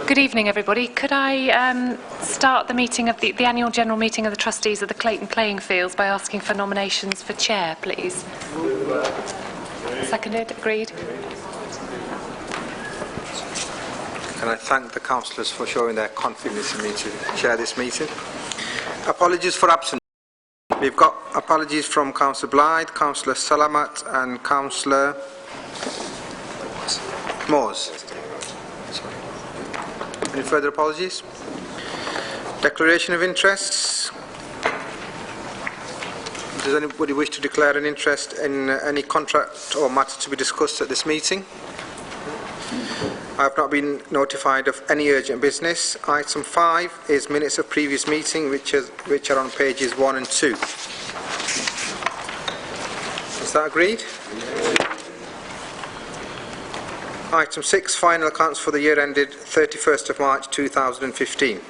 Good evening, everybody. Could I start the meeting of the annual general meeting of the trustees of the Clayton Playing Fields by asking for nominations for chair, please? Seconded. Agreed. Can I thank the councillors for showing their confidence in me to chair this meeting. Apologies for absence. We've got apologies from Councillor Blythe, Councillor Salamat and Councillor Moores. Any further apologies? Declaration of interests. Does anybody wish to declare an interest in any contract or matter to be discussed at this meeting? I have not been notified of any urgent business. Item 5 is minutes of previous meeting, which are on pages 1 and 2. Is that agreed? Item 6, final accounts for the year ended 31st of March 2015.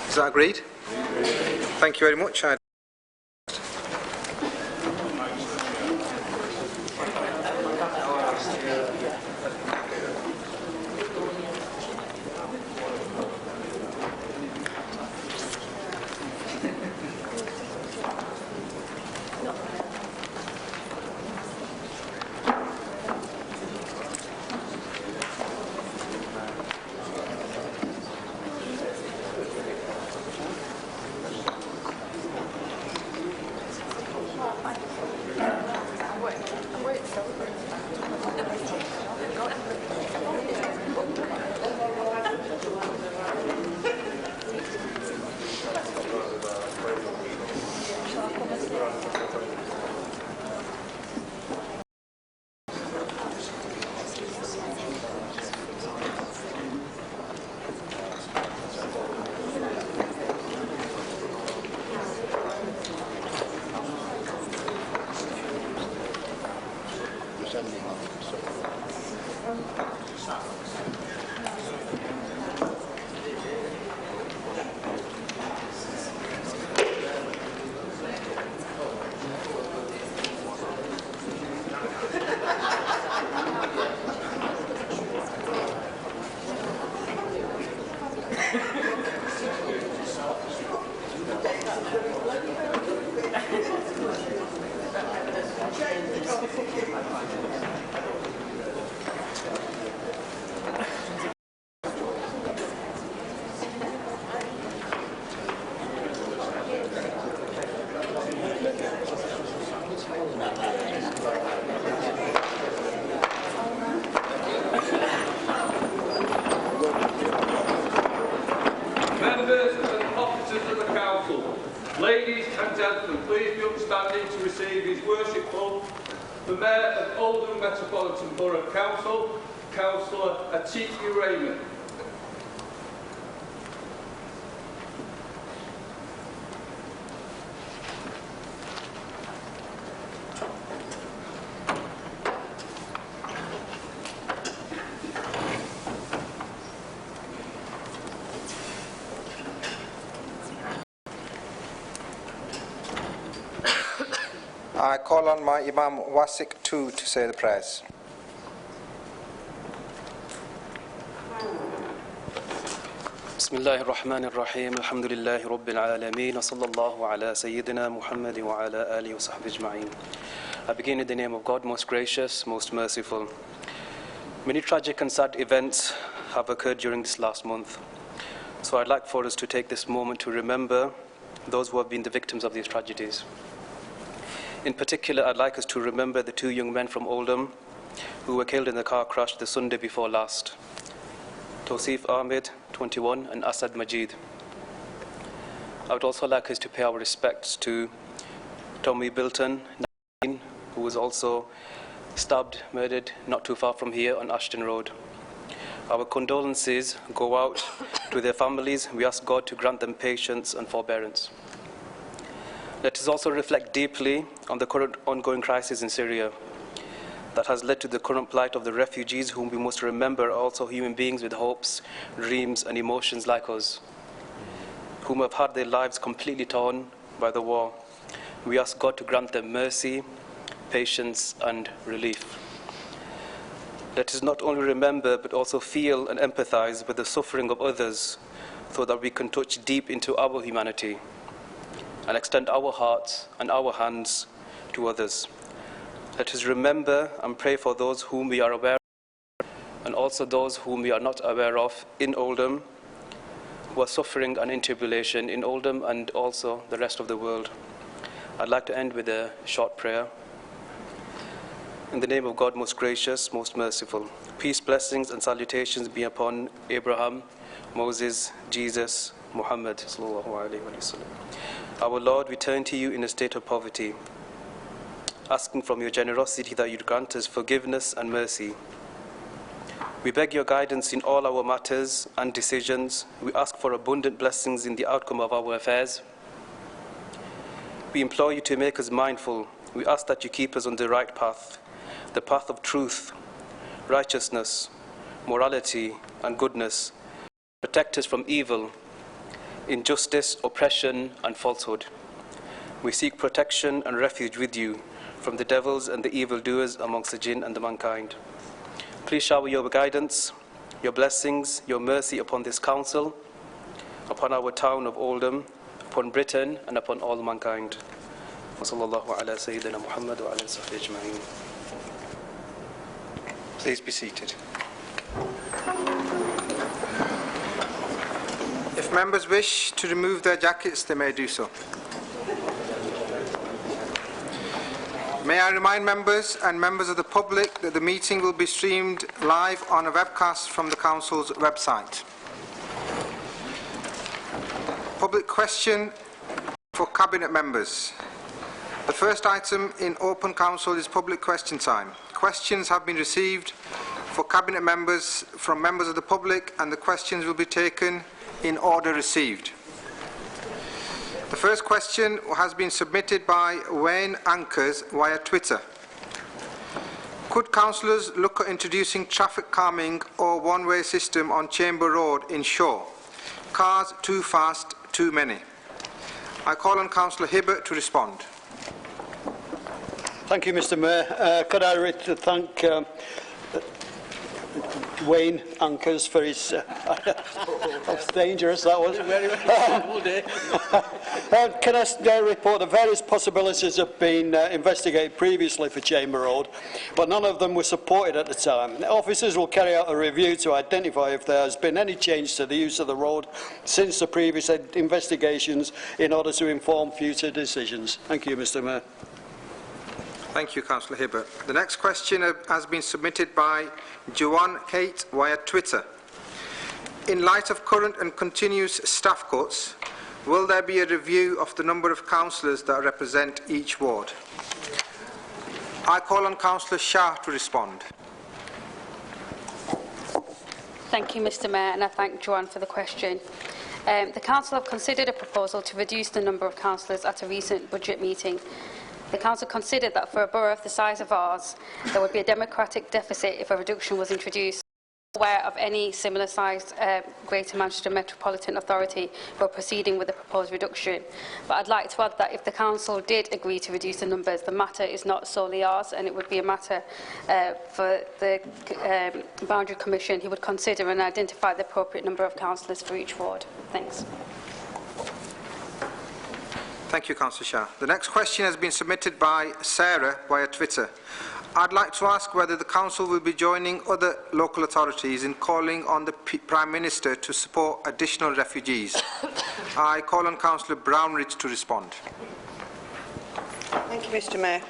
Is that agreed? Thank you very much. Ladies and gentlemen, please be upstanding to receive His Worshipful, the Mayor of Oldham Metropolitan Borough Council, Councillor Atiki Raymond. I call on my Imam Wasik II to say the prayers. بسم الله الرحمن الرحيم الحمد لله رب العالمين وصلى الله على سيدنا محمد وعلى آله وصحبه أجمعين. I begin in the name of God, most gracious, most merciful. Many tragic and sad events have occurred during this last month. So I'd like for us to take this moment to remember those who have been the victims of these tragedies. In particular, I'd like us to remember the two young men from Oldham who were killed in the car crash the Sunday before last. Tawsif Ahmed, 21, and Asad Majid. I would also like us to pay our respects to Tommy Bilton, 19, who was also stabbed, murdered not too far from here on Ashton Road. Our condolences go out to their families. We ask God to grant them patience and forbearance. Let us also reflect deeply on the current ongoing crisis in Syria that has led to the current plight of the refugees, whom we must remember are also human beings with hopes, dreams and emotions like us. whom have had their lives completely torn by the war. We ask God to grant them mercy, patience, and relief. Let us not only remember but also feel and empathize with the suffering of others so that we can touch deep into our humanity and extend our hearts and our hands to others. Let us remember and pray for those whom we are aware of and also those whom we are not aware of in Oldham, who are suffering and in tribulation in Oldham and also the rest of the world. I'd like to end with a short prayer. In the name of God, most gracious, most merciful, peace, blessings, and salutations be upon Abraham, Moses, Jesus, Muhammad, sallallahu alaihi wasallam. Our Lord, we turn to you in a state of poverty, asking from your generosity that you grant us forgiveness and mercy. We beg your guidance in all our matters and decisions. We ask for abundant blessings in the outcome of our affairs. We implore you to make us mindful. We ask that you keep us on the right path, the path of truth, righteousness, morality, and goodness. Protect us from evil, injustice, oppression, and falsehood. We seek protection and refuge with you from the devils and the evildoers amongst the jinn and the mankind. Please shower your guidance, your blessings, your mercy upon this council, upon our town of Oldham, upon Britain, and upon all mankind. Wasallallahu ala Sayyidina Muhammad wa ala sahbihi ajma'in. Please be seated. If members wish to remove their jackets, they may do so. May I remind members and members of the public that the meeting will be streamed live on a webcast from the Council's website. Public question for Cabinet members. The first item in open Council is public question time. Questions have been received for Cabinet members from members of the public, and the questions will be taken in order received. The first question has been submitted by Wayne Anchors via Twitter. Could councillors look at introducing traffic calming or one-way system on Chamber Road in Shaw? Cars too fast, too many. I call on Councillor Hibbert to respond. Thank you, Mr. Mayor. Could I thank Wayne Anchors for his... that's dangerous, that was. Can I report that various possibilities have been investigated previously for Chamber Road, but none of them were supported at the time. Officers will carry out a review to identify if there has been any change to the use of the road since the previous investigations in order to inform future decisions. Thank you, Mr. Mayor. Thank you, Councillor Hibbert. The next question has been submitted by Joanne Kate via Twitter. In light of current and continuous staff cuts, will there be a review of the number of councillors that represent each ward? I call on Councillor Shah to respond. Thank you, Mr. Mayor, and I thank Joanne for the question. The Council have considered a proposal to reduce the number of councillors at a recent budget meeting. The Council considered that for a borough of the size of ours, there would be a democratic deficit if a reduction was introduced. Aware of any similar sized Greater Manchester Metropolitan Authority who are proceeding with the proposed reduction. But I'd like to add that if the Council did agree to reduce the numbers, the matter is not solely ours, and it would be a matter for the Boundary Commission who would consider and identify the appropriate number of councillors for each ward. Thanks. Thank you, Councillor Shah. The next question has been submitted by Sarah via Twitter. I'd like to ask whether the Council will be joining other local authorities in calling on the Prime Minister to support additional refugees. I call on Councillor Brownridge to respond. Thank you, Mr. Mayor.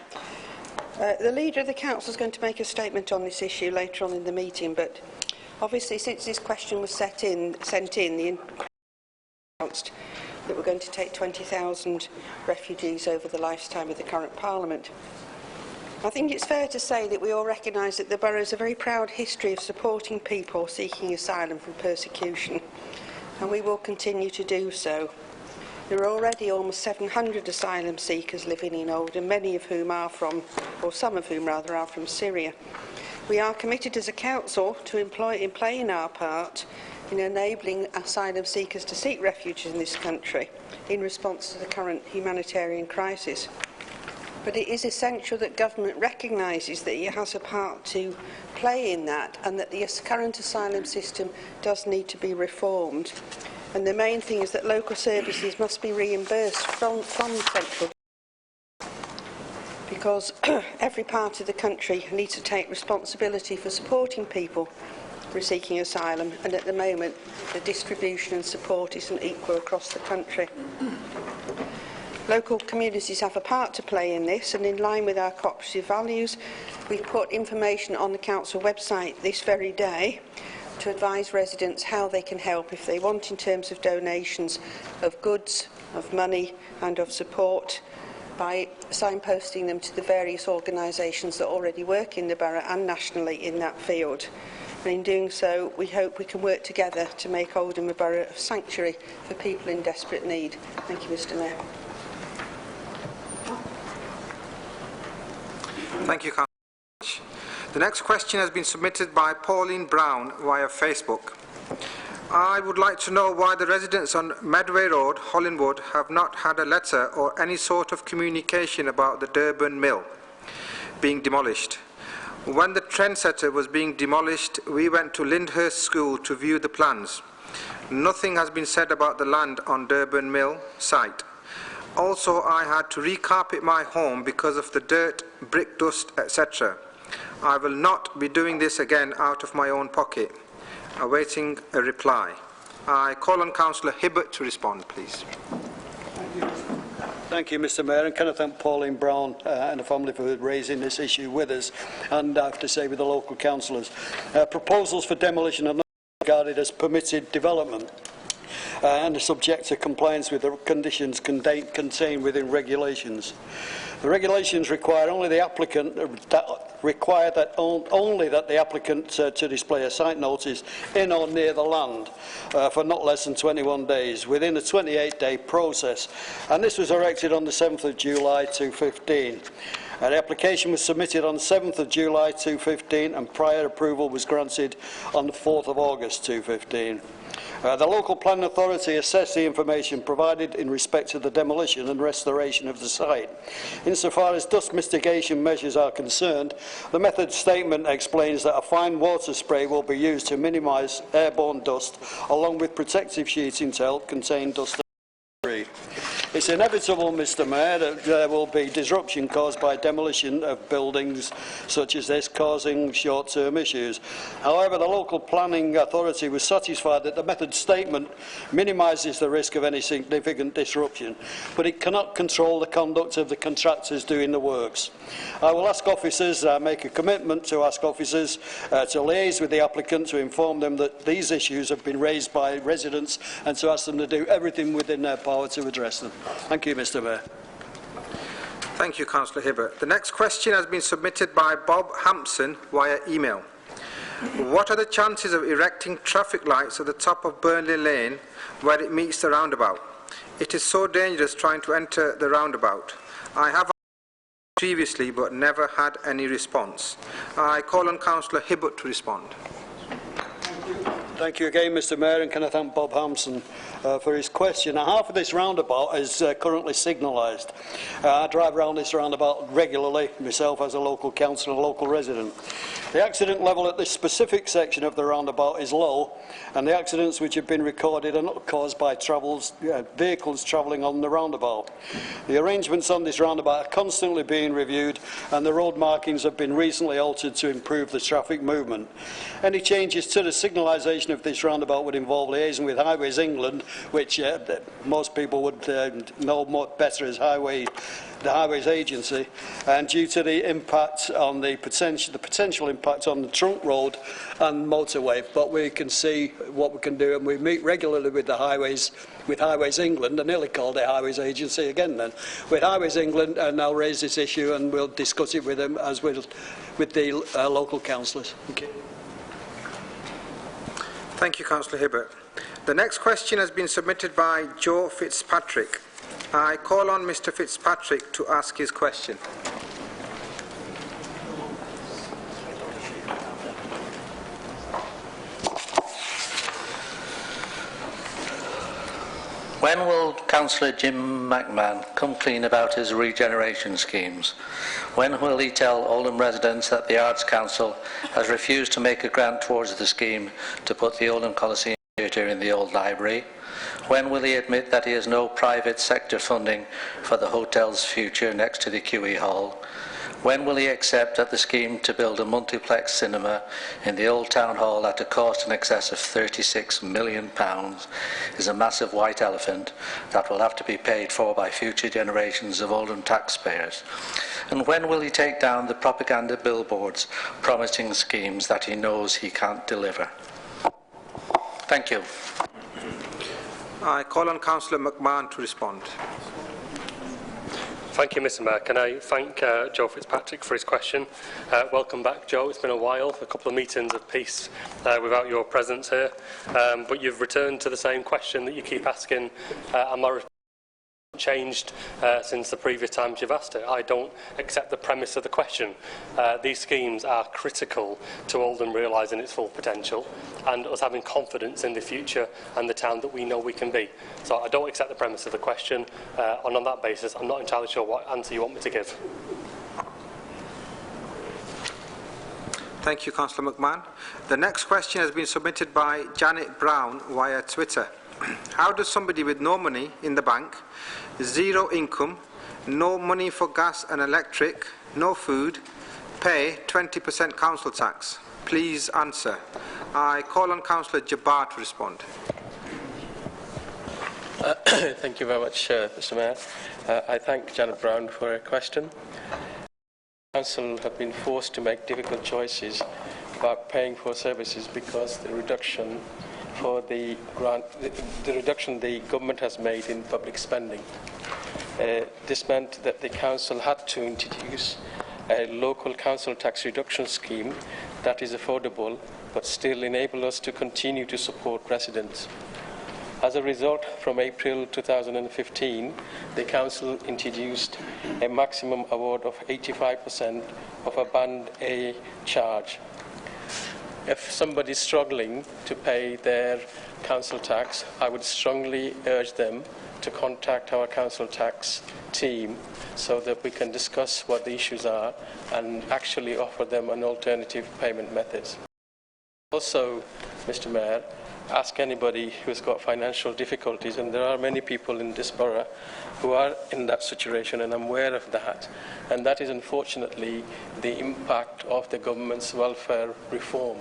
The Leader of the Council is going to make a statement on this issue later on in the meeting, but obviously since this question was sent in, the announced that we're going to take 20,000 refugees over the lifetime of the current Parliament. I think it's fair to say that we all recognise that the borough has a very proud history of supporting people seeking asylum from persecution, and we will continue to do so. There are already almost 700 asylum seekers living in Oldham, many of whom are from, or some of whom rather, are from Syria. We are committed as a council to playing our part in enabling asylum seekers to seek refuge in this country in response to the current humanitarian crisis. But it is essential that government recognises that it has a part to play in that, and that the current asylum system does need to be reformed. And the main thing is that local services must be reimbursed from central, because every part of the country needs to take responsibility for supporting people who are seeking asylum, and at the moment the distribution and support isn't equal across the country. Local communities have a part to play in this, and in line with our cooperative values, we've put information on the council website this very day to advise residents how they can help if they want, in terms of donations of goods, of money and of support, by signposting them to the various organisations that already work in the borough and nationally in that field. And in doing so, we hope we can work together to make Oldham a borough of sanctuary for people in desperate need. Thank you, Mr Mayor. Thank you, Councillor. The next question has been submitted by Pauline Brown via Facebook. I would like to know why the residents on Medway Road, Hollingwood, have not had a letter or any sort of communication about the Durban Mill being demolished. When the Trendsetter was being demolished, we went to Lyndhurst School to view the plans. Nothing has been said about the land on Durban Mill site. Also, I had to recarpet my home because of the dirt, brick dust, etc. I will not be doing this again out of my own pocket. Awaiting a reply. I call on Councillor Hibbert to respond, please. Thank you, Mr Mayor, and can I thank Pauline Brown and the family for raising this issue with us, and I have to say with the local councillors. Proposals for demolition are not regarded as permitted development and are subject to compliance with the conditions contained within regulations. The regulations require only the applicant to display a site notice in or near the land for not less than 21 days within a 28-day process, and this was erected on the 7th of July 2015. The application was submitted on the 7th of July 2015 and prior approval was granted on the 4th of August 2015. The local planning authority assessed the information provided in respect to the demolition and restoration of the site. Insofar as dust mitigation measures are concerned, the method statement explains that a fine water spray will be used to minimise airborne dust, along with protective sheeting to help contain dust. It's inevitable, Mr Mayor, that there will be disruption caused by demolition of buildings such as this, causing short-term issues. However, the local planning authority was satisfied that the method statement minimises the risk of any significant disruption, but it cannot control the conduct of the contractors doing the works. I will ask officers, make a commitment to ask officers to liaise with the applicant to inform them that these issues have been raised by residents and to ask them to do everything within their power to address them. Thank you, Mr Mayor. Thank you, Councillor Hibbert. The next question has been submitted by Bob Hampson via email. What are the chances of erecting traffic lights at the top of Burnley Lane where it meets the roundabout? It is so dangerous trying to enter the roundabout. I have previously but never had any response. I call on Councillor Hibbert to respond. Thank you again, Mr Mayor, and can I thank Bob Hampson for his question. Now, half of this roundabout is currently signalised. I drive around this roundabout regularly, myself as a local councillor and a local resident. The accident level at this specific section of the roundabout is low, and the accidents which have been recorded are not caused by vehicles travelling on the roundabout. The arrangements on this roundabout are constantly being reviewed, and the road markings have been recently altered to improve the traffic movement. Any changes to the signalisation of this roundabout would involve liaison with Highways England, which most people would know more better as the Highways Agency, and due to the impact on the potential impact on the trunk road and motorway. But we can see what we can do, and we meet regularly with the Highways England. I nearly called it Highways Agency again then. With Highways England, and I'll raise this issue and we'll discuss it with them as with the local councillors. Thank you. Thank you, Councillor Hibbert. The next question has been submitted by Joe Fitzpatrick. I call on Mr Fitzpatrick to ask his question. When will Councillor Jim McMahon come clean about his regeneration schemes? When will he tell Oldham residents that the Arts Council has refused to make a grant towards the scheme to put the Oldham Coliseum Theatre in the old library? When will he admit that he has no private sector funding for the hotel's future next to the QE Hall? When will he accept that the scheme to build a multiplex cinema in the Old Town Hall at a cost in excess of £36 million is a massive white elephant that will have to be paid for by future generations of Oldham taxpayers? And when will he take down the propaganda billboards promising schemes that he knows he can't deliver? Thank you. I call on Councillor McMahon to respond. Thank you, Mr Mayor. Can I thank Joe Fitzpatrick for his question. Welcome back, Joe. It's been a while, a couple of meetings of peace without your presence here. But you've returned to the same question that you keep asking, and my changed since the previous times you've asked it. I don't accept the premise of the question. These schemes are critical to Oldham realising its full potential and us having confidence in the future and the town that we know we can be. So I don't accept the premise of the question, and on that basis I'm not entirely sure what answer you want me to give. Thank you, Councillor McMahon. The next question has been submitted by Janet Brown via Twitter. How does somebody with no money in the bank, zero income, no money for gas and electric, no food, pay 20% council tax? Please answer. I call on Councillor Jabbar to respond. Thank you very much, Mr Mayor. I thank Janet Brown for her question. The Council have been forced to make difficult choices about paying for services because the reduction for the grant, the reduction the government has made in public spending. This meant that the council had to introduce a local council tax reduction scheme that is affordable but still enable us to continue to support residents. As a result, from April 2015, the council introduced a maximum award of 85% of a Band A charge. If somebody is struggling to pay their council tax, I would strongly urge them to contact our council tax team so that we can discuss what the issues are and actually offer them an alternative payment methods. Also, Mr Mayor, ask anybody who's got financial difficulties, and there are many people in this borough who are in that situation, and I'm aware of that. And that is unfortunately the impact of the government's welfare reform.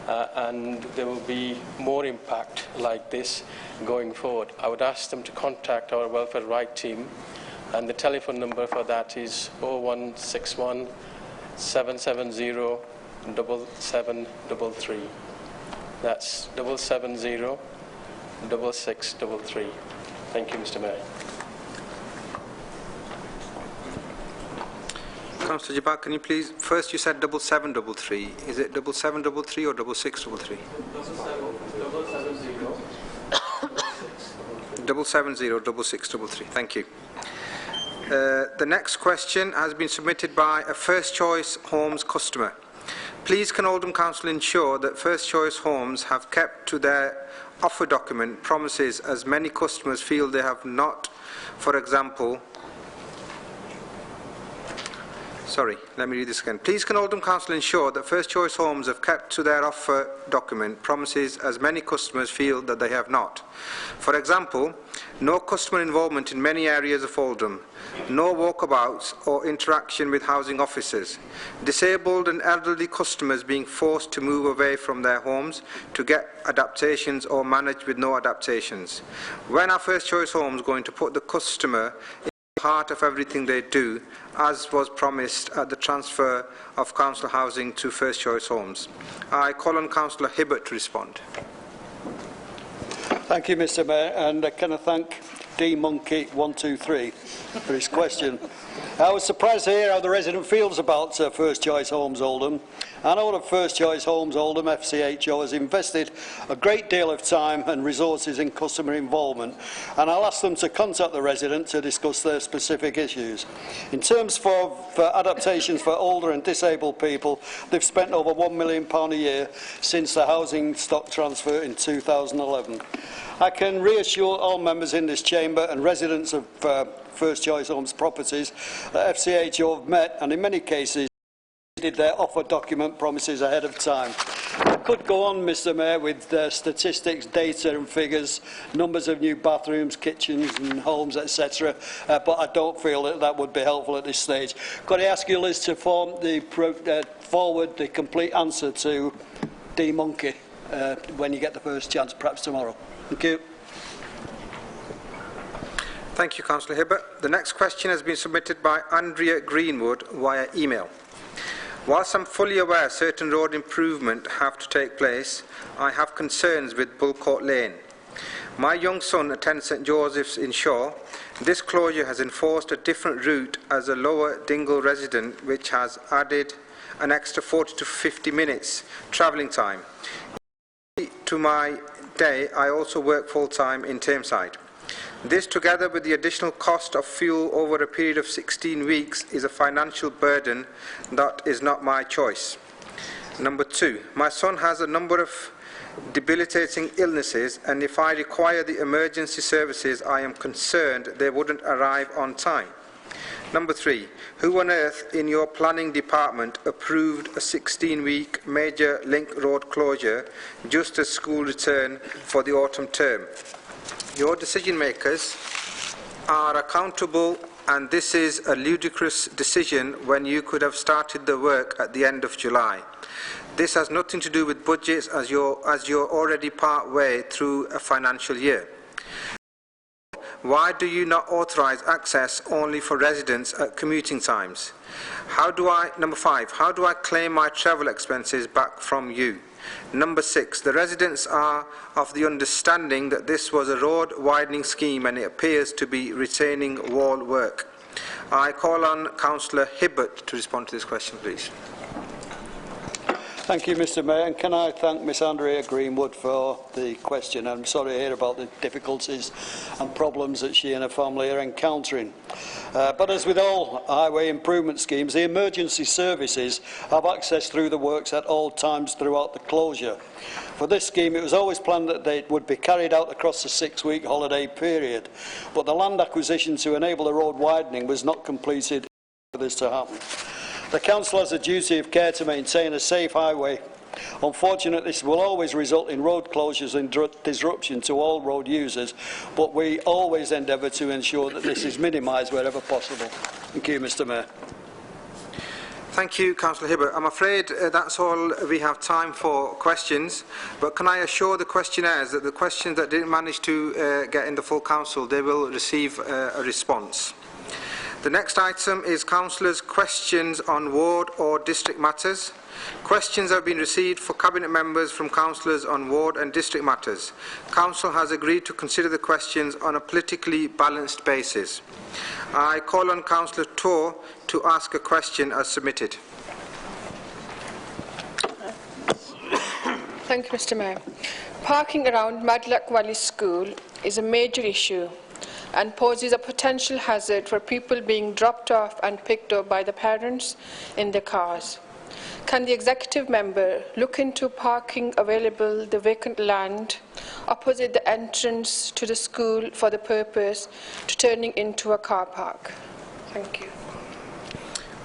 And there will be more impact like this going forward. I would ask them to contact our welfare right team, and the telephone number for that is 0161 770 7733. That's 770 6633. Thank you, Mr Mayor. Councillor Jabbar, can you please, first you said 7733. Is it 7733 or 6633? 770 6633. Thank you. The next question has been submitted by a First Choice Homes customer. Please can Oldham Council ensure that First Choice Homes have kept to their offer document promises as many customers feel they have not? For example, let me read this again. Please can Oldham Council ensure that First Choice Homes have kept to their offer document promises as many customers feel that they have not? For example, no customer involvement in many areas of Oldham, no walkabouts or interaction with housing officers, disabled and elderly customers being forced to move away from their homes to get adaptations or manage with no adaptations. When are First Choice Homes going to put the customer in the heart of everything they do, as was promised at the transfer of council housing to First Choice Homes? I call on Councillor Hibbert to respond. Thank you, Mr Mayor, and can I thank DMonkey123 for his question. I was surprised to hear how the resident feels about First Choice Homes Oldham. I know that First Choice Homes Oldham, FCHO, has invested a great deal of time and resources in customer involvement, and I'll ask them to contact the resident to discuss their specific issues. In terms for adaptations for older and disabled people, they've spent over £1 million a year since the housing stock transfer in 2011. I can reassure all members in this chamber and residents of First Choice Homes properties that FCHO have met and in many cases did their offer document promises ahead of time. I could go on, Mr Mayor, with statistics, data and figures, numbers of new bathrooms, kitchens and homes, etc. But I don't feel that that would be helpful at this stage. Could I ask you, Liz, to forward the complete answer to D. Monkey when you get the first chance, perhaps tomorrow? Thank you. Thank you, Councillor Hibbert. The next question has been submitted by Andrea Greenwood via email. Whilst I'm fully aware certain road improvement have to take place, I have concerns with Bullcourt Lane. My young son attends St Joseph's in Shaw. This closure has enforced a different route as a lower Dingle resident, which has added an extra 40 to 50 minutes travelling time. To my day, I also work full-time in Tameside. This, together with the additional cost of fuel over a period of 16 weeks, is a financial burden that is not my choice. Number 2, my son has a number of debilitating illnesses, and if I require the emergency services, I am concerned they wouldn't arrive on time. Number 3, who on earth in your planning department approved a 16-week major link road closure just as school return for the autumn term? Your decision makers are accountable, and this is a ludicrous decision when you could have started the work at the end of July. This has nothing to do with budgets as you're already part way through a financial year. Why do you not authorise access only for residents at commuting times? Number 5, how do I claim my travel expenses back from you? Number 6, the residents are of the understanding that this was a road widening scheme and it appears to be retaining wall work. I call on Councillor Hibbert to respond to this question, please. Thank you, Mr Mayor, and can I thank Miss Andrea Greenwood for the question. I'm sorry to hear about the difficulties and problems that she and her family are encountering. But as with all highway improvement schemes, the emergency services have access through the works at all times throughout the closure. For this scheme, it was always planned that they would be carried out across the 6-week holiday period, but the land acquisition to enable the road widening was not completed for this to happen. The Council has a duty of care to maintain a safe highway. Unfortunately, this will always result in road closures and disruption to all road users, but we always endeavour to ensure that this is minimised wherever possible. Thank you, Mr Mayor. Thank you, Councillor Hibbert. I'm afraid that's all we have time for questions, but can I assure the questionnaires that the questions that didn't manage to get in the full Council, they will receive a response. The next item is Councillors' questions on ward or district matters. Questions have been received for Cabinet members from Councillors on ward and district matters. Council has agreed to consider the questions on a politically balanced basis. I call on Councillor Torr to ask a question as submitted. Thank you, Mr Mayor. Parking around Madlock Valley School is a major issue and poses a potential hazard for people being dropped off and picked up by the parents in their cars. Can the executive member look into parking available the vacant land opposite the entrance to the school for the purpose to turning into a car park? Thank you.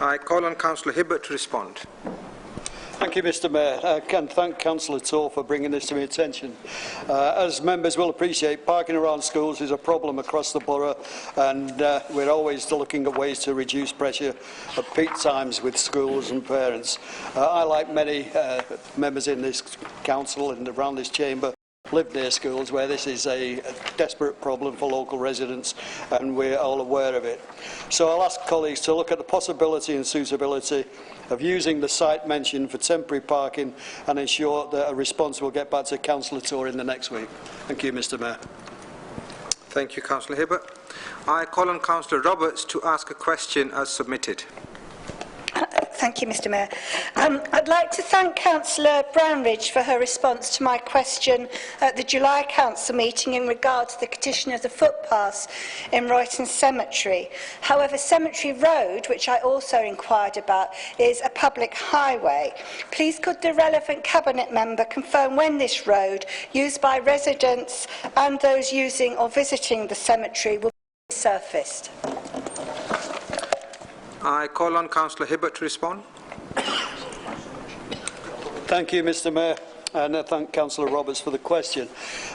I call on Councillor Hibbert to respond. Thank you, Mr Mayor. I can thank Councillor Torr for bringing this to my attention. As members will appreciate, parking around schools is a problem across the borough, and we're always looking at ways to reduce pressure at peak times with schools and parents. I, like many members in this council and around this chamber, live near schools where this is a desperate problem for local residents, and we're all aware of it. So I'll ask colleagues to look at the possibility and suitability of using the site mentioned for temporary parking and ensure that a response will get back to Councillor Torr in the next week. Thank you, Mr Mayor. Thank you, Councillor Hibbert. I call on Councillor Roberts to ask a question as submitted. Thank you, Mr Mayor. I'd like to thank Councillor Brownridge for her response to my question at the July Council meeting in regard to the condition of the footpaths in Royton Cemetery. However, Cemetery Road, which I also inquired about, is a public highway. Please could the relevant Cabinet member confirm when this road, used by residents and those using or visiting the cemetery, will be surfaced? I call on Councillor Hibbert to respond. Thank you, Mr Mayor, and I thank Councillor Roberts for the question.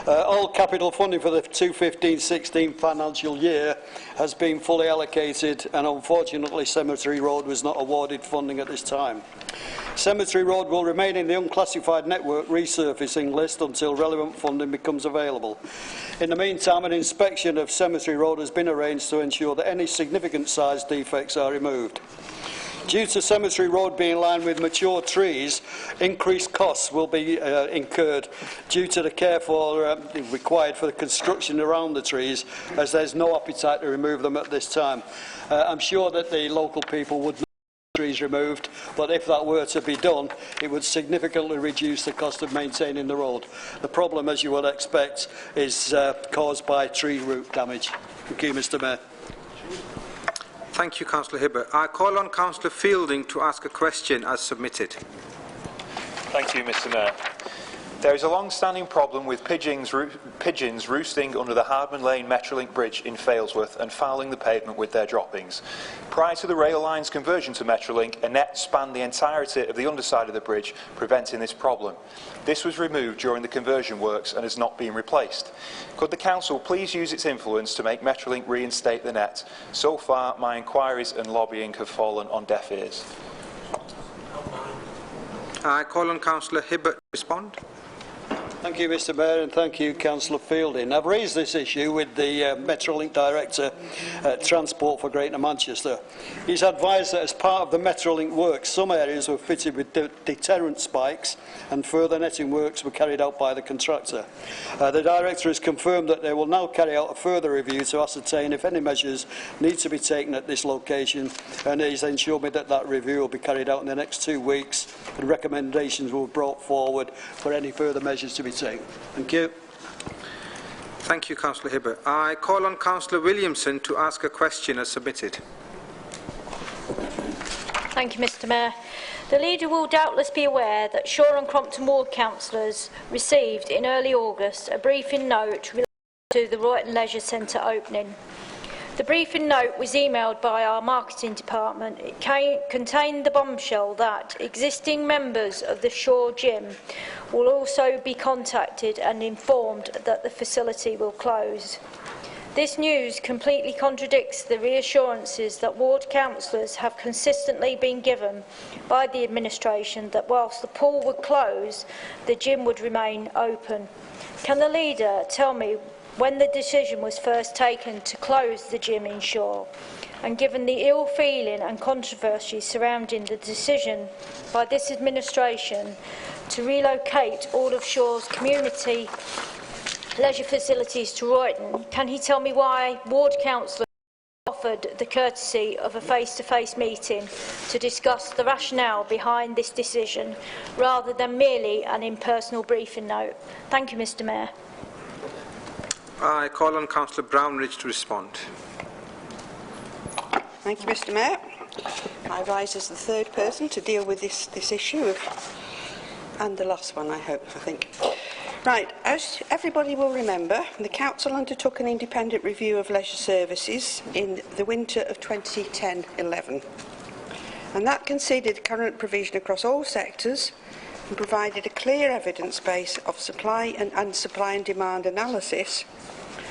All capital funding for the 2015-16 financial year has been fully allocated, and unfortunately Cemetery Road was not awarded funding at this time. Cemetery Road will remain in the unclassified network resurfacing list until relevant funding becomes available. In the meantime, an inspection of Cemetery Road has been arranged to ensure that any significant size defects are removed. Due to Cemetery Road being lined with mature trees, increased costs will be incurred due to the care required for the construction around the trees, as there is no appetite to remove them at this time. I'm sure that the local people would know trees removed, but if that were to be done, it would significantly reduce the cost of maintaining the road. The problem, as you would expect, is caused by tree root damage. Thank you, Mr Mayor. Thank you, Councillor Hibbert. I call on Councillor Fielding to ask a question as submitted. Thank you, Mr Mayor. There is a long-standing problem with pigeons roosting under the Hardman Lane Metrolink Bridge in Failsworth and fouling the pavement with their droppings. Prior to the rail line's conversion to Metrolink, a net spanned the entirety of the underside of the bridge, preventing this problem. This was removed during the conversion works and has not been replaced. Could the Council please use its influence to make Metrolink reinstate the net? So far, my inquiries and lobbying have fallen on deaf ears. I call on Councillor Hibbert to respond. Thank you, Mr Mayor, and thank you, Councillor Fielding. I've raised this issue with the Metrolink Director at Transport for Greater Manchester. He's advised that as part of the Metrolink works, some areas were fitted with deterrent spikes and further netting works were carried out by the contractor. The Director has confirmed that they will now carry out a further review to ascertain if any measures need to be taken at this location, and he's ensured me that that review will be carried out in the next 2 weeks and recommendations will be brought forward for any further measures to be taken. Thank you. Thank you, Councillor Hibbert. I call on Councillor Williamson to ask a question as submitted. Thank you, Mr Mayor. The Leader will doubtless be aware that Shore and Crompton Ward councillors received in early August a briefing note related to the Royton Leisure Centre opening. The briefing note was emailed by our marketing department. It contained the bombshell that existing members of the Shore Gym will also be contacted and informed that the facility will close. This news completely contradicts the reassurances that ward councillors have consistently been given by the administration that whilst the pool would close, the gym would remain open. Can the Leader tell me when the decision was first taken to close the gym in Shore? And given the ill feeling and controversy surrounding the decision by this administration to relocate all of Shore's community leisure facilities to Royton, can he tell me why ward councillors offered the courtesy of a face-to-face meeting to discuss the rationale behind this decision rather than merely an impersonal briefing note? Thank you, Mr Mayor. I call on Councillor Brownridge to respond. Thank you, Mr Mayor. I rise as the third person to deal with this issue, and the last one, I think. Right, as everybody will remember, the Council undertook an independent review of leisure services in the winter of 2010-11, and that considered the current provision across all sectors and provided a clear evidence base of supply and demand analysis,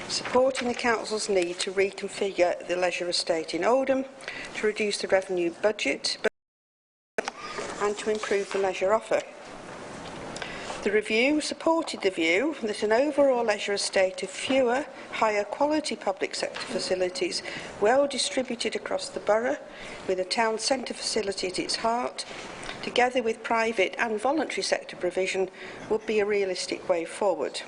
supporting the Council's need to reconfigure the leisure estate in Oldham to reduce the revenue budget and to improve the leisure offer. The review supported the view that an overall leisure estate of fewer, higher quality public sector facilities, well distributed across the borough, with a town centre facility at its heart, together with private and voluntary sector provision, would be a realistic way forward.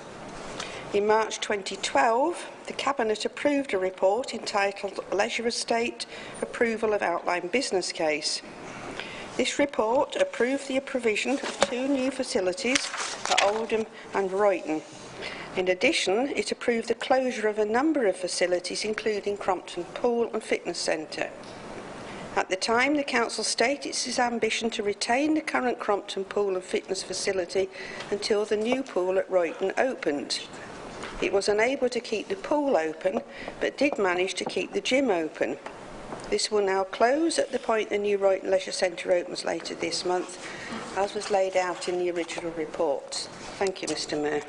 In March 2012, the Cabinet approved a report entitled Leisure Estate Approval of Outline Business Case. This report approved the provision of 2 new facilities at Oldham and Royton. In addition, it approved the closure of a number of facilities, including Crompton Pool and Fitness Centre. At the time, the Council stated its ambition to retain the current Crompton Pool and Fitness facility until the new pool at Royton opened. It was unable to keep the pool open, but did manage to keep the gym open. This will now close at the point the new Royton Leisure Centre opens later this month, as was laid out in the original report. Thank you, Mr Mayor.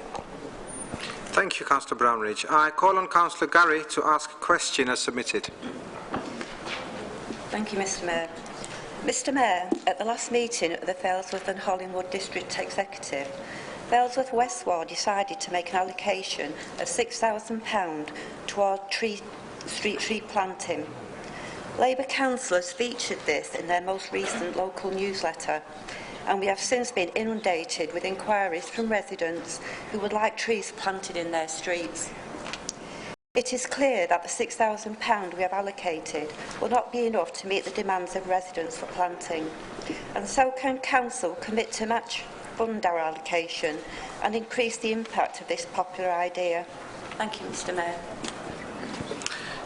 Thank you, Councillor Brownridge. I call on Councillor Gary to ask a question as submitted. Thank you, Mr Mayor. Mr Mayor, at the last meeting of the Failsworth and Hollingwood District Executive, Failsworth West Ward decided to make an allocation of £6,000 toward street tree planting. Labour councillors featured this in their most recent local newsletter, and we have since been inundated with inquiries from residents who would like trees planted in their streets. It is clear that the £6,000 we have allocated will not be enough to meet the demands of residents for planting, and so can Council commit to match fund our allocation and increase the impact of this popular idea. Thank you, Mr Mayor.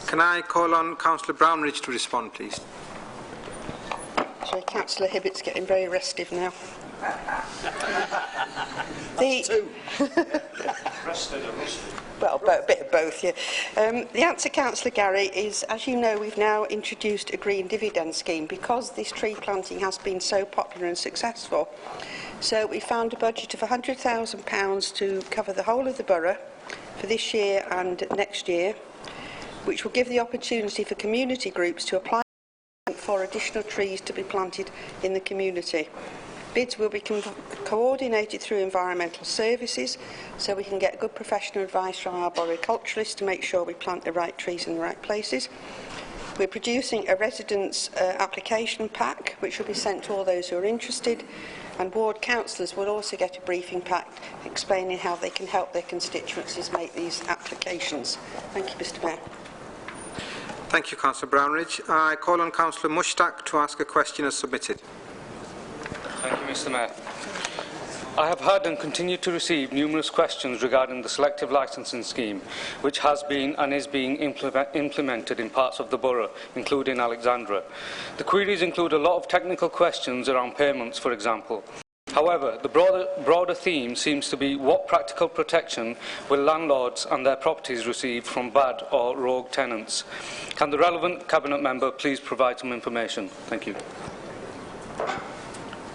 Can I call on Councillor Brownridge to respond, please? Sorry, Councillor Hibbett's getting very restive now. Well, a bit of both, yeah. The answer, Councillor Gary, is, as you know, we've now introduced a green dividend scheme because this tree planting has been so popular and successful. So we found a budget of £100,000 to cover the whole of the borough for this year and next year, which will give the opportunity for community groups to apply for additional trees to be planted in the community. Bids will be coordinated through environmental services, so we can get good professional advice from our arboriculturists to make sure we plant the right trees in the right places. We're producing a residents' application pack, which will be sent to all those who are interested, and ward councillors will also get a briefing pack explaining how they can help their constituencies make these applications. Thank you, Mr Mayor. Thank you, Councillor Brownridge. I call on Councillor Mushtaq to ask a question as submitted. Thank you, Mr Mayor. I have had and continue to receive numerous questions regarding the selective licensing scheme, which has been and is being implemented in parts of the borough, including Alexandra. The queries include a lot of technical questions around payments, for example. However, the broader theme seems to be what practical protection will landlords and their properties receive from bad or rogue tenants. Can the relevant Cabinet member please provide some information? Thank you.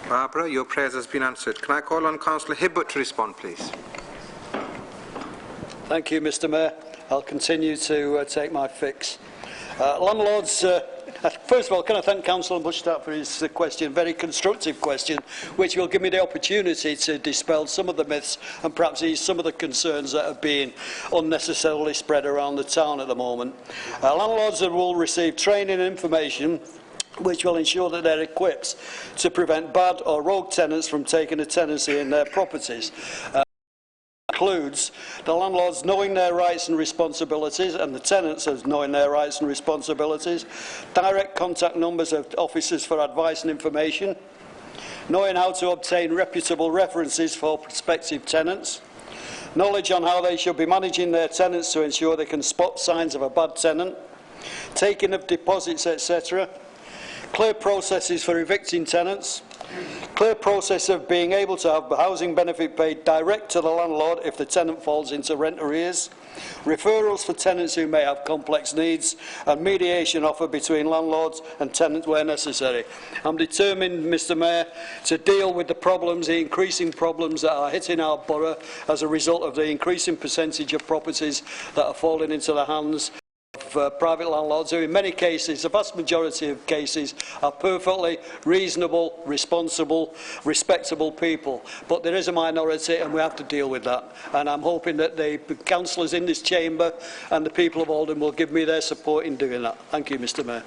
Barbara, your prayers has been answered. Can I call on Councillor Hibbert to respond, please? Thank you, Mr Mayor. I'll continue to take my fix. Landlords, first of all, can I thank Councillor Mushtaq for his question, very constructive question, which will give me the opportunity to dispel some of the myths and perhaps ease some of the concerns that are being unnecessarily spread around the town at the moment. Landlords will receive training and information which will ensure that they're equipped to prevent bad or rogue tenants from taking a tenancy in their properties. Includes the landlords knowing their rights and responsibilities and the tenants as knowing their rights and responsibilities, direct contact numbers of officers for advice and information, knowing how to obtain reputable references for prospective tenants, knowledge on how they should be managing their tenants to ensure they can spot signs of a bad tenant, taking of deposits, etc., clear processes for evicting tenants, clear process of being able to have the housing benefit paid direct to the landlord if the tenant falls into rent arrears, referrals for tenants who may have complex needs, and mediation offer between landlords and tenants where necessary. I'm determined, Mr Mayor, to deal with the problems, the increasing problems that are hitting our borough as a result of the increasing percentage of properties that are falling into the hands of private landlords who in many cases, the vast majority of cases, are perfectly reasonable, responsible, respectable people. But there is a minority and we have to deal with that. And I'm hoping that the councillors in this chamber and the people of Oldham will give me their support in doing that. Thank you, Mr Mayor.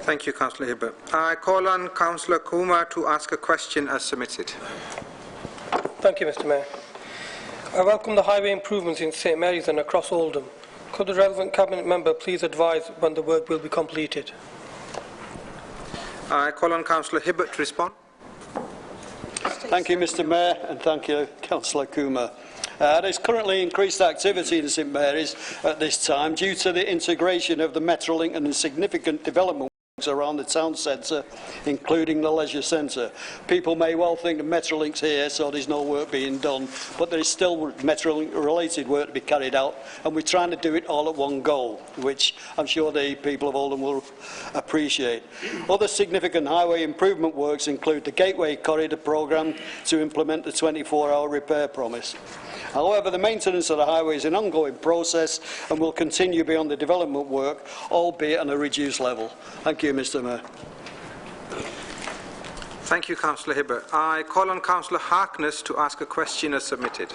Thank you, Councillor Hibbert. I call on Councillor Kumar to ask a question as submitted. Thank you, Mr Mayor. I welcome the highway improvements in St Mary's and across Oldham. Could the relevant Cabinet member please advise when the work will be completed? I call on Councillor Hibbert to respond. Thank you, Mr Mayor, and thank you, Councillor Kumar. There's currently increased activity in St Mary's at this time due to the integration of the Metrolink and the significant development around the town centre, including the leisure centre. People may well think the Metrolink's here, so there's no work being done, but there is still Metrolink-related work to be carried out, and we're trying to do it all at one go, which I'm sure the people of Oldham will appreciate. Other significant highway improvement works include the Gateway Corridor programme to implement the 24-hour repair promise. However, the maintenance of the highway is an ongoing process and will continue beyond the development work, albeit on a reduced level. Thank you, Mr Mayor. Thank you, Councillor Hibbert. I call on Councillor Harkness to ask a question as submitted.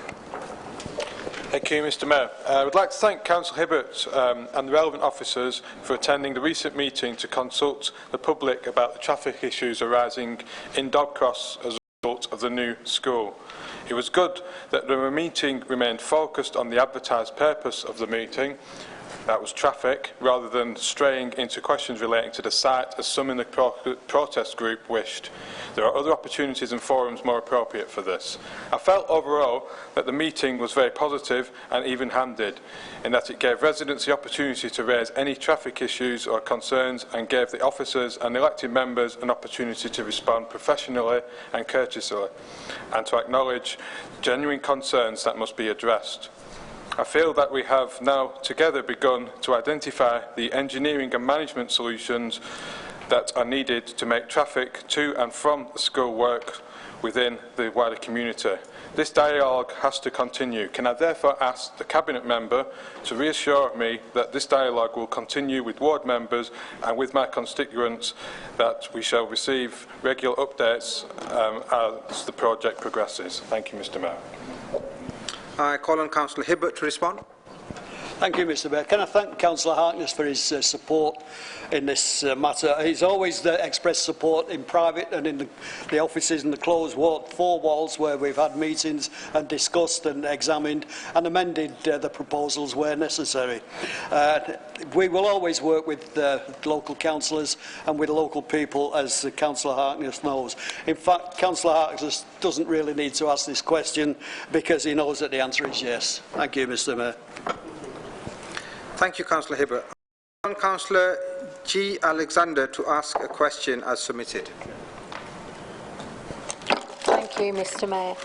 Thank you, Mr Mayor. I would like to thank Councillor Hibbert and the relevant officers for attending the recent meeting to consult the public about the traffic issues arising in Dobcross as a result of the new school. It was good that the meeting remained focused on the advertised purpose of the meeting, that was traffic, rather than straying into questions relating to the site as some in the protest group wished. There are other opportunities and forums more appropriate for this. I felt overall that the meeting was very positive and even-handed, in that it gave residents the opportunity to raise any traffic issues or concerns and gave the officers and elected members an opportunity to respond professionally and courteously, and to acknowledge genuine concerns that must be addressed. I feel that we have now together begun to identify the engineering and management solutions that are needed to make traffic to and from the school work within the wider community. This dialogue has to continue. Can I therefore ask the Cabinet Member to reassure me that this dialogue will continue with ward members and with my constituents, that we shall receive regular updates as the project progresses? Thank you, Mr Mayor. I call on Councillor Hibbert to respond. Thank you, Mr Mayor. Can I thank Councillor Harkness for his support in this matter. He's always expressed support in private and in the offices and the closed four walls where we've had meetings and discussed and examined and amended the proposals where necessary. We will always work with local councillors and with local people, as Councillor Harkness knows. In fact, Councillor Harkness doesn't really need to ask this question because he knows that the answer is yes. Thank you, Mr Mayor. Thank you, Councillor Hibbert. On Councillor G. Alexander to ask a question as submitted. Thank you, Mr Mayor.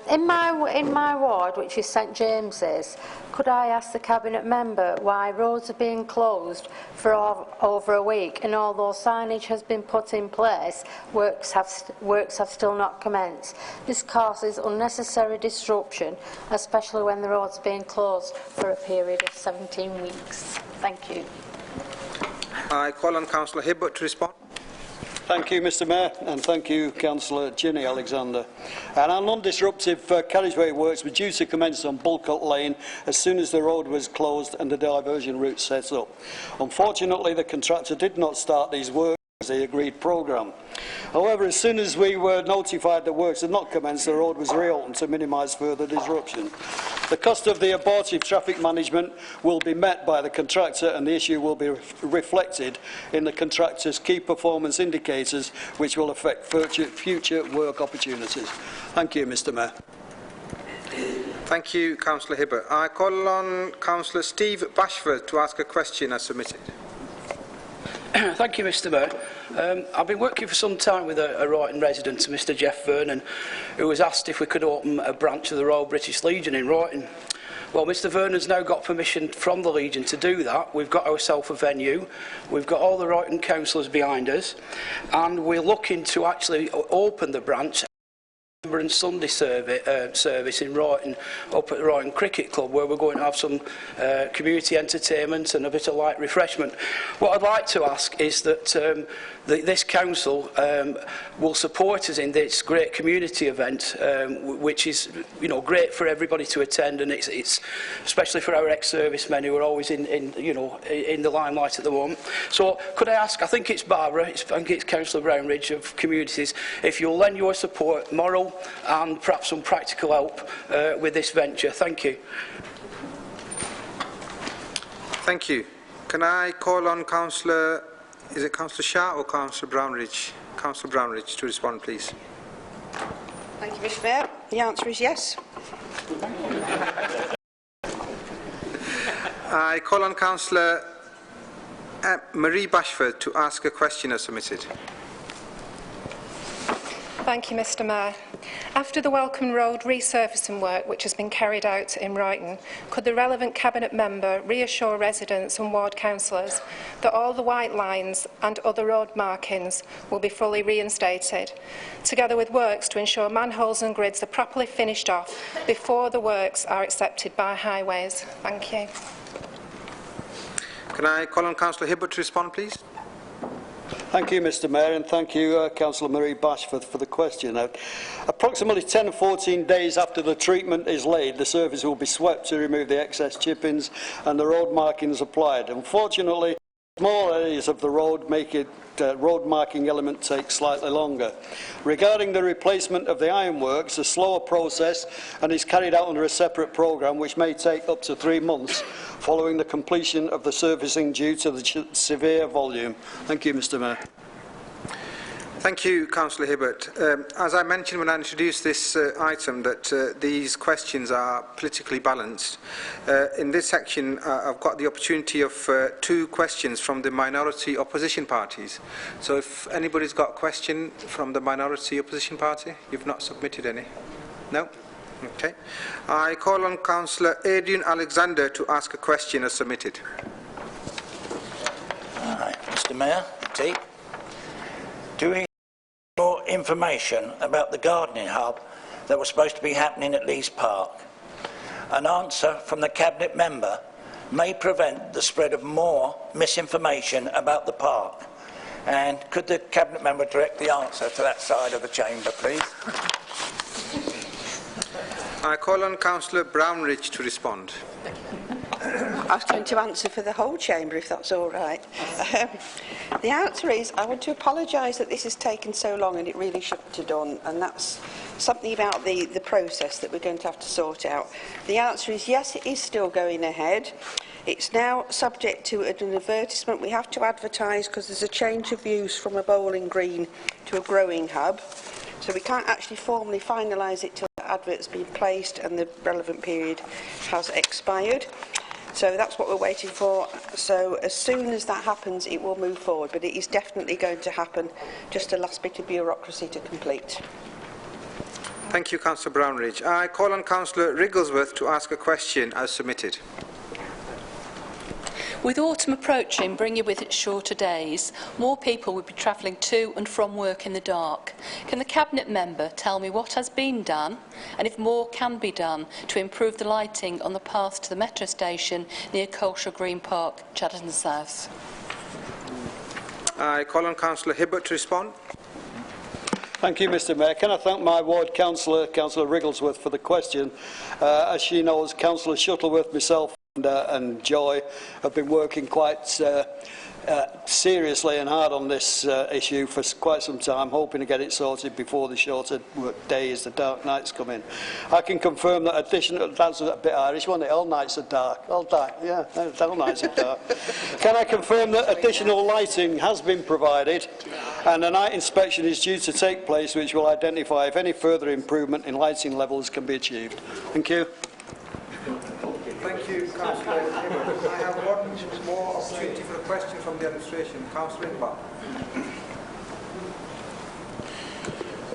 In my ward, which is St James's, could I ask the Cabinet Member why roads are being closed for over a week, and although signage has been put in place, works have still not commenced? This causes unnecessary disruption, especially when the roads are being closed for a period of 17 weeks. Thank you. I call on Councillor Hibbert to respond. Thank you, Mr Mayor, and thank you, Councillor Ginny Alexander. And our non-disruptive carriageway works were due to commence on Bulcock Lane as soon as the road was closed and the diversion route set up. Unfortunately, the contractor did not start these works as the agreed programme. However, as soon as we were notified that works had not commenced, the road was reopened to minimise further disruption. The cost of the abortive traffic management will be met by the contractor, and the issue will be reflected in the contractor's key performance indicators, which will affect future work opportunities. Thank you, Mr Mayor. Thank you, Councillor Hibbert. I call on Councillor Steve Bashford to ask a question as submitted. Thank you, Mr Mayor. I've been working for some time with a Royton resident, Mr Jeff Vernon, who was asked if we could open a branch of the Royal British Legion in Royton. Well, Mr Vernon's now got permission from the Legion to do that. We've got ourselves a venue, we've got all the Royton councillors behind us, and we're looking to actually open the branch and Sunday service in Royton, up at the Royton Cricket Club, where we're going to have some community entertainment and a bit of light refreshment. What I'd like to ask is that this council will support us in this great community event, which is, you know, great for everybody to attend, and it's especially for our ex-servicemen who are always in the limelight at the moment. So could I ask, I think it's Barbara, I think it's Councillor Brownridge of Communities, if you'll lend your support, moral and perhaps some practical help with this venture. Thank you. Thank you. Can I call on Councillor Is it Councillor Shah or Councillor Brownridge? Councillor Brownridge to respond, please. Thank you, Mr. Mayor. The answer is yes. I call on Councillor Marie Bashford to ask a question as submitted. Thank you, Mr. Mayor. After the Welcome Road resurfacing work which has been carried out in Royton, could the relevant Cabinet member reassure residents and ward councillors that all the white lines and other road markings will be fully reinstated, together with works to ensure manholes and grids are properly finished off before the works are accepted by highways? Thank you. Can I call on Councillor Hibbert to respond, please? Thank you, Mr. Mayor, and thank you, Councillor Marie Bashford, for the question. Approximately 10 or 14 days after the treatment is laid, the surface will be swept to remove the excess chippings and the road markings applied. Unfortunately, small areas of the road make it road marking element take slightly longer. Regarding the replacement of the ironworks, a slower process and is carried out under a separate programme which may take up to 3 months following the completion of the surfacing due to the severe volume. Thank you, Mr. Mayor. Thank you, Councillor Hibbert. As I mentioned when I introduced this item, that these questions are politically balanced. In this section, I've got the opportunity of 2 questions from the minority opposition parties. So if anybody's got a question from the minority opposition party, you've not submitted any? No? Okay. I call on Councillor Adrian Alexander to ask a question as submitted. Mr. Mayor, do we have more information about the gardening hub that was supposed to be happening at Lees Park? An answer from the Cabinet member may prevent the spread of more misinformation about the park. And could the Cabinet member direct the answer to that side of the chamber, please? I call on Councillor Brownridge to respond. I was going to answer for the whole chamber, if that's all right. The answer is, I want to apologise that this has taken so long, and it really shouldn't have done, and that's something about the process that we're going to have to sort out. The answer is yes, it is still going ahead. It's now subject to an advertisement. We have to advertise because there's a change of use from a bowling green to a growing hub. So we can't actually formally finalise it till the advert's been placed and the relevant period has expired. So that's what we're waiting for. So as soon as that happens, it will move forward. But it is definitely going to happen. Just a last bit of bureaucracy to complete. Thank you, Councillor Brownridge. I call on Councillor Wrigglesworth to ask a question as submitted. With autumn approaching, bringing with it shorter days, more people will be travelling to and from work in the dark. Can the Cabinet member tell me what has been done, and if more can be done, to improve the lighting on the path to the metro station near Coleshaw Green Park, Chadderton South? I call on Councillor Hibbert to respond. Thank you, Mr. Mayor. Can I thank my ward councillor, Councillor Wrigglesworth, for the question. As she knows, Councillor Shuttleworth, myself, and Joy have been working quite seriously and hard on this issue for quite some time, hoping to get it sorted before the shorter work days, the dark nights come in. I can confirm that additional, that's a bit Irish, wasn't it? All nights are dark. All dark, yeah, all nights are dark. Can I confirm that additional lighting has been provided and a night inspection is due to take place which will identify if any further improvement in lighting levels can be achieved? Thank you. Thank you, Councillor Hibbert. I have one more opportunity for a question from the administration. Councillor Inbal.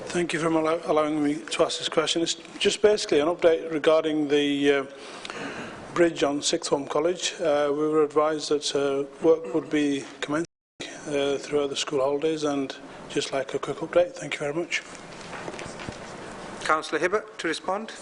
Thank you for allowing me to ask this question. It's just basically an update regarding the bridge on Sixth Form College. We were advised that work would be commencing throughout the school holidays, and just like a quick update. Thank you very much. Councillor Hibbert to respond.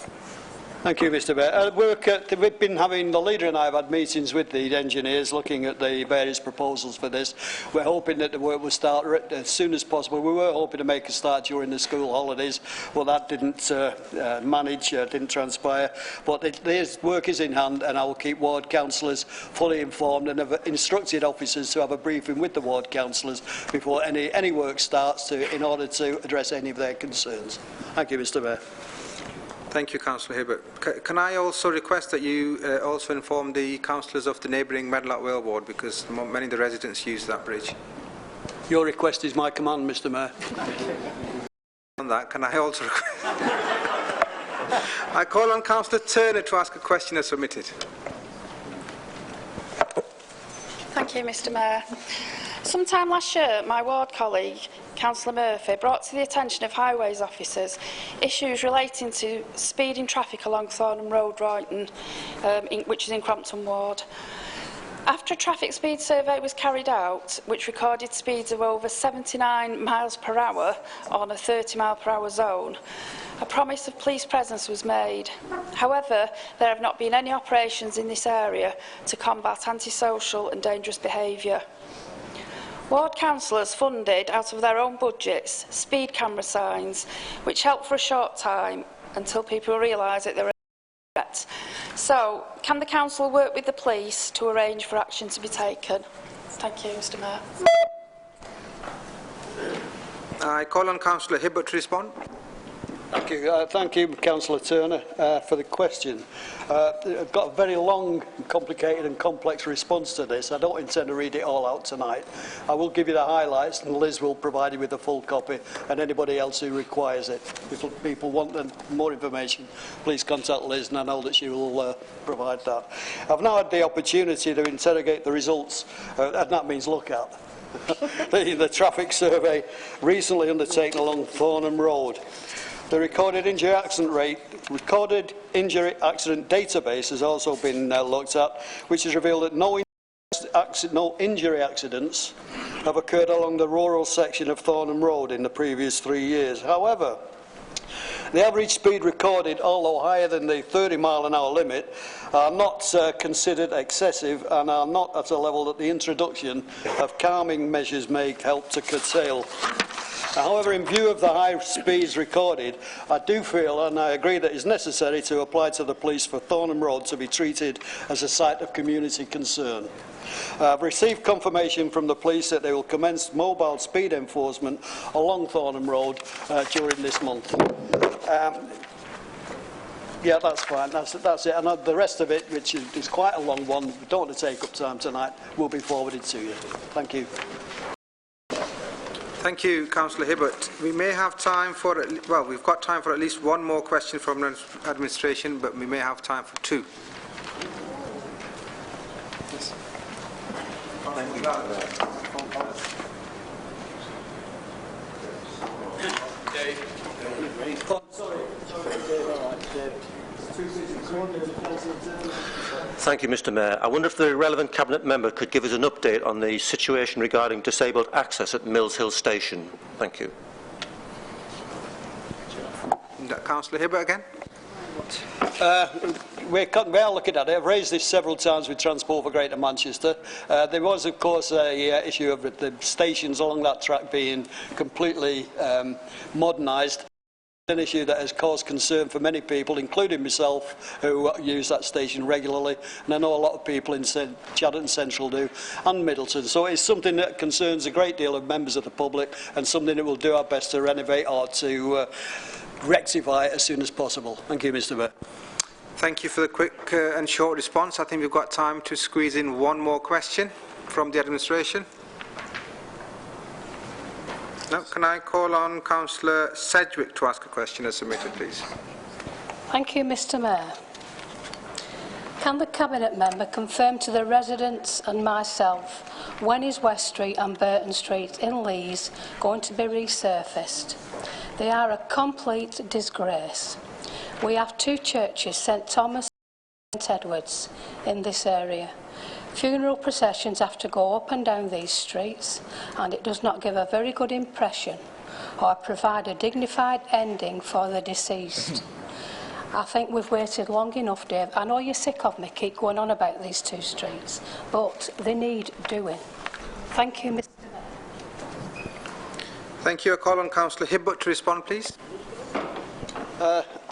Thank you, Mr. Mayor. We've been having, the leader and I have had meetings with the engineers looking at the various proposals for this. We're hoping that the work will start as soon as possible. We were hoping to make a start during the school holidays, but that didn't didn't transpire. But this work is in hand, and I will keep ward councillors fully informed and have instructed officers to have a briefing with the ward councillors before any work starts in order to address any of their concerns. Thank you, Mr. Mayor. Thank you, Councillor Hibbert. Can I also request that you also inform the councillors of the neighbouring Medlock Vale ward, because many of the residents use that bridge? Your request is my command, Mr Mayor. On that, can I also... I call on Councillor Turner to ask a question as submitted. Thank you, Mr Mayor. Sometime last year, my ward colleague, Councillor Murphy, brought to the attention of highways officers issues relating to speeding traffic along Thornham Road, Royton, which is in Crompton Ward. After a traffic speed survey was carried out, which recorded speeds of over 79 miles per hour on a 30 mile per hour zone, a promise of police presence was made. However, there have not been any operations in this area to combat antisocial and dangerous behaviour. Ward councillors funded, out of their own budgets, speed camera signs, which helped for a short time until people realised that they were a threat. So, can the council work with the police to arrange for action to be taken? Thank you, Mr Mayor. I call on Councillor Hibbert to respond. Thank you, Councillor Turner, for the question. I've got a very long, complicated and complex response to this. I don't intend to read it all out tonight. I will give you the highlights, and Liz will provide you with a full copy, and anybody else who requires it. If people want more information, please contact Liz, and I know that she will provide that. I've now had the opportunity to interrogate the results, and that means look at, the traffic survey recently undertaken along Thornham Road. The recorded injury accident database has also been looked at, which has revealed that no injury accidents have occurred along the rural section of Thornham Road in the previous 3 years. However, the average speed recorded, although higher than the 30-mile-an-hour limit, are not considered excessive and are not at a level that the introduction of calming measures may help to curtail. However, in view of the high speeds recorded, I do feel, and I agree, that it is necessary to apply to the police for Thornham Road to be treated as a site of community concern. I've received confirmation from the police that they will commence mobile speed enforcement along Thornham Road during this month. Yeah, that's fine. That's it. And the rest of it, which is quite a long one, we don't want to take up time tonight, will be forwarded to you. Thank you. Thank you, Councillor Hibbert. We may have time for, well, we've got time for at least one more question from the administration, but we may have time for two. Yes. Thank you, Mr Mayor. I wonder if the relevant Cabinet member could give us an update on the situation regarding disabled access at Mills Hill Station. Thank you. Councillor Hibbert again. We are looking at it. I've raised this several times with Transport for Greater Manchester. There was, of course, an issue of the stations along that track being completely modernised. An issue that has caused concern for many people, including myself, who use that station regularly, and I know a lot of people in Chadderton Central do, and Middleton. So it's something that concerns a great deal of members of the public, and something that we'll do our best to renovate or to rectify as soon as possible. Thank you, Mr Mayor. Thank you for the quick and short response. I think we've got time to squeeze in one more question from the administration. No, can I call on Councillor Sedgwick to ask a question as submitted, please? Thank you, Mr Mayor. Can the Cabinet member confirm to the residents and myself when is West Street and Burton Street in Lees going to be resurfaced? They are a complete disgrace. We have two churches, St Thomas and St Edward's, in this area. Funeral processions have to go up and down these streets, and it does not give a very good impression or provide a dignified ending for the deceased. I think we've waited long enough, Dave. I know you're sick of me keep going on about these two streets, but they need doing. Thank you, Mr Mayor. Thank you. I call on Councillor Hibbert to respond, please.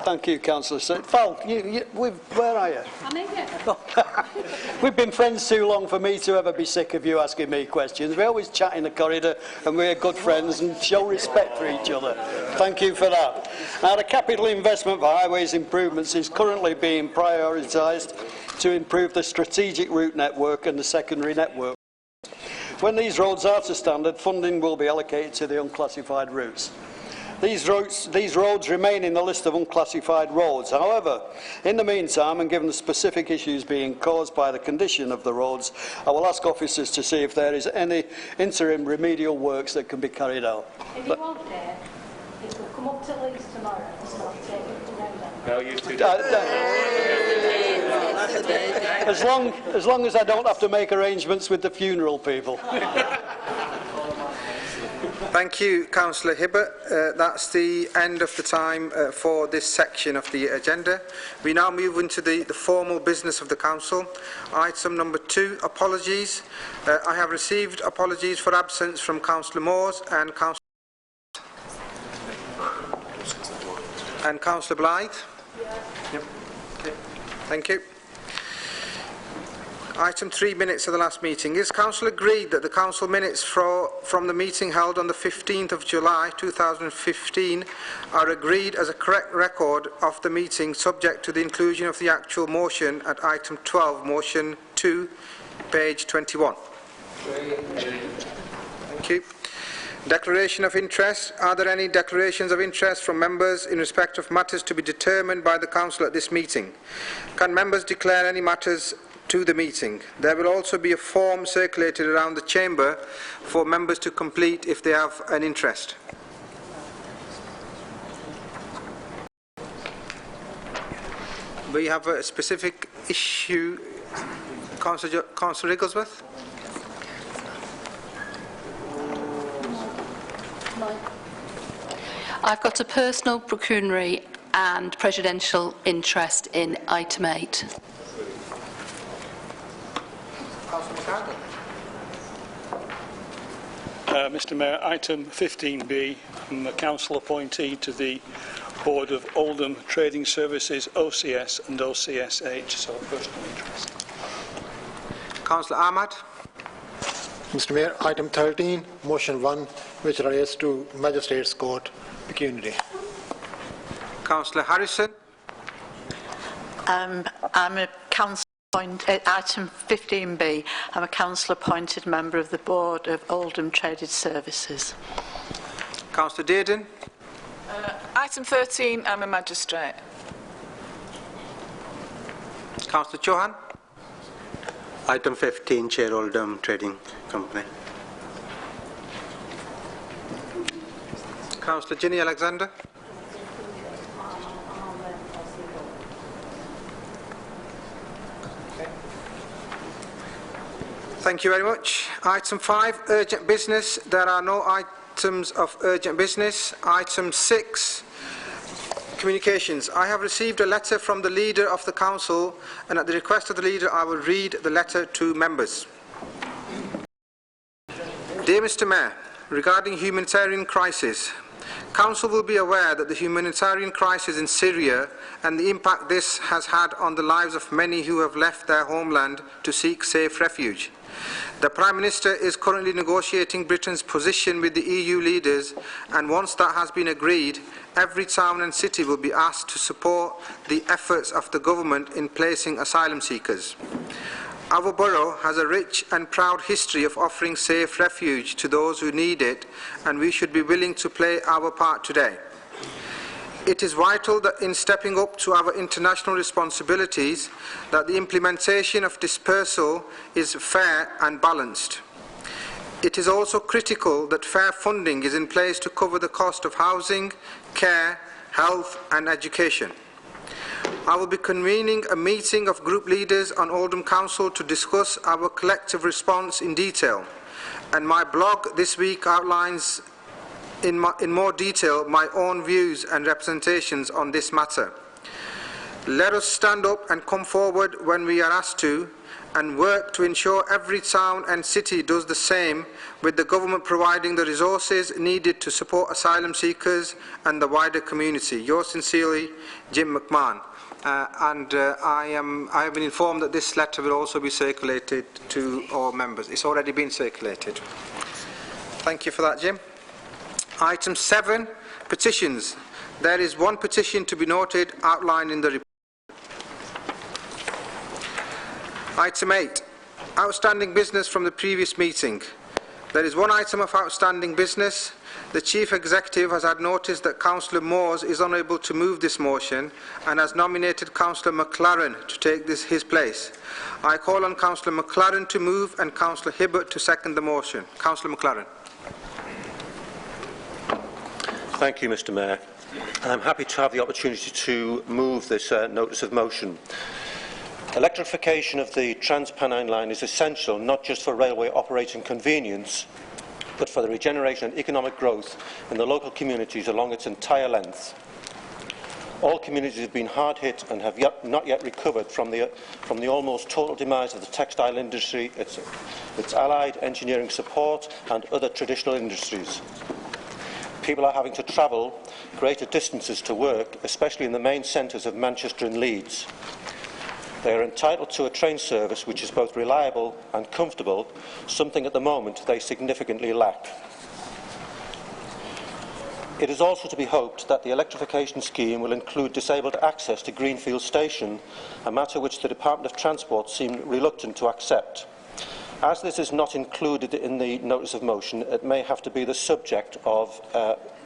Thank you, Councillor. Val, where are you? I'm here. We've been friends too long for me to ever be sick of you asking me questions. We always chat in the corridor, and we're good friends and show respect for each other. Thank you for that. Now, the capital investment for highways improvements is currently being prioritised to improve the strategic route network and the secondary network. When these roads are to standard, funding will be allocated to the unclassified routes. These roads remain in the list of unclassified roads. However, in the meantime, and given the specific issues being caused by the condition of the roads, I will ask officers to see if there is any interim remedial works that can be carried out. If you want there, it will come up to Leeds tomorrow and start taking it around. No, you two. As long as I don't have to make arrangements with the funeral people. Thank you, Councillor Hibbert. That's the end of the time for this section of the agenda. We now move into the formal business of the Council. Item number 2, apologies. I have received apologies for absence from Councillor Moores and Councillor Blythe. Yep. Okay. Thank you. Item 3, minutes of the last meeting. Is Council agreed that the Council minutes from the meeting held on the 15th of July 2015 are agreed as a correct record of the meeting, subject to the inclusion of the actual motion at item 12, motion 2, page 21? Thank you. Declaration of interest. Are there any declarations of interest from members in respect of matters to be determined by the Council at this meeting? Can members declare any matters to the meeting? There will also be a form circulated around the chamber for members to complete if they have an interest. We have a specific issue. Councillor Rigglesworth? I've got a personal, pecuniary and presidential interest in item 8. Mr Mayor, item 15B, I'm a council appointee to the Board of Oldham Trading Services, OCS and OCSH, so a personal interest. Councillor Ahmad. Mr Mayor, item 13, motion 1, which relates to Magistrates Court pecuniary. Councillor Harrison. I'm a council item 15B. I'm a council-appointed member of the Board of Oldham Traded Services. Councillor Dearden. Item 13. I'm a magistrate. Councillor Chauhan. Item 15, Chair Oldham Trading Company. Councillor Ginny Alexander. Thank you very much. Item 5, urgent business. There are no items of urgent business. Item 6, communications. I have received a letter from the Leader of the Council, and at the request of the Leader I will read the letter to members. Dear Mr Mayor, regarding humanitarian crisis, Council will be aware that the humanitarian crisis in Syria and the impact this has had on the lives of many who have left their homeland to seek safe refuge. The Prime Minister is currently negotiating Britain's position with the EU leaders, and once that has been agreed, every town and city will be asked to support the efforts of the government in placing asylum seekers. Our borough has a rich and proud history of offering safe refuge to those who need it, and we should be willing to play our part today. It is vital that in stepping up to our international responsibilities, that the implementation of dispersal is fair and balanced. It is also critical that fair funding is in place to cover the cost of housing, care, health and education. I will be convening a meeting of group leaders on Oldham Council to discuss our collective response in detail, and my blog this week outlines in more detail my own views and representations on this matter. Let us stand up and come forward when we are asked to, and work to ensure every town and city does the same, with the government providing the resources needed to support asylum seekers and the wider community. Yours sincerely, Jim McMahon. I have been informed that this letter will also be circulated to all members. It's already been circulated. Thank you for that, Jim. Item 7, petitions. There is one petition to be noted outlined in the report. Item 8, outstanding business from the previous meeting. There is one item of outstanding business. The Chief Executive has had notice that Councillor Moores is unable to move this motion and has nominated Councillor McLaren to take his place. I call on Councillor McLaren to move and Councillor Hibbert to second the motion. Councillor McLaren. Thank you, Mr Mayor. I'm happy to have the opportunity to move this notice of motion. Electrification of the Trans-Pennine Line is essential not just for railway operating convenience, but for the regeneration and economic growth in the local communities along its entire length. All communities have been hard hit and have not yet recovered from the almost total demise of the textile industry, its allied engineering support and other traditional industries. People are having to travel greater distances to work, especially in the main centres of Manchester and Leeds. They are entitled to a train service which is both reliable and comfortable, something at the moment they significantly lack. It is also to be hoped that the electrification scheme will include disabled access to Greenfield Station, a matter which the Department of Transport seem reluctant to accept. As this is not included in the notice of motion, it may have to be the subject of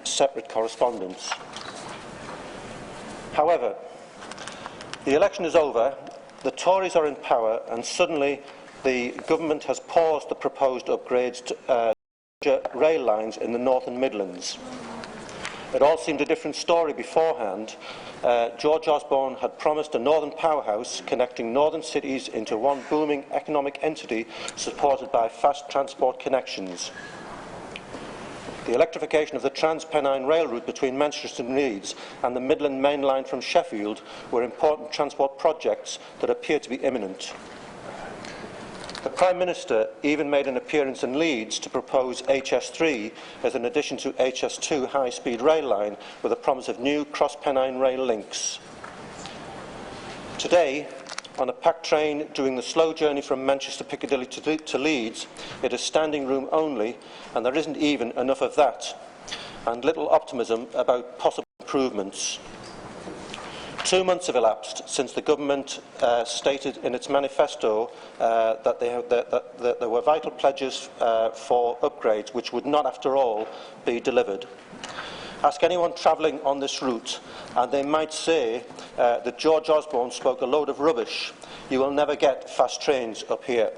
separate correspondence. However, the election is over, the Tories are in power, and suddenly the government has paused the proposed upgrades to rail lines in the North and Midlands. It all seemed a different story beforehand. George Osborne had promised a northern powerhouse connecting northern cities into one booming economic entity supported by fast transport connections. The electrification of the Trans-Pennine Rail route between Manchester and Leeds and the Midland Main Line from Sheffield were important transport projects that appear to be imminent. The Prime Minister even made an appearance in Leeds to propose HS3 as an addition to HS2 high-speed rail line with a promise of new cross-Pennine rail links. Today, on a packed train doing the slow journey from Manchester Piccadilly to Leeds, it is standing room only, and there isn't even enough of that, and little optimism about possible improvements. 2 months have elapsed since the government stated in its manifesto that there were vital pledges for upgrades which would not, after all, be delivered. Ask anyone travelling on this route, and they might say that George Osborne spoke a load of rubbish. You will never get fast trains up here.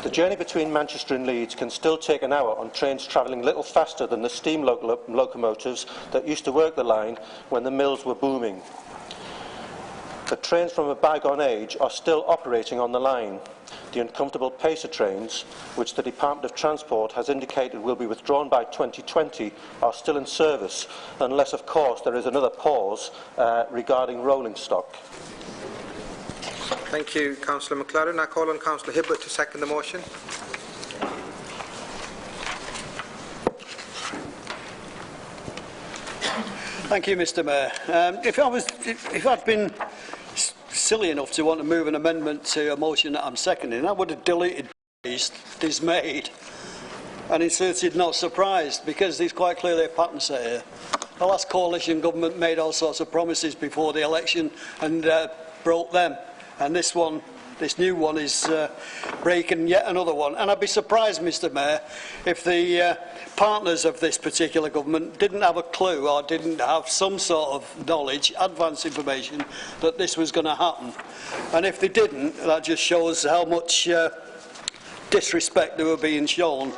The journey between Manchester and Leeds can still take an hour on trains travelling little faster than the steam locomotives that used to work the line when the mills were booming. The trains from a bygone age are still operating on the line. The uncomfortable pacer trains, which the Department of Transport has indicated will be withdrawn by 2020, are still in service, unless, of course, there is another pause regarding rolling stock. Thank you, Councillor McLaren. I call on Councillor Hibbert to second the motion. Thank you, Mr Mayor. If I'd been silly enough to want to move an amendment to a motion that I'm seconding, I would have deleted dismayed and inserted not surprised, because there's quite clearly a pattern set here. The last coalition government made all sorts of promises before the election and broke them. And this new one is breaking yet another one. And I'd be surprised, Mr Mayor, if the partners of this particular government didn't have a clue or didn't have some sort of knowledge, advance information, that this was going to happen. And if they didn't, that just shows how much disrespect they were being shown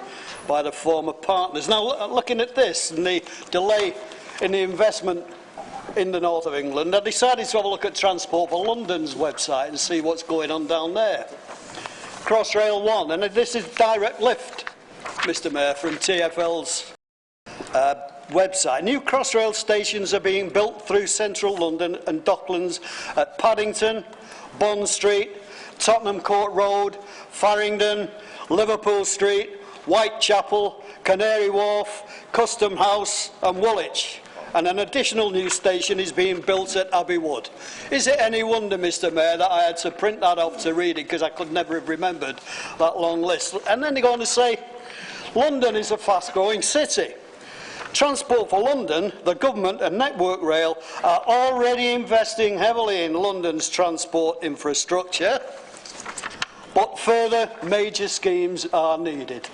by the former partners. Now, looking at this and the delay in the investment in the north of England, I decided to have a look at Transport for London's website and see what's going on down there. Crossrail 1, and this is direct lift, Mr Mayor, from TfL's website. New Crossrail stations are being built through central London and Docklands at Paddington, Bond Street, Tottenham Court Road, Farringdon, Liverpool Street, Whitechapel, Canary Wharf, Custom House and Woolwich. And an additional new station is being built at Abbey Wood. Is it any wonder, Mr Mayor, that I had to print that off to read it, because I could never have remembered that long list? And then they go on to say, London is a fast-growing city. Transport for London, the government and Network Rail are already investing heavily in London's transport infrastructure, but further major schemes are needed.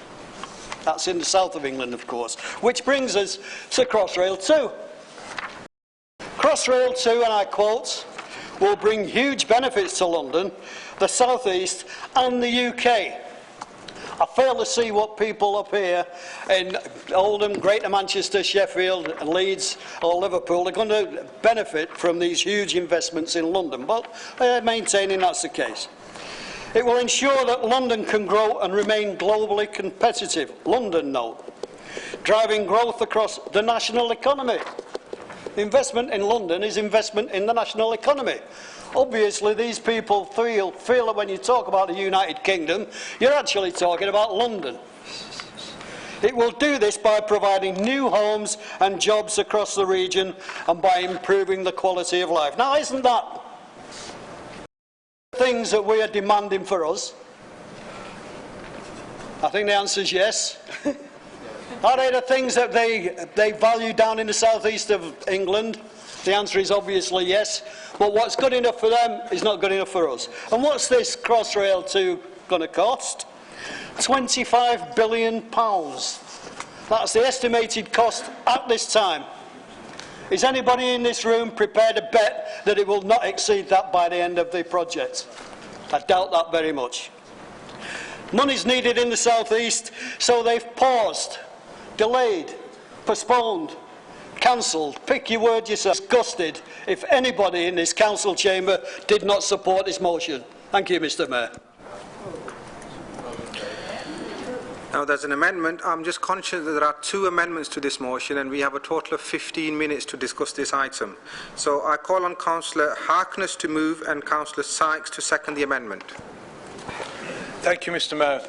That's in the south of England, of course. Which brings us to Crossrail 2. Crossrail 2, and I quote, will bring huge benefits to London, the South East and the UK. I fail to see what people up here in Oldham, Greater Manchester, Sheffield, Leeds or Liverpool are going to benefit from these huge investments in London, but they're maintaining that's the case. It will ensure that London can grow and remain globally competitive. London, no. Driving growth across the national economy. Investment in London is investment in the national economy. Obviously, these people feel that when you talk about the United Kingdom, you're actually talking about London. It will do this by providing new homes and jobs across the region and by improving the quality of life. Now, isn't that things that we are demanding for us? I think the answer is yes. Are they the things that they value down in the southeast of England? The answer is obviously yes. But what's good enough for them is not good enough for us. And what's this Crossrail 2 going to cost? £25 billion. That's the estimated cost at this time. Is anybody in this room prepared to bet that it will not exceed that by the end of the project? I doubt that very much. Money's needed in the South East, so they've paused, delayed, postponed, cancelled. Pick your word yourself. Disgusted if anybody in this council chamber did not support this motion. Thank you, Mr. Mayor. Now, there's an amendment. I'm just conscious that there are 2 amendments to this motion and we have a total of 15 minutes to discuss this item. So I call on Councillor Harkness to move and Councillor Sykes to second the amendment. Thank you, Mr. Mayor.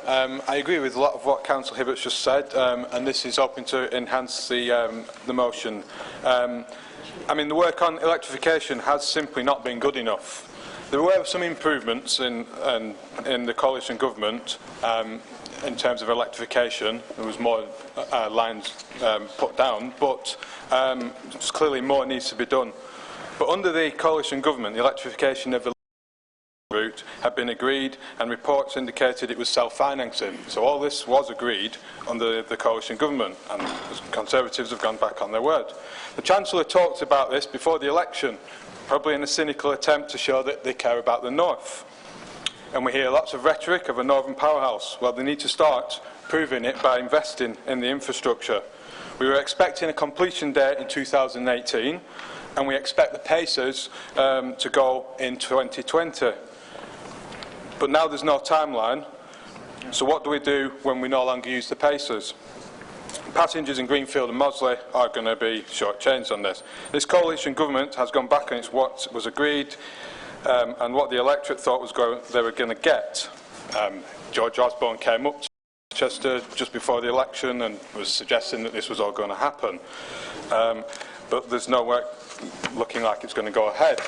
I agree with a lot of what Councillor Hibbert's just said, and this is hoping to enhance the motion. I mean, the work on electrification has simply not been good enough. There were some improvements in the coalition government in terms of electrification. There was more lines put down, but clearly more needs to be done. But under the coalition government, the electrification of the route had been agreed and reports indicated it was self-financing. So all this was agreed under the coalition government and the Conservatives have gone back on their word. The Chancellor talked about this before the election, probably in a cynical attempt to show that they care about the North. And we hear lots of rhetoric of a Northern powerhouse. Well, they need to start proving it by investing in the infrastructure. We were expecting a completion date in 2018 and we expect the Pacers to go in 2020. But now there's no timeline, so what do we do when we no longer use the Pacers? Passengers in Greenfield and Mosley are going to be short-changed on this. This coalition government has gone back on what was agreed and what the electorate thought they were going to get. George Osborne came up to Manchester just before the election and was suggesting that this was all going to happen. But there's no work looking like it's going to go ahead.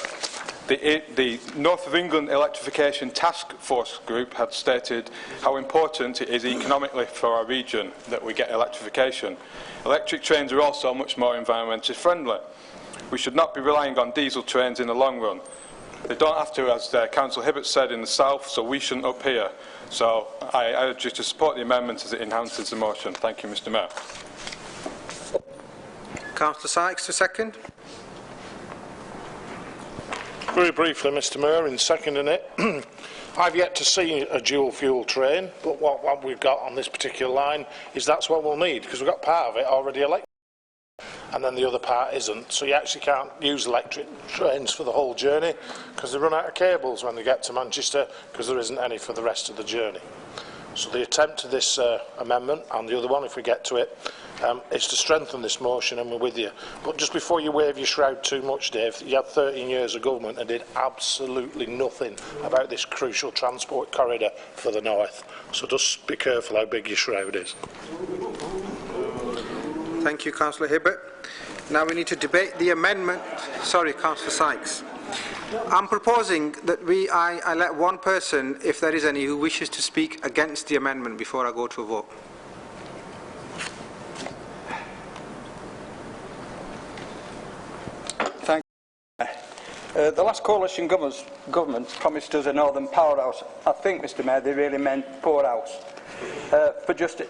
The North of England Electrification Task Force group had stated how important it is economically for our region that we get electrification. Electric trains are also much more environmentally friendly. We should not be relying on diesel trains in the long run. They don't have to, as Councillor Hibbert said, in the south, so we shouldn't up here. So I urge you to support the amendment as it enhances the motion. Thank you, Mr. Mayor. Councillor Sykes to second. Very briefly, Mr. Mayor, in seconding it, I've yet to see a dual fuel train, but what we've got on this particular line is that's what we'll need, because we've got part of it already electric, and then the other part isn't. So you actually can't use electric trains for the whole journey, because they run out of cables when they get to Manchester, because there isn't any for the rest of the journey. So the attempt to this amendment, and the other one, if we get to it, is to strengthen this motion, and we're with you. But just before you wave your shroud too much, Dave, you had 13 years of government and did absolutely nothing about this crucial transport corridor for the north. So just be careful how big your shroud is. Thank you, Councillor Hibbert. Now we need to debate the amendment. Sorry, Councillor Sykes. I'm proposing that I let one person, if there is any, who wishes to speak against the amendment before I go to a vote. Thank you. The last coalition government promised us a northern powerhouse. I think, Mr. Mayor, they really meant poorhouse. For just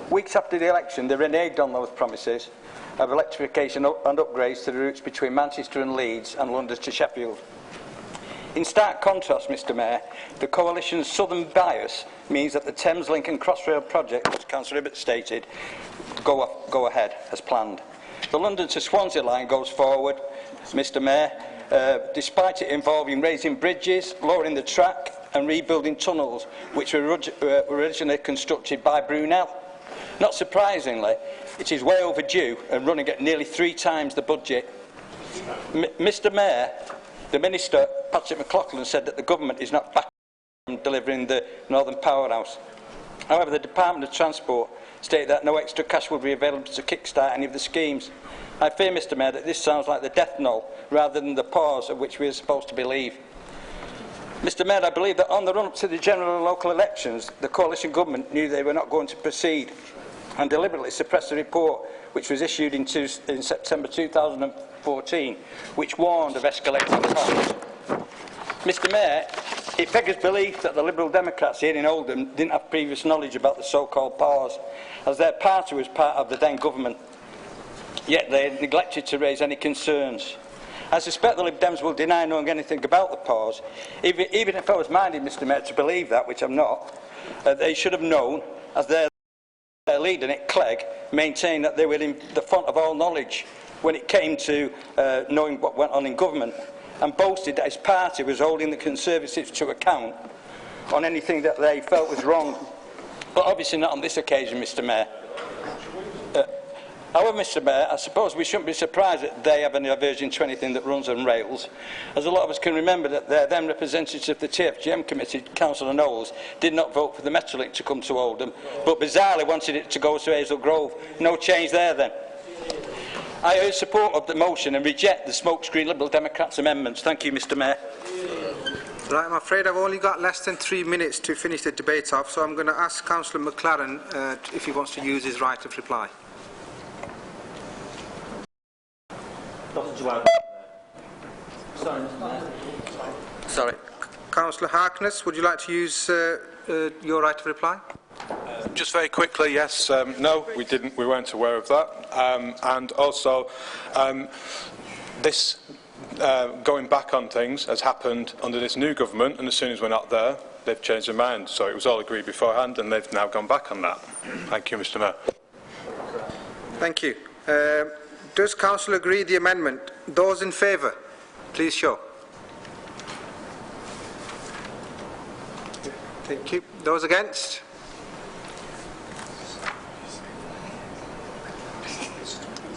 weeks after the election, they reneged on those promises of electrification and upgrades to the routes between Manchester and Leeds and London to Sheffield. In stark contrast, Mr Mayor, the Coalition's southern bias means that the Thameslink and Crossrail project, as Councillor Hibbert stated, go ahead as planned. The London to Swansea line goes forward, Mr Mayor, despite it involving raising bridges, lowering the track and rebuilding tunnels, which were originally constructed by Brunel. Not surprisingly, it is way overdue and running at nearly 3 times the budget. Mr Mayor, the Minister, Patrick McLaughlin, said that the government is not back from delivering the Northern Powerhouse. However, the Department of Transport stated that no extra cash will be available to kickstart any of the schemes. I fear, Mr Mayor, that this sounds like the death knell rather than the pause of which we are supposed to believe. Mr Mayor, I believe that on the run-up to the general and local elections, the coalition government knew they were not going to proceed and deliberately suppressed the report which was issued in September 2014, which warned of escalating costs. Mr Mayor, it beggars belief that the Liberal Democrats here in Oldham didn't have previous knowledge about the so-called pause, as their party was part of the then government, yet they neglected to raise any concerns. I suspect the Lib Dems will deny knowing anything about the pause. Even if I was minded, Mr Mayor, to believe that, which I'm not, they should have known, as their leader, Nick Clegg, maintained that they were in the font of all knowledge when it came to knowing what went on in government, and boasted that his party was holding the Conservatives to account on anything that they felt was wrong. But obviously not on this occasion, Mr Mayor. However, Mr Mayor, I suppose we shouldn't be surprised that they have any aversion to anything that runs on rails, as a lot of us can remember that their then representative of the TFGM committee, Councillor Knowles, did not vote for the Metrolink to come to Oldham, but bizarrely wanted it to go to Hazel Grove. No change there then. I urge support of the motion and reject the smokescreen Liberal Democrats amendments. Thank you, Mr Mayor. Right, I'm afraid I've only got less than 3 minutes to finish the debate off, so I'm going to ask Councillor McLaren if he wants to use his right of reply. Sorry. Councillor Harkness, would you like to use your right of reply? Just very quickly, yes, no, we didn't. We weren't aware of that. And also, this going back on things has happened under this new government, and as soon as we're not there, they've changed their mind. So it was all agreed beforehand, and they've now gone back on that. Thank you, Mr Mayor. Thank you. Does Council agree the amendment? Those in favour, please show. Thank you. Those against?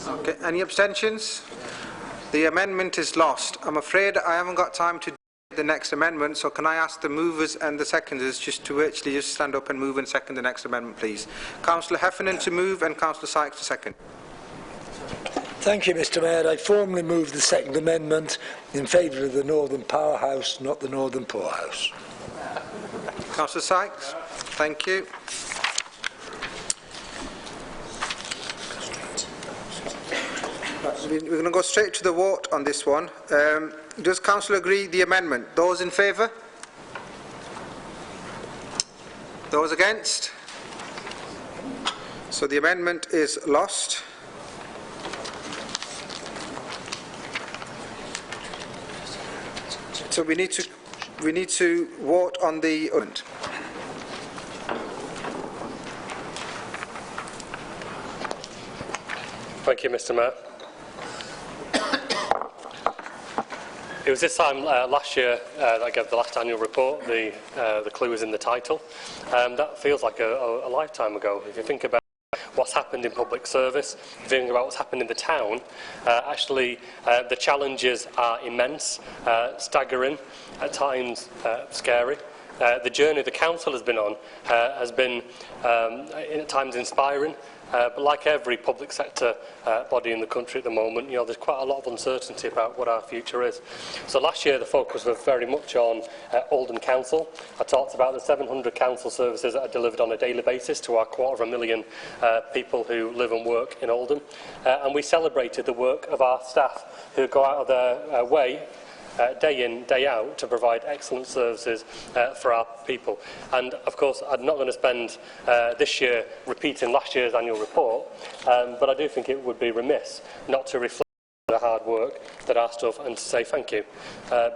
Okay. Any abstentions? The amendment is lost. I'm afraid I haven't got time to do the next amendment, so can I ask the movers and the seconders just to virtually just stand up and move and second the next amendment, please? Councillor Heffernan to move and Councillor Sykes to second. Thank you, Mr Mayor. I formally move the second amendment in favour of the Northern Powerhouse, not the Northern Poorhouse. Councillor Sykes, thank you. We're going to go straight to the vote on this one. Does Council agree the amendment? Those in favour? Those against? So the amendment is lost. So we need to vote on the amendment. Thank you, Mr Mayor. It was this time last year that I gave the last annual report. The clue was in the title. That feels like a lifetime ago. If you think about what's happened in public service, if you think about what's happened in the town, actually the challenges are immense, staggering, at times scary. The journey the council has been on has been at times inspiring. But like every public sector body in the country at the moment, you know, there's quite a lot of uncertainty about what our future is. So last year the focus was very much on Oldham Council. I talked about the 700 council services that are delivered on a daily basis to our 250,000 people who live and work in Oldham. And we celebrated the work of our staff who go out of their way day in, day out, to provide excellent services for our people. And of course, I'm not going to spend this year repeating last year's annual report, but I do think it would be remiss not to reflect the hard work that our staff and to say thank you,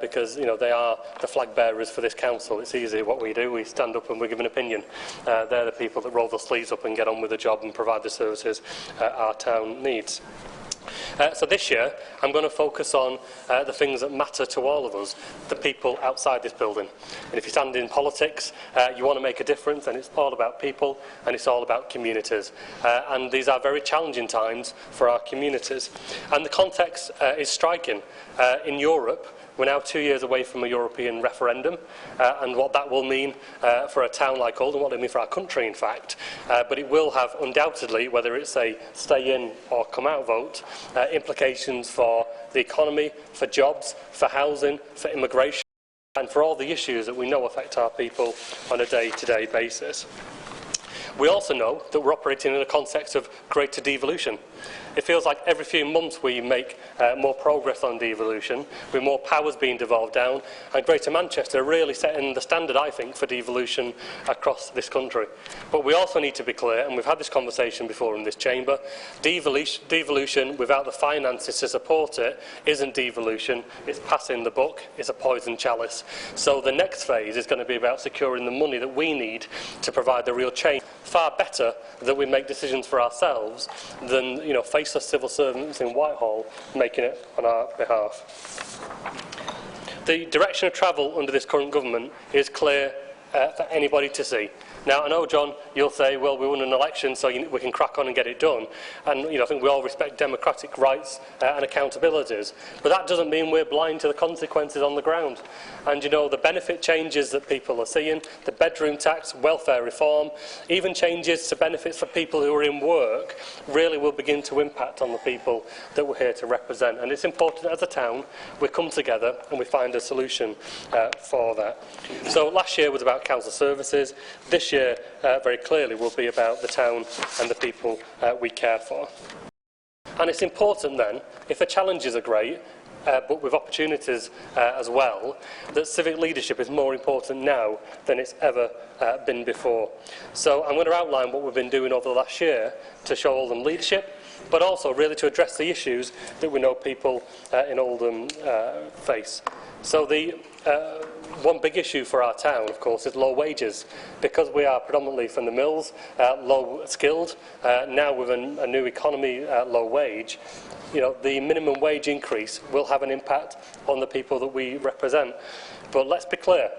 because they are the flag bearers for this council. It's easy what we do, we stand up and we give an opinion. They're the people that roll their sleeves up and get on with the job and provide the services our town needs. So this year, I'm going to focus on the things that matter to all of us, the people outside this building. And if you stand in politics, you want to make a difference, and it's all about people, and it's all about communities. And these are very challenging times for our communities. And the context is striking. In Europe, we're now 2 years away from a European referendum, and what that will mean for a town like Oldham, what it will mean for our country, in fact. But it will have undoubtedly, whether it's a stay in or come out vote, implications for the economy, for jobs, for housing, for immigration, and for all the issues that we know affect our people on a day-to-day basis. We also know that we're operating in a context of greater devolution. It feels like every few months we make more progress on devolution, with more powers being devolved down, and Greater Manchester really setting the standard, I think, for devolution across this country. But we also need to be clear, and we've had this conversation before in this chamber, devolution without the finances to support it isn't devolution, it's passing the buck, it's a poison chalice. So the next phase is going to be about securing the money that we need to provide the real change. Far better that we make decisions for ourselves than faceless civil servants in Whitehall making it on our behalf. The direction of travel under this current government is clear for anybody to see. Now, I know, John, you'll say, well, we won an election, so we can crack on and get it done. And, I think we all respect democratic rights and accountabilities. But that doesn't mean we're blind to the consequences on the ground. And, the benefit changes that people are seeing, the bedroom tax, welfare reform, even changes to benefits for people who are in work, really will begin to impact on the people that we're here to represent. And it's important that as a town, we come together and we find a solution for that. So last year was about council services. This year, very clearly, will be about the town and the people we care for. And it's important then, if the challenges are great, but with opportunities as well, that civic leadership is more important now than it's ever been before. So I'm going to outline what we've been doing over the last year to show Oldham leadership, but also really to address the issues that we know people in Oldham face. So the one big issue for our town, of course, is low wages. Because we are predominantly from the mills, low skilled, now with a new economy low wage, the minimum wage increase will have an impact on the people that we represent. But let's be clear,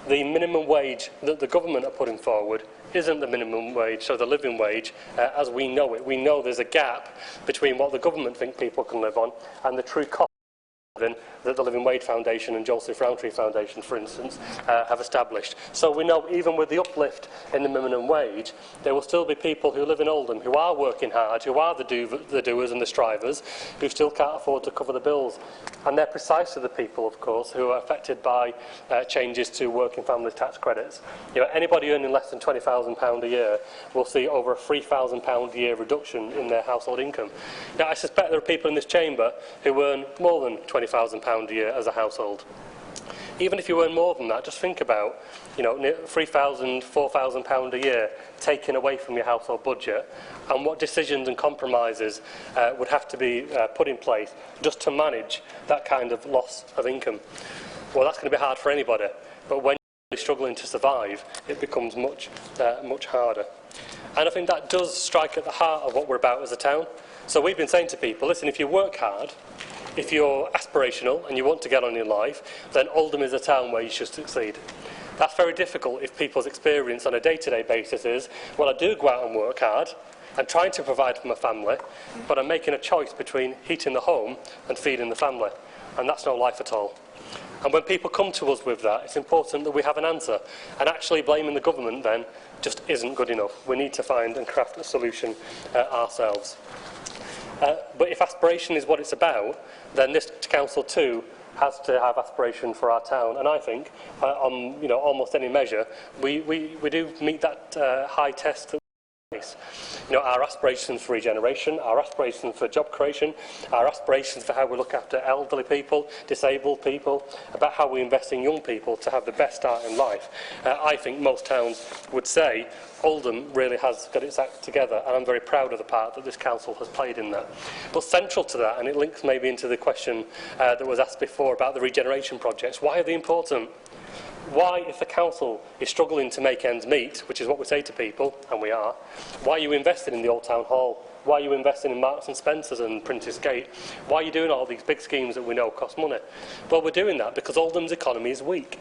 the minimum wage that the government are putting forward isn't the minimum wage, so the living wage, as we know it. We know there's a gap between what the government think people can live on and the true cost that the Living Wage Foundation and Joseph Rowntree Foundation, for instance, have established. So we know even with the uplift in the minimum wage, there will still be people who live in Oldham who are working hard, who are the doers and the strivers, who still can't afford to cover the bills. And they're precisely the people, of course, who are affected by changes to working families tax credits. Anybody earning less than £20,000 a year will see over a £3,000 a year reduction in their household income. Now, I suspect there are people in this chamber who earn more than £20,000 a year as a household. Even if you earn more than that, just think about, £3,000, £4,000 a year taken away from your household budget, and what decisions and compromises would have to be put in place just to manage that kind of loss of income. Well, that's going to be hard for anybody, but when you're struggling to survive, it becomes much harder. And I think that does strike at the heart of what we're about as a town. So we've been saying to people, listen, if you work hard, if you're aspirational and you want to get on in life, then Oldham is a town where you should succeed. That's very difficult if people's experience on a day-to-day basis is, well, I do go out and work hard, I'm trying to provide for my family, but I'm making a choice between heating the home and feeding the family. And that's no life at all. And when people come to us with that, it's important that we have an answer. And actually blaming the government then just isn't good enough. We need to find and craft a solution ourselves. But if aspiration is what it's about, then this council too has to have aspiration for our town. And I think, on almost any measure, we do meet that high test that You know, our aspirations for regeneration, our aspirations for job creation, our aspirations for how we look after elderly people, disabled people, about how we invest in young people to have the best start in life. I think most towns would say Oldham really has got its act together, and I'm very proud of the part that this council has played in that. But central to that, and it links maybe into the question that was asked before about the regeneration projects, why are they important? Why, if the council is struggling to make ends meet, which is what we say to people, and we are, why are you investing in the Old Town Hall? Why are you investing in Marks and Spencer's and Prentice Gate? Why are you doing all these big schemes that we know cost money? Well, we're doing that because Oldham's economy is weak.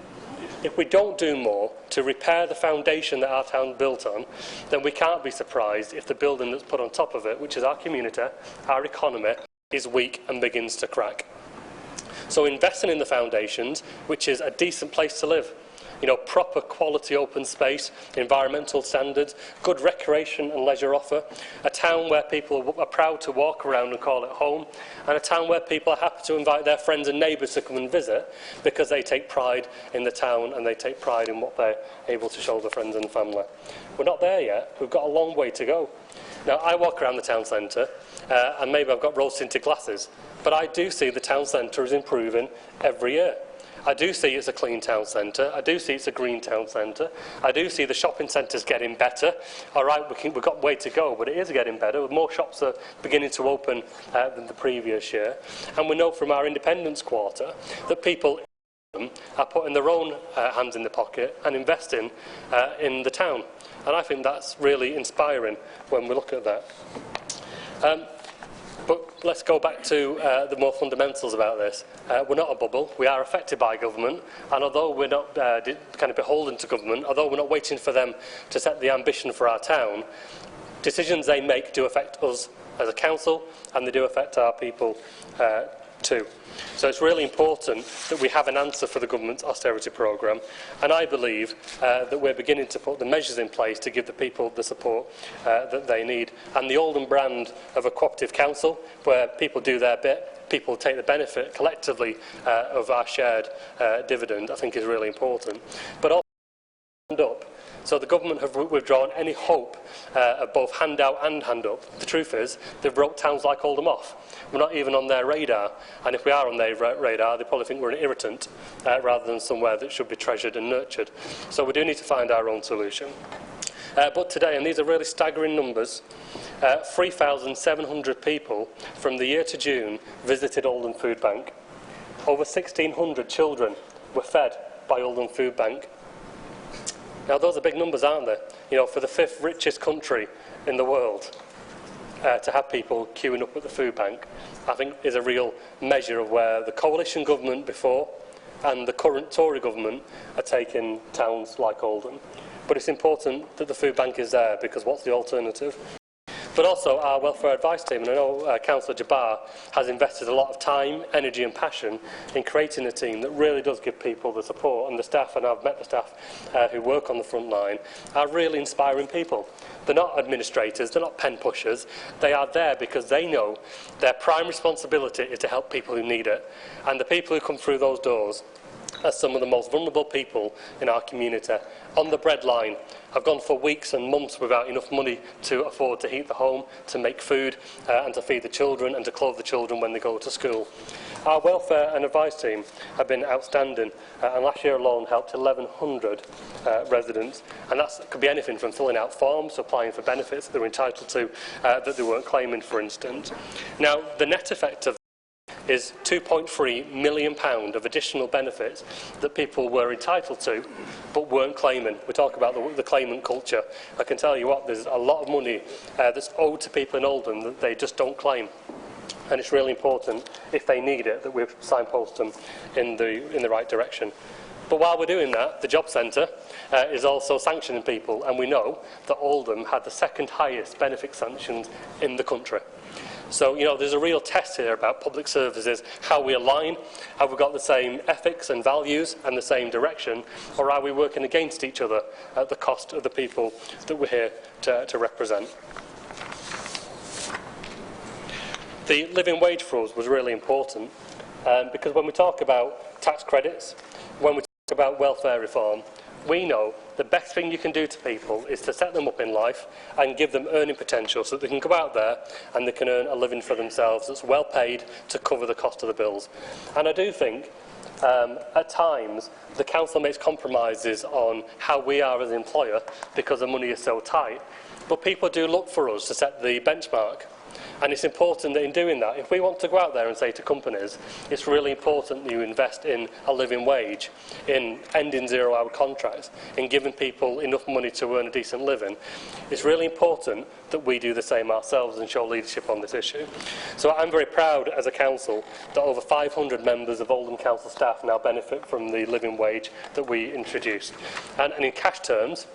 If we don't do more to repair the foundation that our town built on, then we can't be surprised if the building that's put on top of it, which is our community, our economy, is weak and begins to crack. So investing in the foundations, which is a decent place to live, you know, proper quality open space, environmental standards, good recreation and leisure offer, a town where people are proud to walk around and call it home, and a town where people are happy to invite their friends and neighbours to come and visit because they take pride in the town and they take pride in what they're able to show their friends and family. We're not there yet. We've got a long way to go. Now, I walk around the town centre, and maybe I've got rose-tinted glasses, but I do see the town centre is improving every year. I do see it's a clean town centre. I do see it's a green town centre. I do see the shopping centres getting better. All right, we've got way to go, but it is getting better. More shops are beginning to open than the previous year. And we know from our Independence quarter that people are putting their own hands in the pocket and investing in the town. And I think that's really inspiring when we look at that. But let's go back to the more fundamentals about this. We're not a bubble. We are affected by government. And although we're not kind of beholden to government, although we're not waiting for them to set the ambition for our town, decisions they make do affect us as a council, and they do affect our people too. So it's really important that we have an answer for the government's austerity programme, and I believe that we're beginning to put the measures in place to give the people the support that they need. And the Oldham brand of a cooperative council, where people do their bit, people take the benefit collectively of our shared dividend, I think is really important. But also stand up. So the government have withdrawn any hope of both handout and hand up. The truth is, they've wrote towns like Oldham off. We're not even on their radar, and if we are on their radar, they probably think we're an irritant rather than somewhere that should be treasured and nurtured. So we do need to find our own solution. But today, and these are really staggering numbers, 3,700 people from the year to June visited Oldham Food Bank. Over 1,600 children were fed by Oldham Food Bank. Now, those are big numbers, aren't they? You know, for the 5th richest country in the world, to have people queuing up at the food bank, I think is a real measure of where the coalition government before and the current Tory government are taking towns like Oldham. But it's important that the food bank is there, because what's the alternative? But also our welfare advice team, and I know Councillor Jabbar has invested a lot of time, energy and passion in creating a team that really does give people the support, and the staff, and I've met the staff who work on the front line, are really inspiring people. They're not administrators, they're not pen pushers, they are there because they know their prime responsibility is to help people who need it, and the people who come through those doors are some of the most vulnerable people in our community, on the breadline. I've gone for weeks and months without enough money to afford to heat the home, to make food and to feed the children and to clothe the children when they go to school. Our welfare and advice team have been outstanding, and last year alone helped 1,100 residents, and that could be anything from filling out forms, applying for benefits that they're entitled to that they weren't claiming, for instance. Now, the net effect of is £2.3 million of additional benefits that people were entitled to but weren't claiming. We talk about the claimant culture. I can tell you what, there's a lot of money that's owed to people in Oldham that they just don't claim. And it's really important, if they need it, that we signpost them in the right direction. But while we're doing that, the Job Centre is also sanctioning people, and we know that Oldham had the second highest benefit sanctions in the country. So, you know, there's a real test here about public services, how we align, have we got the same ethics and values and the same direction, or are we working against each other at the cost of the people that we're here to represent? The living wage for us was really important because when we talk about tax credits, when we talk about welfare reform, we know the best thing you can do to people is to set them up in life and give them earning potential so that they can go out there and they can earn a living for themselves that's well paid to cover the cost of the bills. And I do think at times the council makes compromises on how we are as an employer because the money is so tight, but people do look for us to set the benchmark. And it's important that in doing that, if we want to go out there and say to companies, it's really important that you invest in a living wage, in ending zero-hour contracts, in giving people enough money to earn a decent living, it's really important that we do the same ourselves and show leadership on this issue. So I'm very proud as a council that over 500 members of Oldham Council staff now benefit from the living wage that we introduced. And in cash terms,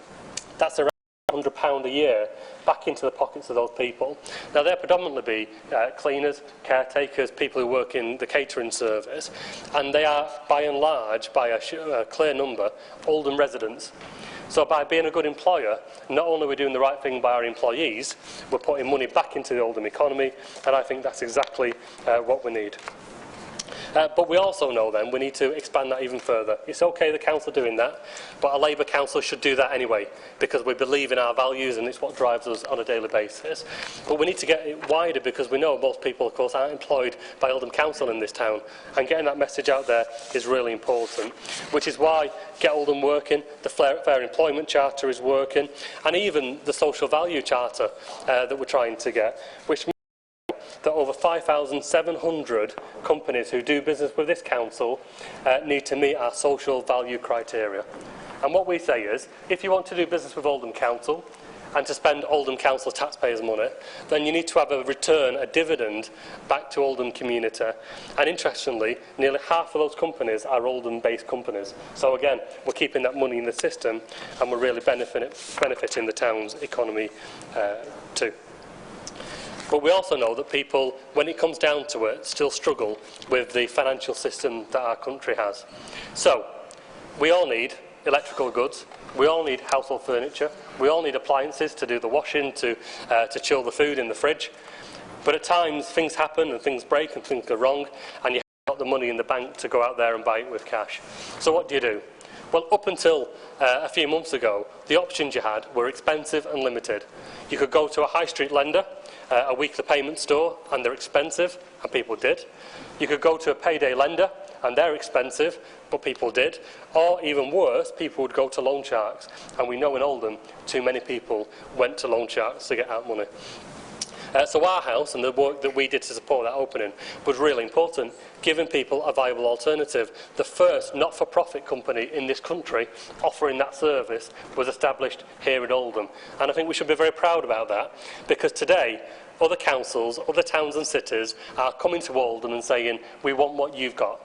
that's around £100 a year back into the pockets of those people. Now, they're predominantly cleaners, caretakers, people who work in the catering service, and they are, by and large, by a clear number, Oldham residents. So by being a good employer, not only are we doing the right thing by our employees, we're putting money back into the Oldham economy, and I think that's exactly what we need. But we also know then we need to expand that even further. It's okay the council doing that, but a Labour council should do that anyway, because we believe in our values and it's what drives us on a daily basis. But we need to get it wider because we know most people, of course, aren't employed by Oldham Council in this town, and getting that message out there is really important, which is why Get Oldham working, the Fair Employment Charter is working, and even the Social Value Charter that we're trying to get, which that over 5,700 companies who do business with this council need to meet our social value criteria. And what we say is, if you want to do business with Oldham Council and to spend Oldham Council taxpayers' money, then you need to have a return, a dividend, back to Oldham community. And interestingly, nearly half of those companies are Oldham-based companies. So again, we're keeping that money in the system and we're really benefiting the town's economy too. But we also know that people, when it comes down to it, still struggle with the financial system that our country has. So, we all need electrical goods, we all need household furniture, we all need appliances to do the washing, to chill the food in the fridge. But at times, things happen and things break and things go wrong, and you haven't got the money in the bank to go out there and buy it with cash. So what do? Well, up until a few months ago, the options you had were expensive and limited. You could go to a high street lender, a weekly payment store, and they're expensive, and people did. You could go to a payday lender, and they're expensive, but people did. Or even worse, people would go to loan sharks. And we know in Oldham, too many people went to loan sharks to get out money. So our house and the work that we did to support that opening was really important, giving people a viable alternative. The first not-for-profit company in this country offering that service was established here in Oldham. And I think we should be very proud about that, because today other councils, other towns and cities are coming to Oldham and saying, we want what you've got.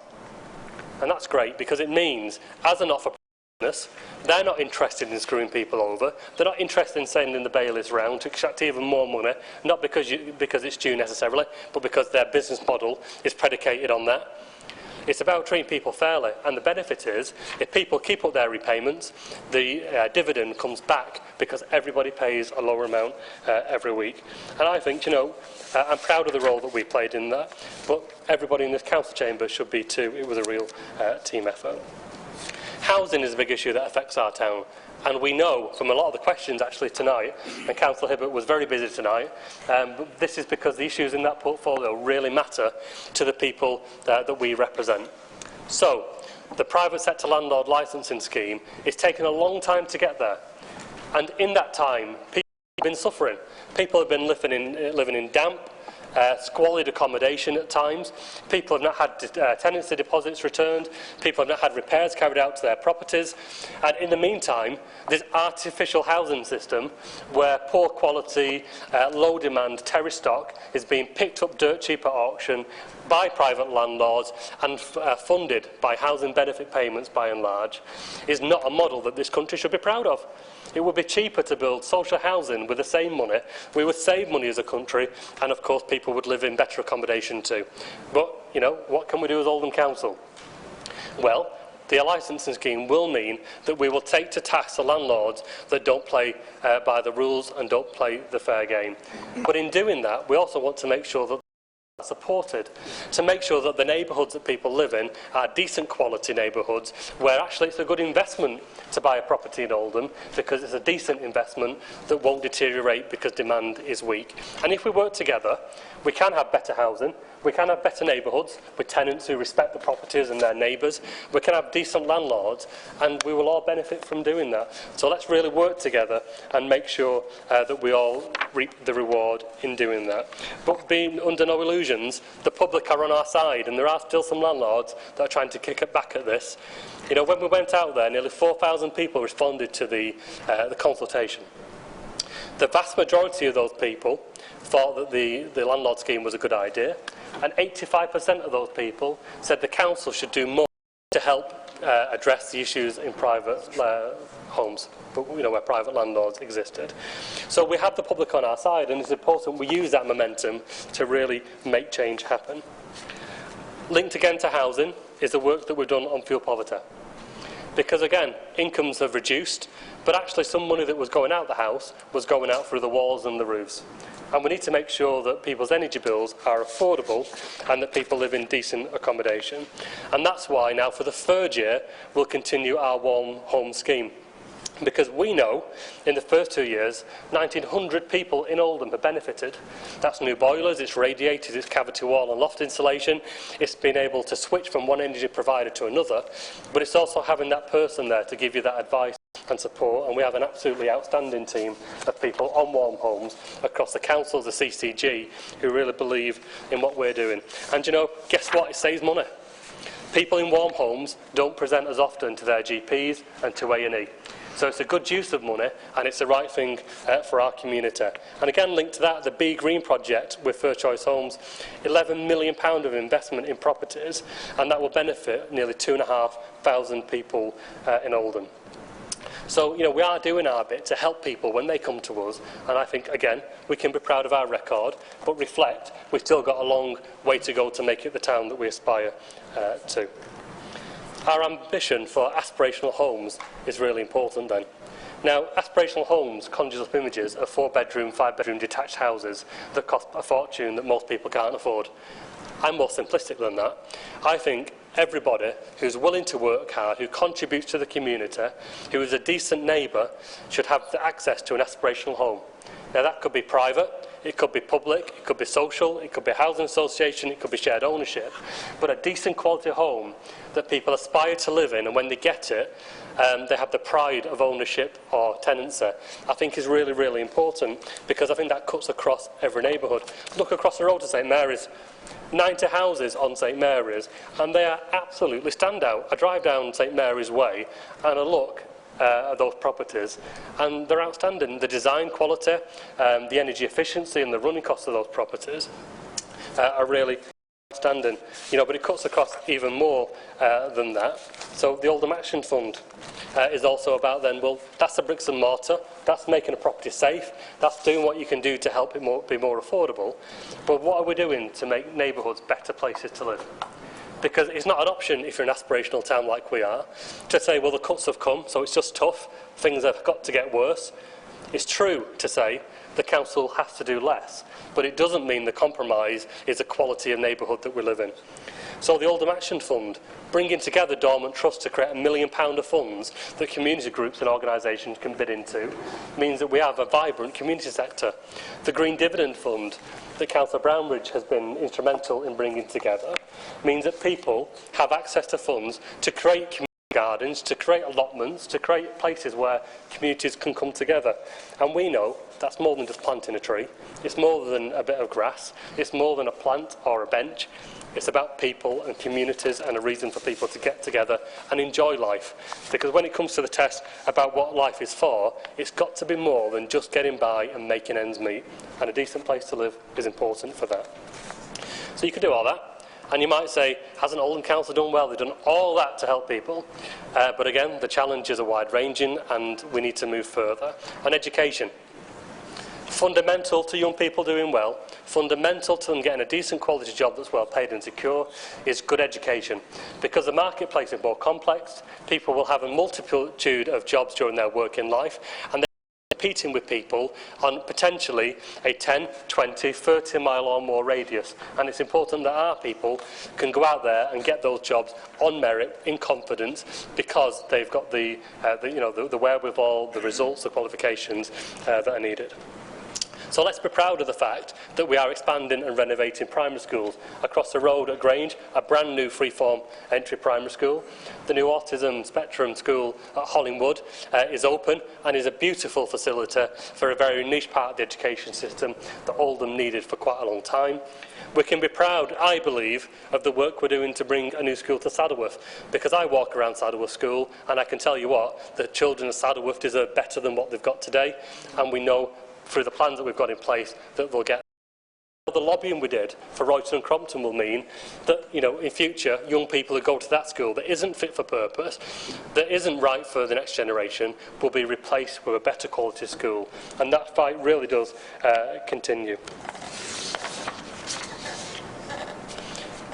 And that's great, because it means, as a not-for-profit business, they're not interested in screwing people over. They're not interested in sending the bailiffs round to extract even more money, not because it's due necessarily, but because their business model is predicated on that. It's about treating people fairly, and the benefit is, if people keep up their repayments, the dividend comes back because everybody pays a lower amount every week. And I think, I'm proud of the role that we played in that, but everybody in this council chamber should be too. It was a real team effort. Housing is a big issue that affects our town, and we know from a lot of the questions actually tonight, and Councillor Hibbert was very busy tonight, but this is because the issues in that portfolio really matter to the people that we represent. So, the private sector landlord licensing scheme is taking a long time to get there, and in that time people have been suffering. People have been living in damp, squalid accommodation at times. People have not had tenancy deposits returned. People have not had repairs carried out to their properties. And in the meantime, this artificial housing system where poor quality, low demand terrace stock is being picked up dirt cheap at auction by private landlords and funded by housing benefit payments by and large is not a model that this country should be proud of. It would be cheaper to build social housing with the same money. We would save money as a country, and of course people would live in better accommodation too. But, what can we do as Oldham Council? Well, the licensing scheme will mean that we will take to task the landlords that don't play by the rules and don't play the fair game. But in doing that, we also want to make sure that supported to make sure that the neighbourhoods that people live in are decent quality neighbourhoods where actually it's a good investment to buy a property in Oldham because it's a decent investment that won't deteriorate because demand is weak. And if we work together, we can have better housing, we can have better neighbourhoods with tenants who respect the properties and their neighbours, we can have decent landlords, and we will all benefit from doing that. So let's really work together and make sure that we all reap the reward in doing that. But being under no illusions, the public are on our side, and there are still some landlords that are trying to kick it back at this. You know, when we went out there, nearly 4,000 people responded to the consultation. The vast majority of those people thought that the landlord scheme was a good idea, and 85% of those people said the council should do more to help address the issues in private homes, you know, where private landlords existed. So we have the public on our side, and it's important we use that momentum to really make change happen. Linked again to housing is the work that we've done on fuel poverty. Because again, incomes have reduced, but actually some money that was going out the house was going out through the walls and the roofs. And we need to make sure that people's energy bills are affordable and that people live in decent accommodation. And that's why now for the third year we'll continue our warm home scheme. Because we know in the first 2 years 1,900 people in Oldham have benefited. That's new boilers, it's radiators, it's cavity wall and loft insulation, it's being able to switch from one energy provider to another, but it's also having that person there to give you that advice and support, and we have an absolutely outstanding team of people on warm homes across the councils, the CCG, who really believe in what we're doing. And you know, guess what? It saves money. People in warm homes don't present as often to their GPs and to A&E. So it's a good use of money, and it's the right thing for our community. And again, linked to that, the Be Green project with First Choice Homes, £11 million of investment in properties, and that will benefit nearly 2,500 people in Oldham. So, you know, we are doing our bit to help people when they come to us, and I think, again, we can be proud of our record, but reflect we've still got a long way to go to make it the town that we aspire to. Our ambition for aspirational homes is really important then. Now, aspirational homes conjures up images of 4-bedroom, 5-bedroom detached houses that cost a fortune that most people can't afford. I'm more simplistic than that. I think everybody who's willing to work hard, who contributes to the community, who is a decent neighbour, should have the access to an aspirational home. Now, that could be private, it could be public, it could be social, it could be a housing association, it could be shared ownership, but a decent quality home that people aspire to live in, and when they get it, they have the pride of ownership or tenancy, I think is really, really important, because I think that cuts across every neighbourhood. Look across the road to St Mary's. 90 houses on St Mary's, and they are absolutely standout. I drive down St Mary's Way and I look at those properties, and they're outstanding. The design quality, the energy efficiency and the running costs of those properties are really outstanding. You know, but it cuts across even more than that. So the Oldham Action Fund is also about then, well, that's the bricks and mortar, that's making a property safe, that's doing what you can do to help it be more affordable. But what are we doing to make neighbourhoods better places to live? Because it's not an option if you're an aspirational town like we are, to say, well, the cuts have come, so it's just tough, things have got to get worse. It's true to say the council has to do less, but it doesn't mean the compromise is the quality of neighbourhood that we live in. So the Oldham Action Fund, bringing together dormant trusts to create £1 million of funds that community groups and organisations can bid into, means that we have a vibrant community sector. The Green Dividend Fund that Councillor Brownbridge has been instrumental in bringing together means that people have access to funds to create community gardens, to create allotments, to create places where communities can come together. And we know that's more than just planting a tree. It's more than a bit of grass. It's more than a plant or a bench. It's about people and communities and a reason for people to get together and enjoy life. Because when it comes to the test about what life is for, it's got to be more than just getting by and making ends meet. And a decent place to live is important for that. So you can do all that. And you might say, hasn't Oldham Council done well? They've done all that to help people. But again, the challenges are wide-ranging and we need to move further. And education. Fundamental to young people doing well, fundamental to them getting a decent quality job that's well paid and secure, is good education. Because the marketplace is more complex, people will have a multitude of jobs during their working life, and competing with people on potentially a 10, 20, 30 mile or more radius. And it's important that our people can go out there and get those jobs on merit, in confidence, because they've got the wherewithal, the results, the qualifications that are needed. So let's be proud of the fact that we are expanding and renovating primary schools. Across the road at Grange, a brand new free-form entry primary school. The new autism spectrum school at Hollingwood is open and is a beautiful facility for a very niche part of the education system that Oldham needed for quite a long time. We can be proud, I believe, of the work we're doing to bring a new school to Saddleworth, because I walk around Saddleworth School and I can tell you what, the children of Saddleworth deserve better than what they've got today, and we know through the plans that we've got in place that they'll get. The lobbying we did for Royton and Crompton will mean that, in future, young people who go to that school that isn't fit for purpose, that isn't right for the next generation, will be replaced with a better quality school. And that fight really does continue.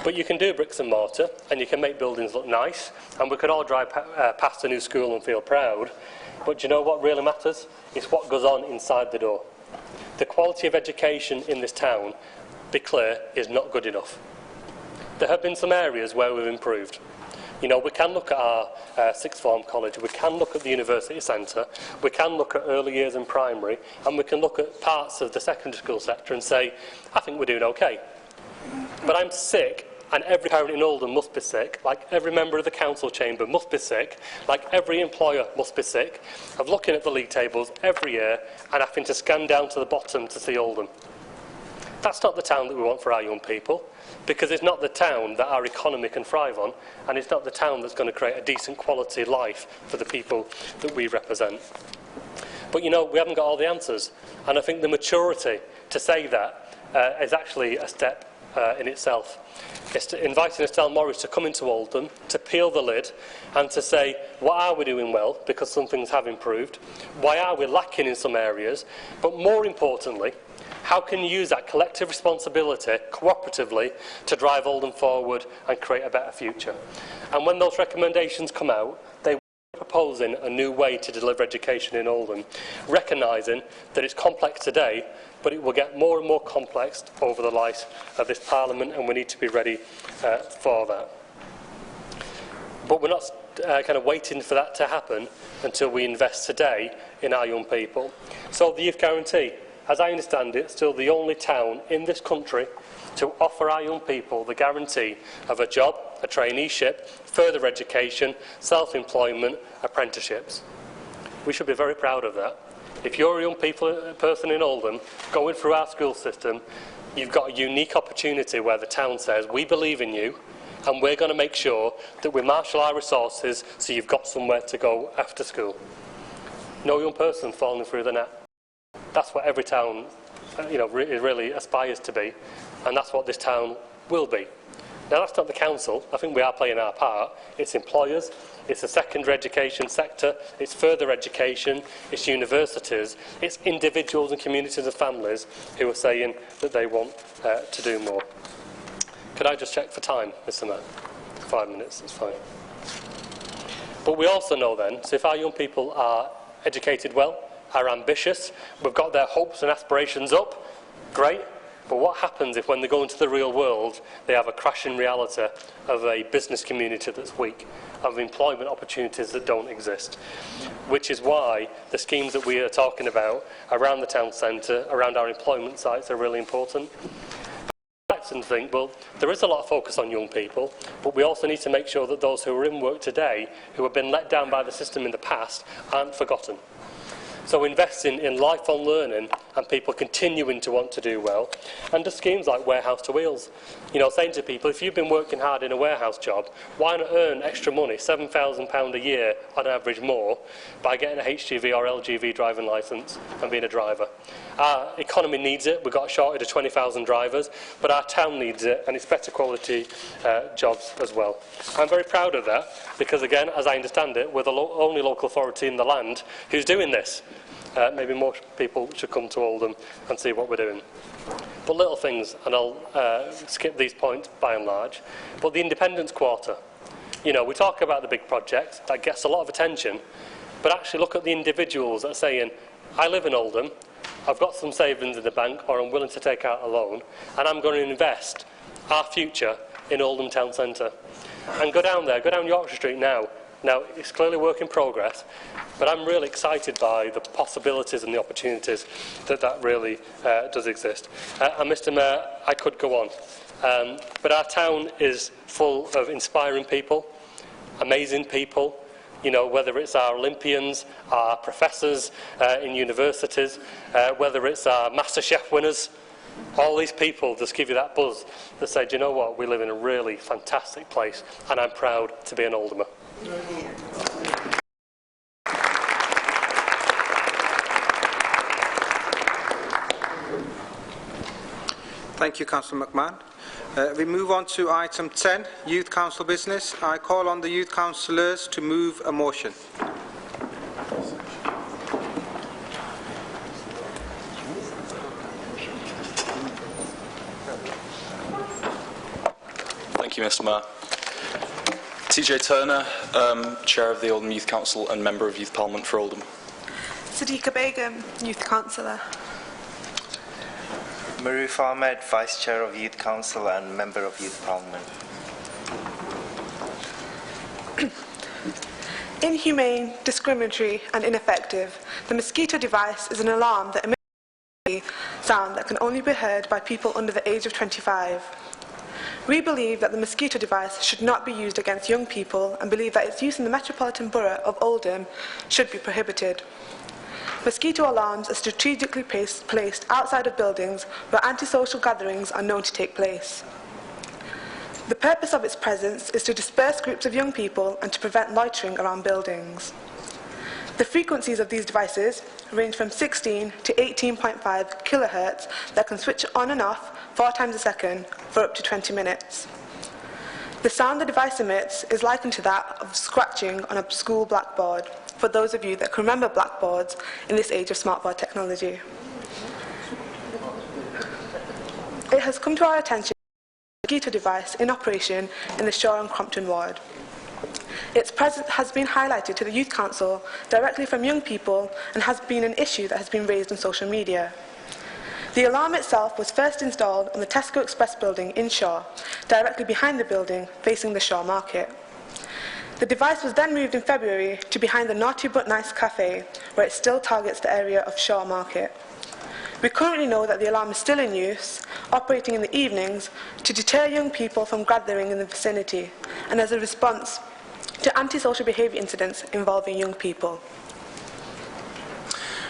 But you can do bricks and mortar, and you can make buildings look nice, and we could all drive past a new school and feel proud. But do you know what really matters? It's what goes on inside the door. The quality of education in this town, be clear, is not good enough. There have been some areas where we've improved. We can look at our sixth form college, we can look at the university centre, we can look at early years and primary, and we can look at parts of the secondary school sector and say, I think we're doing okay. But I'm sick, and every parent in Oldham must be sick, like every member of the council chamber must be sick, like every employer must be sick, of looking at the league tables every year and having to scan down to the bottom to see Oldham. That's not the town that we want for our young people, because it's not the town that our economy can thrive on, and it's not the town that's going to create a decent quality life for the people that we represent. But we haven't got all the answers, and I think the maturity to say that is actually a step in itself. It's inviting Estelle Morris to come into Oldham, to peel the lid and to say, what are we doing well, because some things have improved? Why are we lacking in some areas? But more importantly, how can you use that collective responsibility cooperatively to drive Oldham forward and create a better future? And when those recommendations come out, they proposing a new way to deliver education in Oldham, recognising that it's complex today, but it will get more and more complex over the life of this Parliament, and we need to be ready for that. But we're not kind of waiting for that to happen until we invest today in our young people. So the Youth Guarantee, as I understand it, is still the only town in this country to offer our young people the guarantee of a job, a traineeship, further education, self-employment, apprenticeships. We should be very proud of that. If you're a young person in Oldham going through our school system, you've got a unique opportunity where the town says, we believe in you, and we're going to make sure that we marshal our resources so you've got somewhere to go after school. No young person falling through the net. That's what every town really aspires to be, and that's what this town will be. Now, that's not the council. I think we are playing our part. It's employers, it's the secondary education sector, it's further education, it's universities, it's individuals and communities and families who are saying that they want to do more. Could I just check for time, Mr. Mayor? 5 minutes, that's fine. But we also know then, so if our young people are educated well, are ambitious, we've got their hopes and aspirations up, great. But what happens if when they go into the real world, they have a crashing reality of a business community that's weak, of employment opportunities that don't exist? Which is why the schemes that we are talking about around the town centre, around our employment sites, are really important. And think, well, there is a lot of focus on young people, but we also need to make sure that those who are in work today, who have been let down by the system in the past, aren't forgotten. So investing in lifelong learning and people continuing to want to do well, and just schemes like Warehouse to Wheels. Saying to people, if you've been working hard in a warehouse job, why not earn extra money, £7,000 a year on average more, by getting a HGV or LGV driving licence and being a driver? Our economy needs it. We've got a shortage of 20,000 drivers, but our town needs it, and it's better quality jobs as well. I'm very proud of that, because again, as I understand it, we're the only local authority in the land who's doing this. Maybe more people should come to Oldham and see what we're doing. But little things, and I'll skip these points by and large, but the Independence Quarter. We talk about the big projects, that gets a lot of attention, but actually look at the individuals that are saying, I live in Oldham, I've got some savings in the bank, or I'm willing to take out a loan, and I'm going to invest our future in Oldham Town Centre. And go down there, go down Yorkshire Street now. Now, it's clearly work in progress, but I'm really excited by the possibilities and the opportunities that really does exist. And Mr Mayor, I could go on. But our town is full of inspiring people, amazing people, you know, whether it's our Olympians, our professors in universities, whether it's our MasterChef winners. All these people just give you that buzz that say, do you know what, we live in a really fantastic place, and I'm proud to be an Oldhamer. Thank you, Councillor McMahon. We move on to item 10, Youth Council business. I call on the Youth Councillors to move a motion. Thank you, Mr Mayor. TJ Turner, Chair of the Oldham Youth Council and Member of Youth Parliament for Oldham. Sadiqa Begum, Youth Councillor. Maroof Ahmed, Vice Chair of Youth Council and Member of Youth Parliament. Inhumane, discriminatory and ineffective, the mosquito device is an alarm that emits a sound that can only be heard by people under the age of 25. We believe that the mosquito device should not be used against young people and believe that its use in the Metropolitan Borough of Oldham should be prohibited. Mosquito alarms are strategically placed outside of buildings where antisocial gatherings are known to take place. The purpose of its presence is to disperse groups of young people and to prevent loitering around buildings. The frequencies of these devices range from 16 to 18.5 kilohertz that can switch on and off 4 times a second for up to 20 minutes. The sound the device emits is likened to that of scratching on a school blackboard, for those of you that can remember blackboards in this age of smartboard technology. It has come to our attention that the mosquito device in operation in the Shaw and Crompton ward. Its presence has been highlighted to the Youth Council directly from young people and has been an issue that has been raised on social media. The alarm itself was first installed on the Tesco Express building in Shaw, directly behind the building facing the Shaw Market. The device was then moved in February to behind the Naughty But Nice cafe, where it still targets the area of Shaw Market. We currently know that the alarm is still in use, operating in the evenings to deter young people from gathering in the vicinity, and as a response to antisocial behaviour incidents involving young people.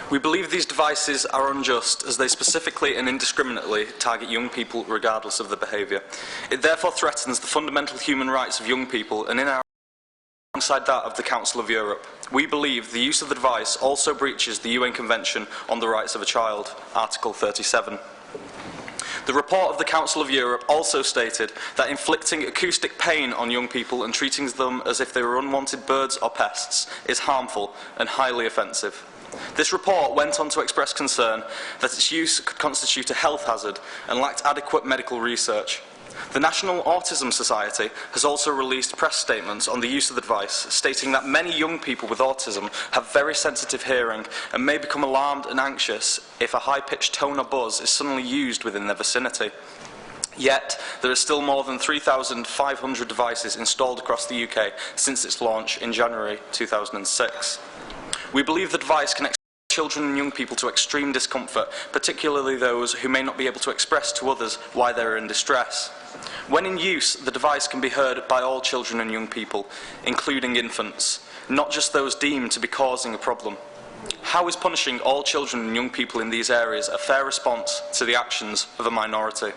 We believe these devices are unjust as they specifically and indiscriminately target young people regardless of their behaviour. It therefore threatens the fundamental human rights of young people and in our alongside that of the Council of Europe. We believe the use of the device also breaches the UN Convention on the Rights of a Child, Article 37. The report of the Council of Europe also stated that inflicting acoustic pain on young people and treating them as if they were unwanted birds or pests is harmful and highly offensive. This report went on to express concern that its use could constitute a health hazard and lacked adequate medical research. The National Autism Society has also released press statements on the use of the device, stating that many young people with autism have very sensitive hearing and may become alarmed and anxious if a high-pitched tone or buzz is suddenly used within their vicinity. Yet, there are still more than 3,500 devices installed across the UK since its launch in January 2006. We believe the device can expose children and young people to extreme discomfort, particularly those who may not be able to express to others why they are in distress. When in use, the device can be heard by all children and young people, including infants, not just those deemed to be causing a problem. How is punishing all children and young people in these areas a fair response to the actions of a minority?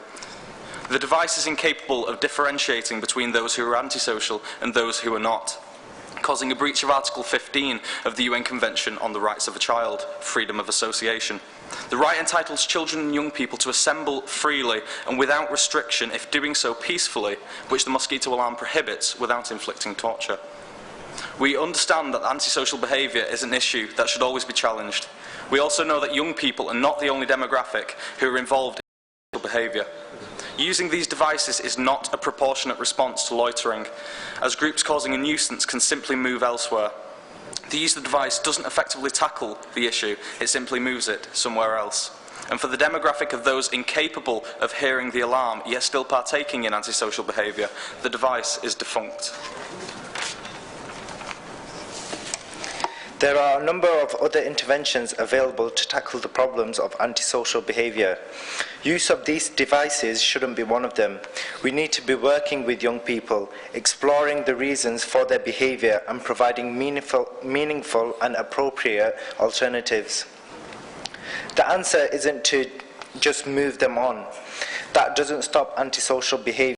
The device is incapable of differentiating between those who are antisocial and those who are not, causing a breach of Article 15 of the UN Convention on the Rights of a Child, freedom of association. The right entitles children and young people to assemble freely and without restriction, if doing so peacefully, which the mosquito alarm prohibits without inflicting torture. We understand that antisocial behaviour is an issue that should always be challenged. We also know that young people are not the only demographic who are involved in antisocial behaviour. Using these devices is not a proportionate response to loitering, as groups causing a nuisance can simply move elsewhere. The use of the device doesn't effectively tackle the issue, it simply moves it somewhere else. And for the demographic of those incapable of hearing the alarm yet still partaking in antisocial behaviour, the device is defunct. There are a number of other interventions available to tackle the problems of antisocial behaviour. Use of these devices shouldn't be one of them. We need to be working with young people, exploring the reasons for their behaviour and providing meaningful and appropriate alternatives. The answer isn't to just move them on. That doesn't stop antisocial behaviour,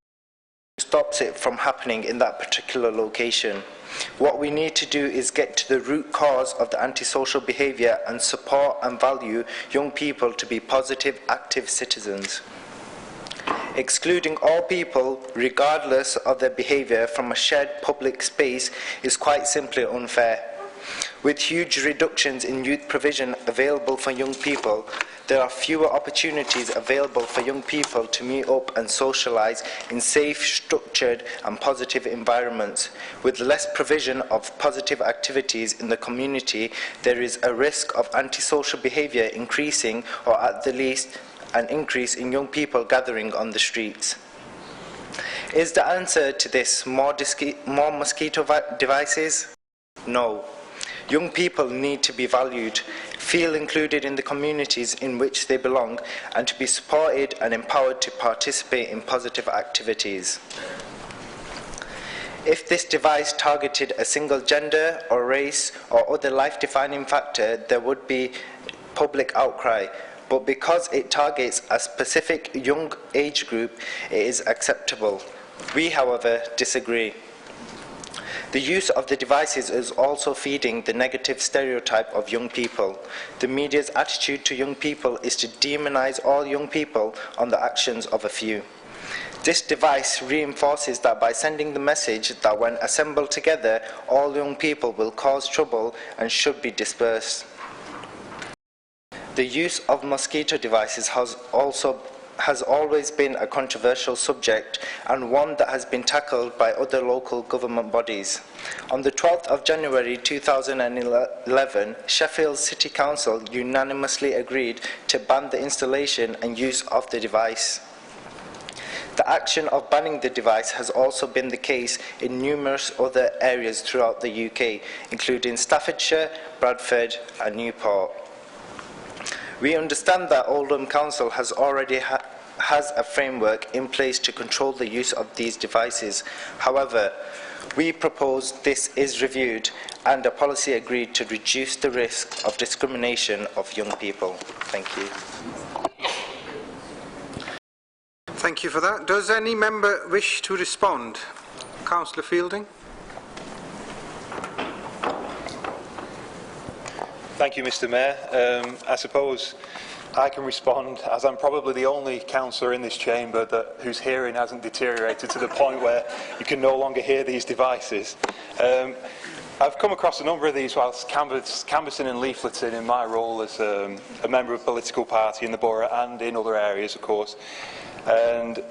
it stops it from happening in that particular location. What we need to do is get to the root cause of the antisocial behaviour and support and value young people to be positive, active citizens. Excluding all people, regardless of their behaviour, from a shared public space is quite simply unfair. With huge reductions in youth provision available for young people, there are fewer opportunities available for young people to meet up and socialise in safe, structured and positive environments. With less provision of positive activities in the community, there is a risk of antisocial behaviour increasing, or at the least an increase in young people gathering on the streets. Is the answer to this more mosquito devices? No. Young people need to be valued, feel included in the communities in which they belong, and to be supported and empowered to participate in positive activities. If this device targeted a single gender or race or other life-defining factor, there would be public outcry. But because it targets a specific young age group, it is acceptable. We, however, disagree. The use of the devices is also feeding the negative stereotype of young people. The media's attitude to young people is to demonise all young people on the actions of a few. This device reinforces that by sending the message that when assembled together, all young people will cause trouble and should be dispersed. The use of mosquito devices has always been a controversial subject and one that has been tackled by other local government bodies. On the 12th of January 2011, Sheffield City Council unanimously agreed to ban the installation and use of the device. The action of banning the device has also been the case in numerous other areas throughout the UK, including Staffordshire, Bradford and Newport. We understand that Oldham Council has already has a framework in place to control the use of these devices. However, we propose this is reviewed and a policy agreed to reduce the risk of discrimination of young people. Thank you. Thank you for that. Does any member wish to respond? Councillor Fielding. Thank you, Mr. Mayor. I suppose I can respond, as I'm probably the only councillor in this chamber whose hearing hasn't deteriorated to the point where you can no longer hear these devices. I've come across a number of these whilst canvassing and leafleting in my role as a member of a political party in the borough and in other areas, of course. And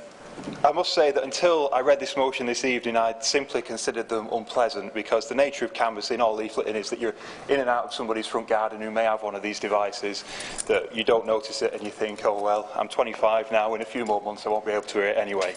I must say that until I read this motion this evening, I'd simply considered them unpleasant, because the nature of canvassing or leafleting is that you're in and out of somebody's front garden who may have one of these devices, that you don't notice it and you think, oh well, I'm 25 now, in a few more months I won't be able to hear it anyway.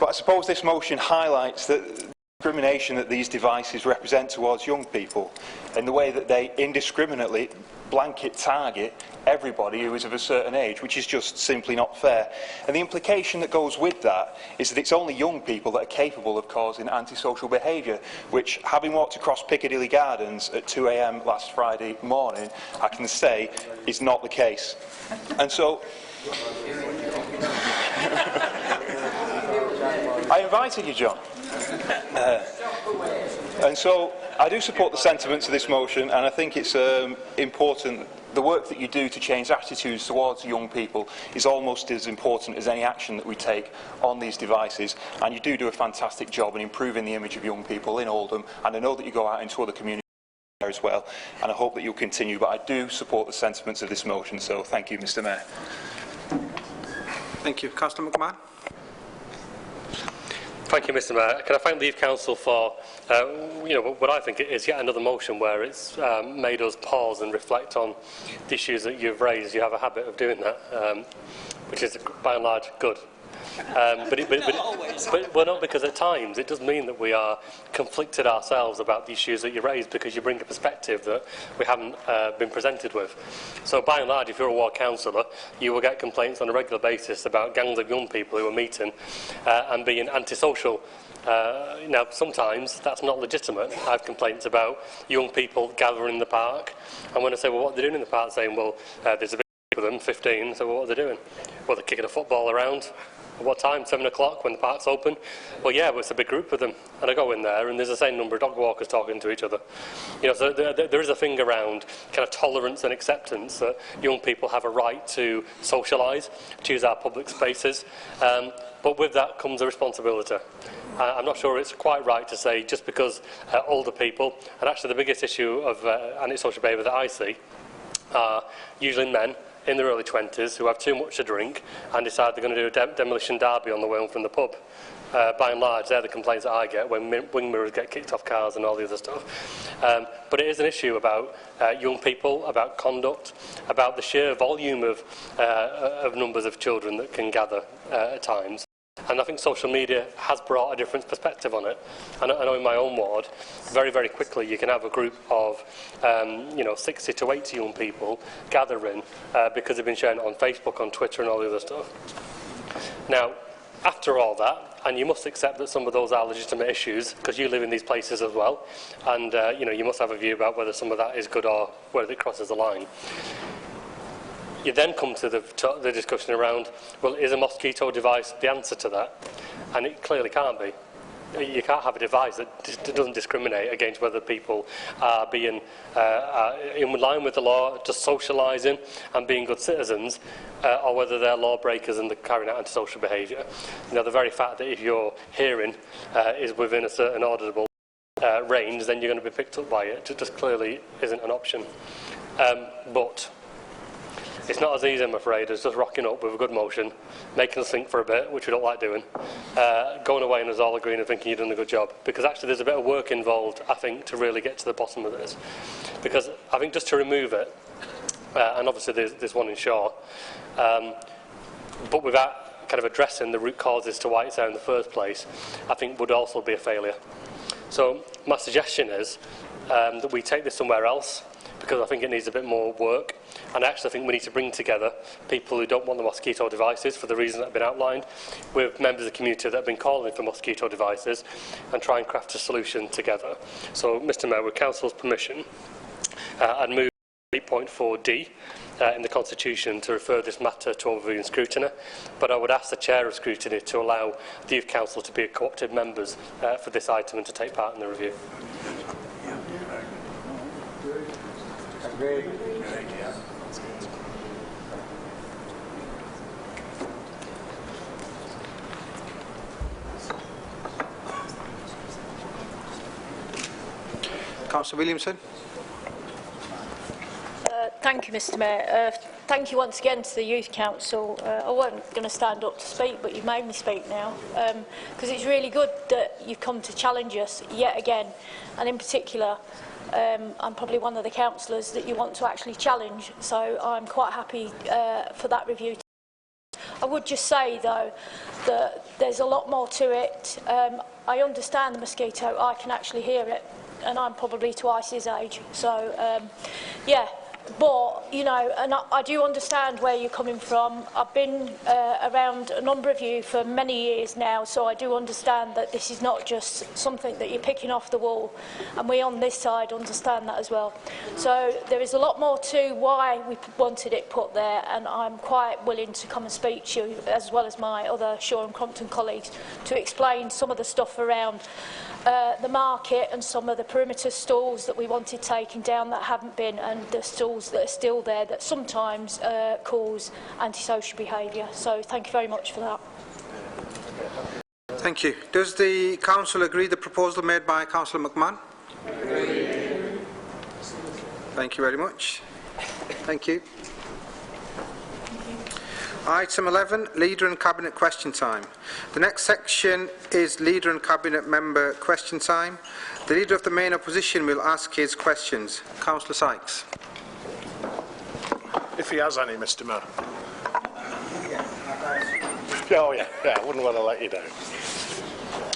But I suppose this motion highlights the discrimination that these devices represent towards young people, in the way that they indiscriminately blanket target everybody who is of a certain age, which is just simply not fair. And the implication that goes with that is that it's only young people that are capable of causing antisocial behaviour, which, having walked across Piccadilly Gardens at 2 AM last Friday morning, I can say is not the case. And so I invited you, John. And so I do support the sentiments of this motion, and I think it's important. The work that you do to change attitudes towards young people is almost as important as any action that we take on these devices, and you do a fantastic job in improving the image of young people in Oldham, and I know that you go out into other communities as well, and I hope that you'll continue, but I do support the sentiments of this motion, so thank you, Mr. Mayor. Thank you. Councillor McMahon. Thank you, Mr. Mayor. Can I thank the Youth Council for, what I think is yet another motion where it's made us pause and reflect on the issues that you've raised. You have a habit of doing that, which is by and large good. Well, not because at times it does mean that we are conflicted ourselves about the issues that you raise, because you bring a perspective that we haven't been presented with. So by and large, if you're a ward councillor, you will get complaints on a regular basis about gangs of young people who are meeting and being antisocial. Now, sometimes that's not legitimate. I have complaints about young people gathering in the park, and when I say, well, what are they doing in the park, saying, well, there's a big group of them, 15, so what are they doing? Well, they're kicking a football around. At what time? 7 o'clock when the park's open? Well, yeah, but it's a big group of them. And I go in there and there's the same number of dog walkers talking to each other. So there is a thing around kind of tolerance and acceptance that young people have a right to socialise, to use our public spaces. But with that comes a responsibility. I'm not sure it's quite right to say just because older people, and actually the biggest issue of antisocial behaviour that I see are usually men in their early 20s who have too much to drink and decide they're going to do a demolition derby on the way home from the pub. By and large, they're the complaints that I get when wing mirrors get kicked off cars and all the other stuff. But it is an issue about young people, about conduct, about the sheer volume of numbers of children that can gather at times. And I think social media has brought a different perspective on it. I know in my own ward, very, very quickly you can have a group of 60 to 80 young people gathering because they've been sharing it on Facebook, on Twitter and all the other stuff. Now, after all that, and you must accept that some of those are legitimate issues because you live in these places as well, and you must have a view about whether some of that is good or whether it crosses the line. You then come to the discussion around, well, is a mosquito device the answer to that? And it clearly can't be. You can't have a device that doesn't discriminate against whether people are being in line with the law, just socialising and being good citizens, or whether they're lawbreakers and they're carrying out antisocial behaviour. The very fact that if your hearing is within a certain auditable range, then you're going to be picked up by it. It just clearly isn't an option. But it's not as easy, I'm afraid, as just rocking up with a good motion, making us think for a bit, which we don't like doing, going away and us all agreeing and thinking you've done a good job. Because actually there's a bit of work involved, I think, to really get to the bottom of this. Because I think just to remove it, and obviously there's one in Shaw, but without kind of addressing the root causes to why it's there in the first place, I think would also be a failure. So my suggestion is that we take this somewhere else, because I think it needs a bit more work. And I actually think we need to bring together people who don't want the mosquito devices for the reasons that have been outlined, with members of the community that have been calling for mosquito devices, and try and craft a solution together. So, Mr Mayor, with Council's permission, I'd move 8.4D in the Constitution to refer this matter to overview and scrutiny, but I would ask the Chair of Scrutiny to allow the Youth Council to be co-opted members for this item and to take part in the review. Councillor Williamson. Thank you, Mr Mayor. Thank you once again to the Youth Council. I wasn't going to stand up to speak, but you've made me speak now, because it's really good that you've come to challenge us yet again, and in particular, I'm probably one of the councillors that you want to actually challenge, so I'm quite happy for that review. I would just say, though, that there's a lot more to it. I understand the mosquito, I can actually hear it, and I'm probably twice his age, so yeah. But, and I do understand where you're coming from. I've been around a number of you for many years now, so I do understand that this is not just something that you're picking off the wall, and we on this side understand that as well. So there is a lot more to why we wanted it put there, and I'm quite willing to come and speak to you, as well as my other Shaw and Crompton colleagues, to explain some of the stuff around the market and some of the perimeter stalls that we wanted taken down that haven't been, and the stalls that are still there that sometimes cause antisocial behaviour. So thank you very much for that. Thank you. Does the Council agree the proposal made by Councillor McMahon? Agree. Thank you very much. Thank you. Item 11, Leader and Cabinet Question Time. The next section is Leader and Cabinet Member Question Time. The Leader of the main opposition will ask his questions. Councillor Sykes. If he has any, Mr Mayor. Oh yeah, I wouldn't want to let you down.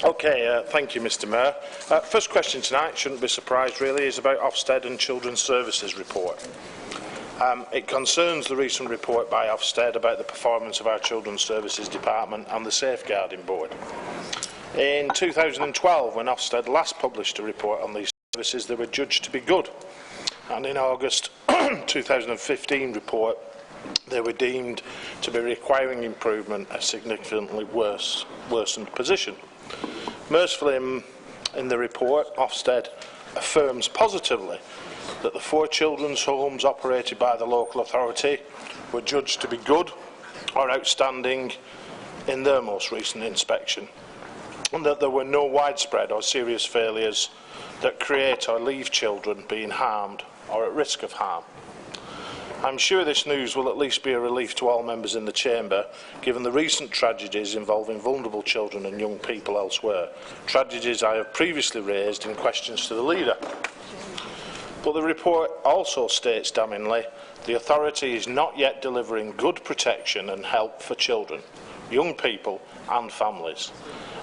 Okay, thank you, Mr Mayor. First question tonight, shouldn't be surprised really, is about Ofsted and Children's Services report. It concerns the recent report by Ofsted about the performance of our Children's Services Department and the Safeguarding Board. In 2012, when Ofsted last published a report on these services, they were judged to be good. And in August 2015 report, they were deemed to be requiring improvement, a significantly worsened position. Mercifully, in the report, Ofsted affirms positively that the 4 children's homes operated by the local authority were judged to be good or outstanding in their most recent inspection, and that there were no widespread or serious failures that create or leave children being harmed or at risk of harm. I'm sure this news will at least be a relief to all members in the Chamber, given the recent tragedies involving vulnerable children and young people elsewhere, tragedies I have previously raised in questions to the Leader. But the report also states damningly the authority is not yet delivering good protection and help for children, young people and families,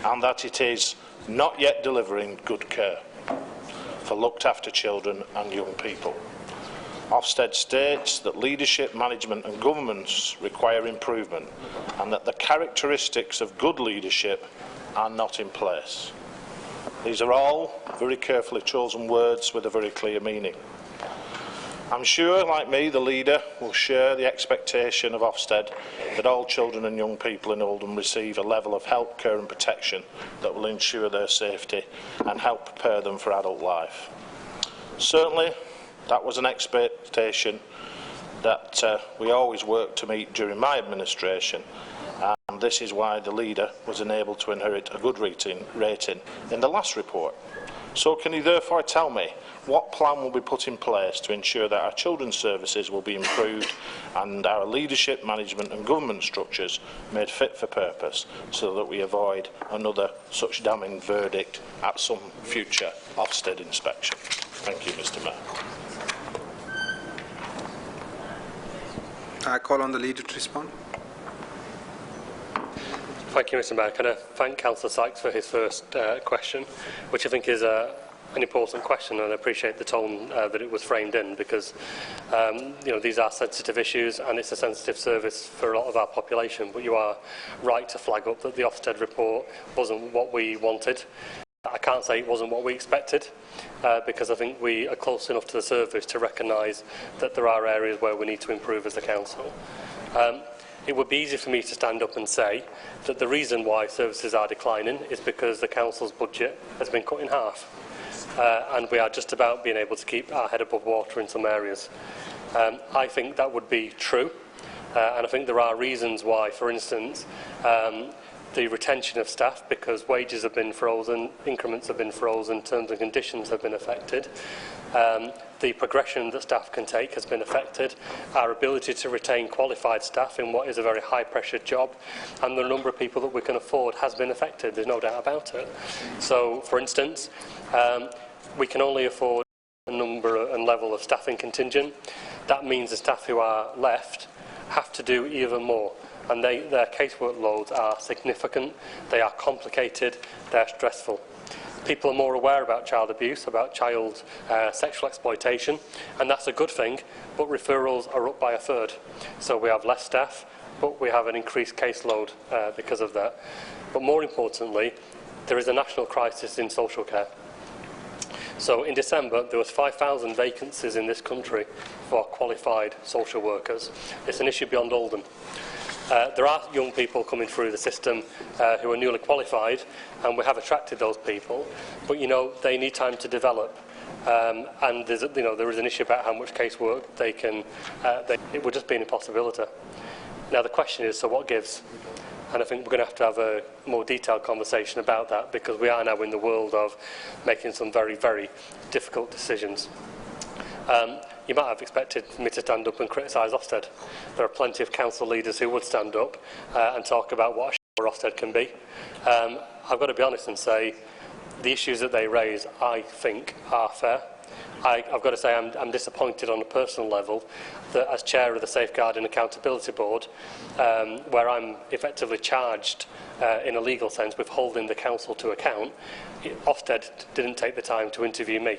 and that it is not yet delivering good care for looked after children and young people. Ofsted states that leadership, management and governance require improvement and that the characteristics of good leadership are not in place. These are all very carefully chosen words with a very clear meaning. I'm sure, like me, the Leader will share the expectation of Ofsted that all children and young people in Oldham receive a level of help, care and protection that will ensure their safety and help prepare them for adult life. Certainly, that was an expectation that we always worked to meet during my administration, and this is why the Leader was enabled to inherit a good rating in the last report. So can he therefore tell me what plan will be put in place to ensure that our children's services will be improved and our leadership, management and government structures made fit for purpose so that we avoid another such damning verdict at some future Ofsted inspection? Thank you, Mr Mayor. I call on the Leader to respond. Thank you, Mr Mayor. Can I thank Councillor Sykes for his first question, which I think is an important question, and I appreciate the tone that it was framed in, because these are sensitive issues and it's a sensitive service for a lot of our population. But you are right to flag up that the Ofsted report wasn't what we wanted. I can't say it wasn't what we expected, because I think we are close enough to the service to recognise that there are areas where we need to improve as a council. It would be easy for me to stand up and say that the reason why services are declining is because the council's budget has been cut in half, and we are just about being able to keep our head above water in some areas. I think that would be true, and I think there are reasons why, for instance, the retention of staff, because wages have been frozen, increments have been frozen, terms and conditions have been affected. The progression that staff can take has been affected, our ability to retain qualified staff in what is a very high-pressure job, and the number of people that we can afford has been affected, there's no doubt about it. So, for instance, we can only afford a number and level of staffing contingent. That means the staff who are left have to do even more, and their casework loads are significant, they are complicated, they're stressful. People are more aware about child abuse, about child sexual exploitation, and that's a good thing, but referrals are up by a third. So we have less staff, but we have an increased caseload because of that. But more importantly, there is a national crisis in social care. So in December, there was 5,000 vacancies in this country for qualified social workers. It's an issue beyond Oldham. There are young people coming through the system who are newly qualified, and we have attracted those people, but they need time to develop, and there is an issue about how much casework they can. It would just be an impossibility. Now the question is, so what gives? And I think we're going to have a more detailed conversation about that, because we are now in the world of making some very, very difficult decisions. you might have expected me to stand up and criticise Ofsted. There are plenty of council leaders who would stand up and talk about what a shower Ofsted can be. I've got to be honest and say the issues that they raise, I think, are fair. I've got to say I'm disappointed on a personal level that as chair of the Safeguarding Accountability Board, where I'm effectively charged in a legal sense with holding the council to account, Ofsted didn't take the time to interview me.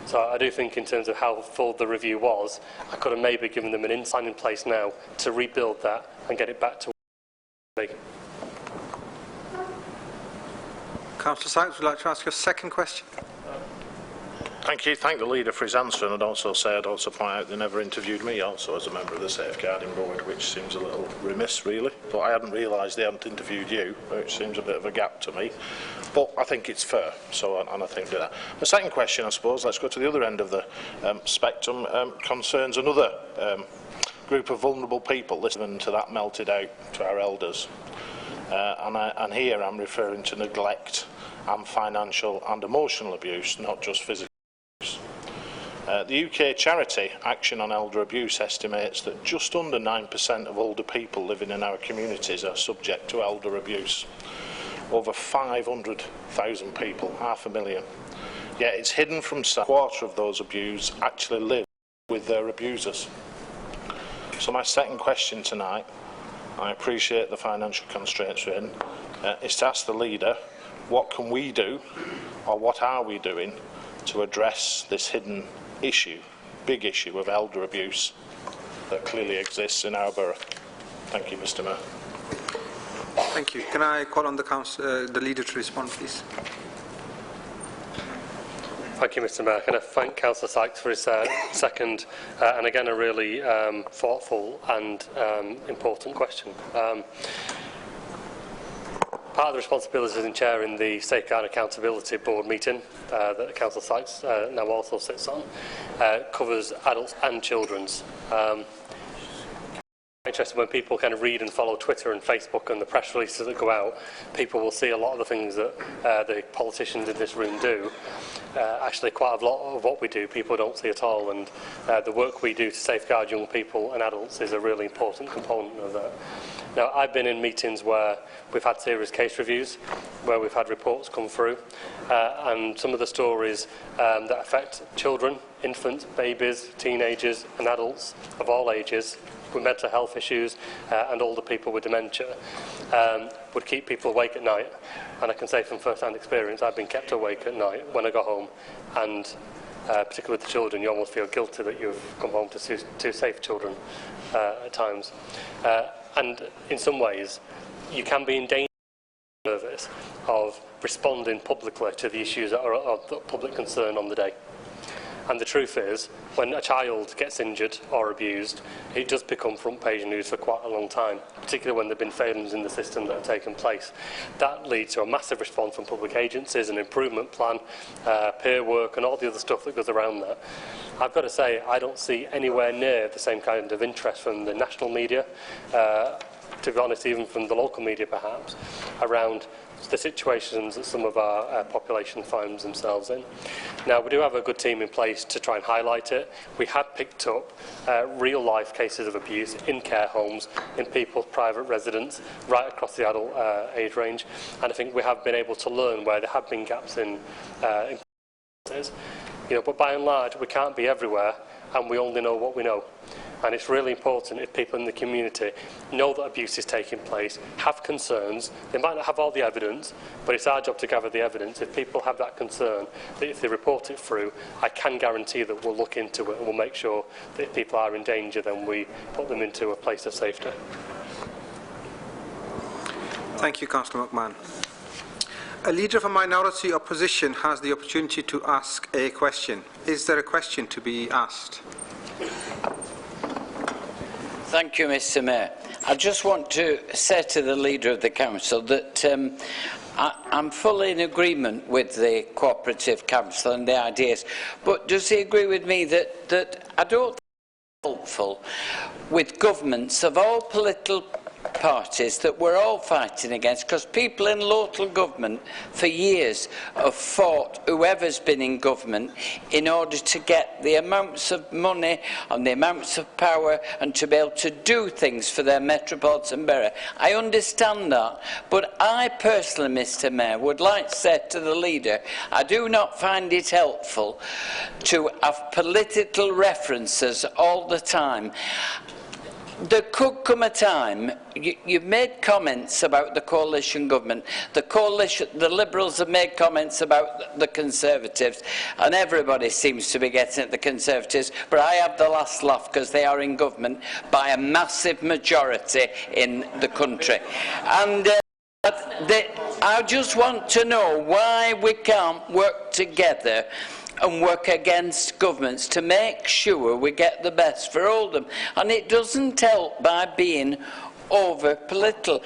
So I do think in terms of how full the review was, I could have maybe given them an insight in place now to rebuild that and get it back to where it should be. Councillor Sykes, would you like to ask your second question? Thank you. Thank the leader for his answer, and I'd also point out they never interviewed me also as a member of the Safeguarding Board, which seems a little remiss really, but I hadn't realised they hadn't interviewed you, which seems a bit of a gap to me, but I think it's fair, and I think do that. The second question, I suppose, let's go to the other end of the spectrum, concerns another group of vulnerable people, listening to that melted out to our elders, and here I'm referring to neglect and financial and emotional abuse, not just physical. The UK charity Action on Elder Abuse estimates that just under 9% of older people living in our communities are subject to elder abuse. Over 500,000 people, 500,000. Yet it's hidden from sight. A quarter of those abused actually live with their abusers. So my second question tonight, I appreciate the financial constraints we're in, is to ask the leader, what can we do, or what are we doing, to address this hidden issue, big issue of elder abuse that clearly exists in our borough? Thank you, Mr. Mayor. Thank you. Can I call on the leader to respond, please? Thank you, Mr. Mayor. Can I thank Councillor Sykes for his second and again a really thoughtful and important question. Part of the responsibilities in chairing the Safeguard Accountability Board meeting that Councillor Sykes now also sits on covers adults and children's. Interesting when people kind of read and follow Twitter and Facebook and the press releases that go out, people will see a lot of the things that the politicians in this room do. Actually, quite a lot of what we do, people don't see at all, and the work we do to safeguard young people and adults is a really important component of that. Now, I've been in meetings where we've had serious case reviews, where we've had reports come through, and some of the stories that affect children, infants, babies, teenagers and adults of all ages with mental health issues and older people with dementia would keep people awake at night. And I can say from first-hand experience, I've been kept awake at night when I go home, and particularly with the children, you almost feel guilty that you've come home to two safe children at times. And in some ways, you can be in danger of responding publicly to the issues that are of public concern on the day. And the truth is, when a child gets injured or abused, it does become front-page news for quite a long time, particularly when there have been failings in the system that have taken place. That leads to a massive response from public agencies, an improvement plan, peer work and all the other stuff that goes around that. I've got to say, I don't see anywhere near the same kind of interest from the national media, to be honest, even from the local media perhaps, around the situations that some of our population finds themselves in. Now, we do have a good team in place to try and highlight it. We have picked up real-life cases of abuse in care homes, in people's private residence, right across the adult age range, and I think we have been able to learn where there have been gaps in but by and large, we can't be everywhere, and we only know what we know. And it's really important if people in the community know that abuse is taking place, have concerns. They might not have all the evidence, but it's our job to gather the evidence. If people have that concern, that if they report it through, I can guarantee that we'll look into it and we'll make sure that if people are in danger, then we put them into a place of safety. Thank you, Councillor McMahon. A leader of a minority opposition has the opportunity to ask a question. Is there a question to be asked? Thank you, Mr. Mayor. I just want to say to the Leader of the Council that I'm fully in agreement with the Cooperative Council and the ideas, but does he agree with me that I don't think it's helpful with governments of all political parties that we're all fighting against, because people in local government for years have fought whoever's been in government in order to get the amounts of money and the amounts of power and to be able to do things for their metropolitan borough. I understand that, but I personally, Mr Mayor, would like to say to the leader, I do not find it helpful to have political references all the time. There could come a time, you've made comments about the coalition government, the Liberals have made comments about the Conservatives, and everybody seems to be getting at the Conservatives, but I have the last laugh because they are in government by a massive majority in the country. And I just want to know why we can't work together and work against governments to make sure we get the best for Oldham. And it doesn't help by being over-political.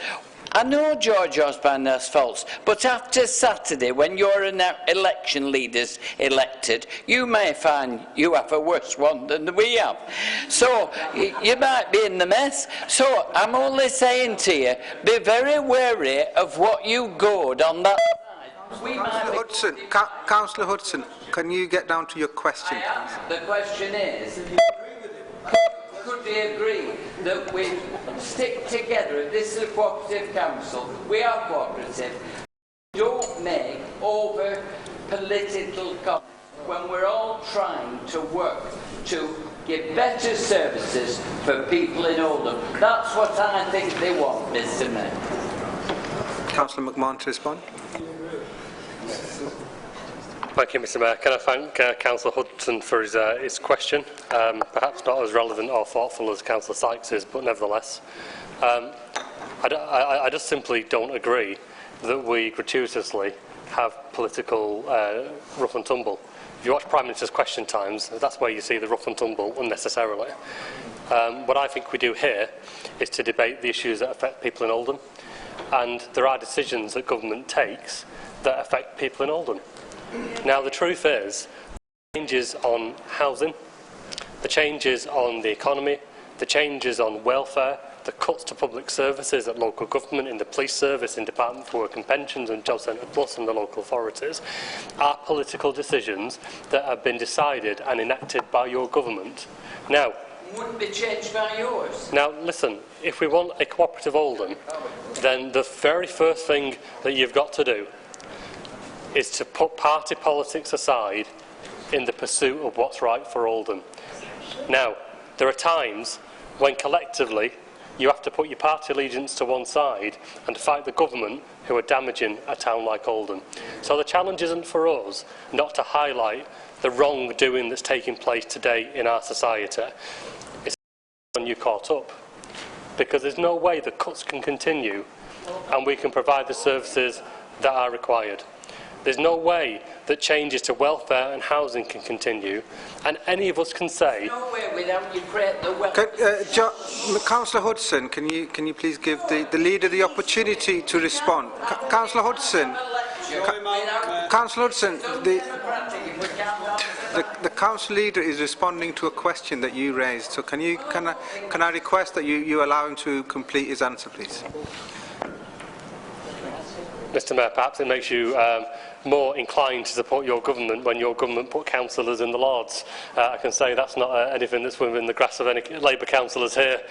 I know George Osborne has faults, but after Saturday, when your election leader's elected, you may find you have a worse one than we have. So you might be in the mess. So I'm only saying to you, be very wary of what you goad on that. Councillor Hudson, can you get down to your question? The question is, could we agree that we stick together? This is a cooperative council. We are cooperative. Don't make over political comments when we're all trying to work to give better services for people in Oldham. That's what I think they want, Mr Mayor. Councillor McMahon to respond. Thank you, Mr Mayor. Can I thank Councillor Hudson for his question? Perhaps not as relevant or thoughtful as Councillor Sykes is, but nevertheless. I just simply don't agree that we gratuitously have political rough and tumble. If you watch Prime Minister's Question Times, that's where you see the rough and tumble unnecessarily. What I think we do here is to debate the issues that affect people in Oldham, and there are decisions that government takes that affect people in Oldham. Now, the truth is, the changes on housing, the changes on the economy, the changes on welfare, the cuts to public services at local government, in the police service, in Department for Work and Pensions and Job Centre Plus and the local authorities, are political decisions that have been decided and enacted by your government. Now, wouldn't be changed by yours. Now, listen, if we want a cooperative Oldham, then the very first thing that you've got to do is to put party politics aside in the pursuit of what's right for Oldham. Now, there are times when collectively you have to put your party allegiance to one side and fight the government who are damaging a town like Oldham. So the challenge isn't for us not to highlight the wrongdoing that's taking place today in our society. It's when you caught up. Because there's no way the cuts can continue and we can provide the services that are required. There's no way that changes to welfare and housing can continue, and any of us can say... No way without you create the welfare... Councillor Hudson, can you please give the leader the opportunity to respond? Councillor Hudson, Councillor Hudson, the council leader is responding to a question that you raised. So can I request that you allow him to complete his answer, please? Mr Mayor, perhaps it makes you more inclined to support your government when your government put councillors in the Lords. I can say that's not anything that's within the grasp of any Labour councillors here,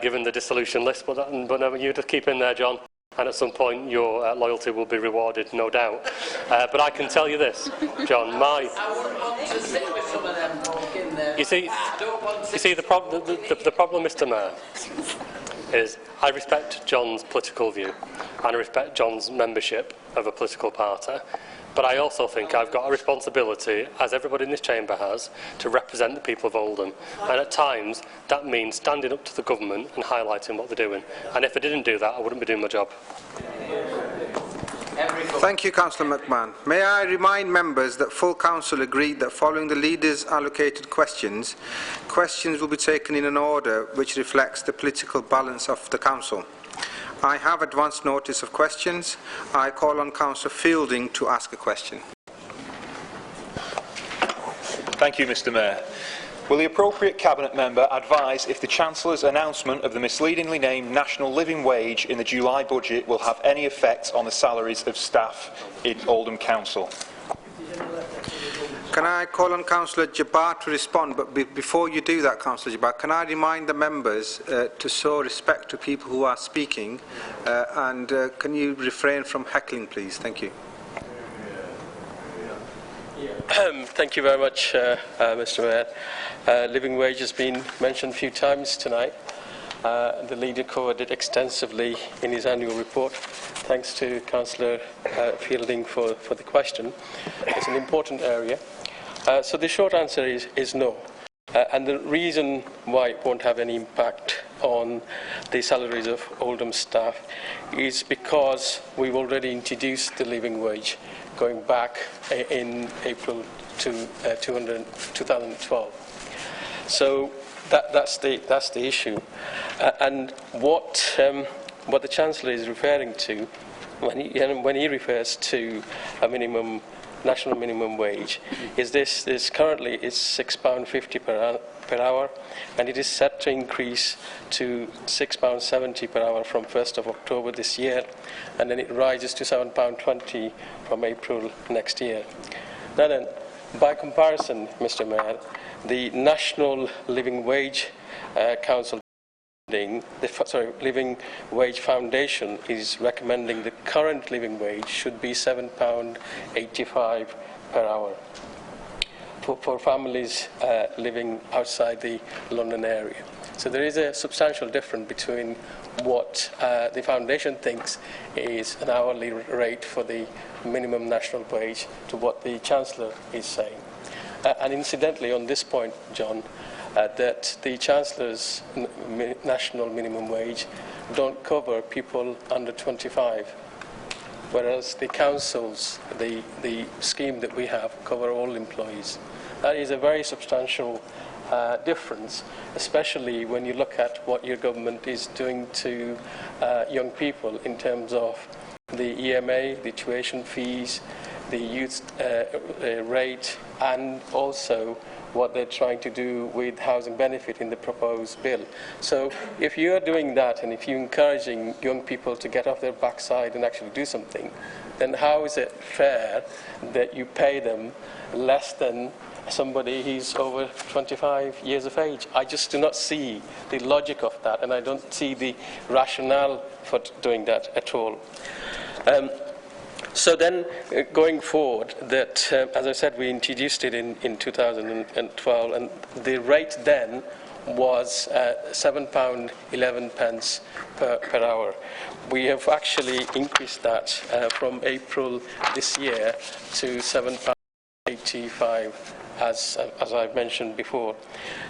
given the dissolution list, but no, you just keep in there, John, and at some point your loyalty will be rewarded, no doubt. But I can tell you this, John, I wouldn't want to sit with some of them folk in there. You see the problem, Mr Mayor, is I respect John's political view and I respect John's membership of a political party, but I also think I've got a responsibility, as everybody in this chamber has, to represent the people of Oldham, and at times that means standing up to the government and highlighting what they're doing, and if I didn't do that I wouldn't be doing my job. Thank you, Councillor McMahon. May I remind members that full council agreed that following the leader's allocated questions will be taken in an order which reflects the political balance of the council. I have advance notice of questions. I call on Councillor Fielding to ask a question. Thank you, Mr Mayor. Will the appropriate Cabinet member advise if the Chancellor's announcement of the misleadingly named national living wage in the July budget will have any effect on the salaries of staff in Oldham Council? Can I call on Councillor Jabbar to respond? But before you do that, Councillor Jabbar, can I remind the members to show respect to people who are speaking, and can you refrain from heckling, please? Thank you. Thank you very much, Mr. Mayor. Living wage has been mentioned a few times tonight. The leader covered it extensively in his annual report. Thanks to Councillor Fielding for the question. It's an important area. So the short answer is no. And the reason why it won't have any impact on the salaries of Oldham staff is because we've already introduced the living wage going back in April to 2012. So that's the issue. And what the Chancellor is referring to when he refers to a national minimum wage is this currently is £6.50 per hour, and it is set to increase to £6.70 per hour from 1st of October this year, and then it rises to £7.20 from April next year. Now then, by comparison, Mr. Mayor, the National Living Wage Council, the Living Wage Foundation, is recommending the current living wage should be £7.85 per hour for families living outside the London area. So there is a substantial difference between what the foundation thinks is an hourly rate for the minimum national wage to what the Chancellor is saying. And incidentally, on this point, John, that the Chancellor's national minimum wage don't cover people under 25, whereas the councils, the scheme that we have, cover all employees. That is a very substantial difference, especially when you look at what your government is doing to young people in terms of the EMA, the tuition fees, the youth rate, and also what they're trying to do with housing benefit in the proposed bill. So if you're doing that, and if you're encouraging young people to get off their backside and actually do something, then how is it fair that you pay them less than somebody who's over 25 years of age? I just do not see the logic of that, and I don't see the rationale for doing that at all. So then, going forward, that, as I said, we introduced it in 2012, and the rate then was £7.11 per hour. We have actually increased that from April this year to £7.85, as I've mentioned before.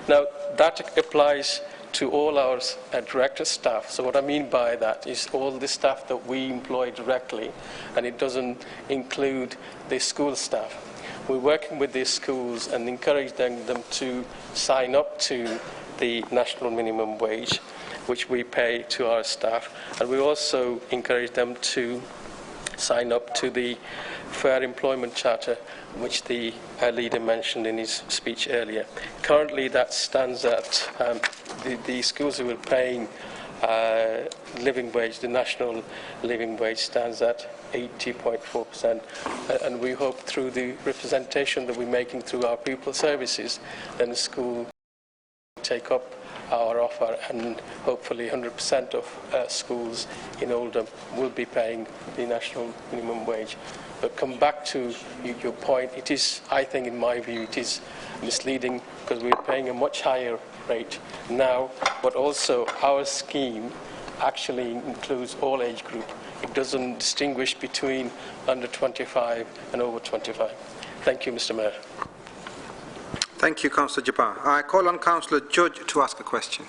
Now, that applies to all our director staff. So what I mean by that is all the staff that we employ directly, and it doesn't include the school staff. We're working with these schools and encouraging them to sign up to the national minimum wage, which we pay to our staff, and we also encourage them to sign up to the Fair Employment Charter, which the leader mentioned in his speech earlier. Currently, that stands at the schools who are paying living wage, the national living wage stands at 80.4%, and we hope through the representation that we're making through our pupil services, then the school will take up our offer, and hopefully 100% of schools in Oldham will be paying the national minimum wage. But come back to your point, it is, I think in my view, it is misleading because we're paying a much higher rate now, but also our scheme actually includes all age group. It doesn't distinguish between under 25 and over 25. Thank you, Mr. Mayor. Thank you, Councillor Jabbar. I call on Councillor Judge to ask a question.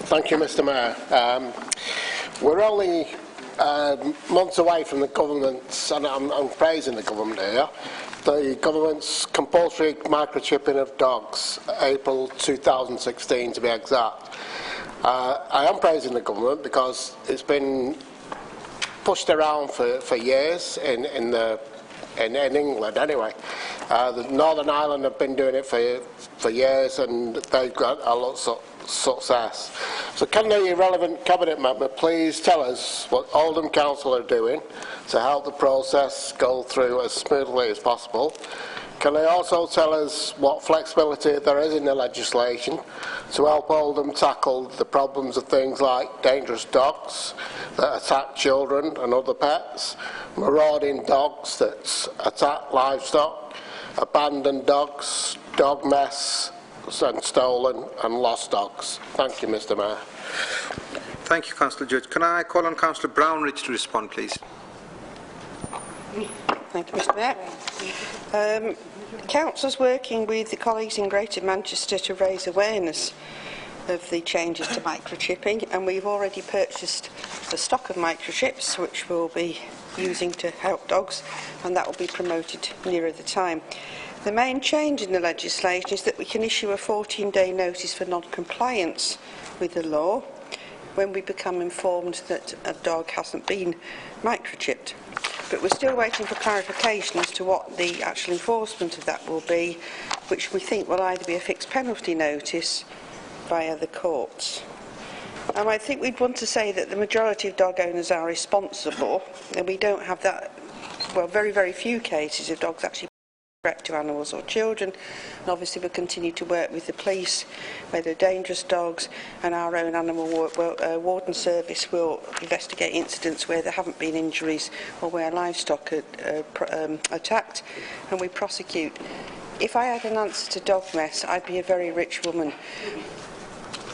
Thank you, Mr. Mayor. We're only months away from the government's, and I'm praising the government here, the government's compulsory microchipping of dogs, April 2016 to be exact. I am praising the government because it's been pushed around for years in the in England anyway. The Northern Ireland have been doing it for years, and they've got a lot of success. So can the relevant Cabinet member please tell us what Oldham Council are doing to help the process go through as smoothly as possible? Can they also tell us what flexibility there is in the legislation to help Oldham tackle the problems of things like dangerous dogs that attack children and other pets, marauding dogs that attack livestock, abandoned dogs, dog mess and stolen and lost dogs? Thank you, Mr. Mayor. Thank you, Councillor Judge. Can I call on Councillor Brownridge to respond, please? Thank you, Mr. Mayor. Council's working with the colleagues in Greater Manchester to raise awareness of the changes to microchipping, and we've already purchased a stock of microchips which we'll be using to help dogs, and that will be promoted nearer the time. The main change in the legislation is that we can issue a 14-day notice for non-compliance with the law when we become informed that a dog hasn't been microchipped. But we're still waiting for clarification as to what the actual enforcement of that will be, which we think will either be a fixed penalty notice via the courts. I think we'd want to say that the majority of dog owners are responsible, and we don't have that, well, very, very few cases of dogs actually to animals or children, and obviously we'll continue to work with the police where they're dangerous dogs, and our own animal warden service will investigate incidents where there haven't been injuries or where livestock are attacked, and we prosecute. If I had an answer to dog mess, I'd be a very rich woman.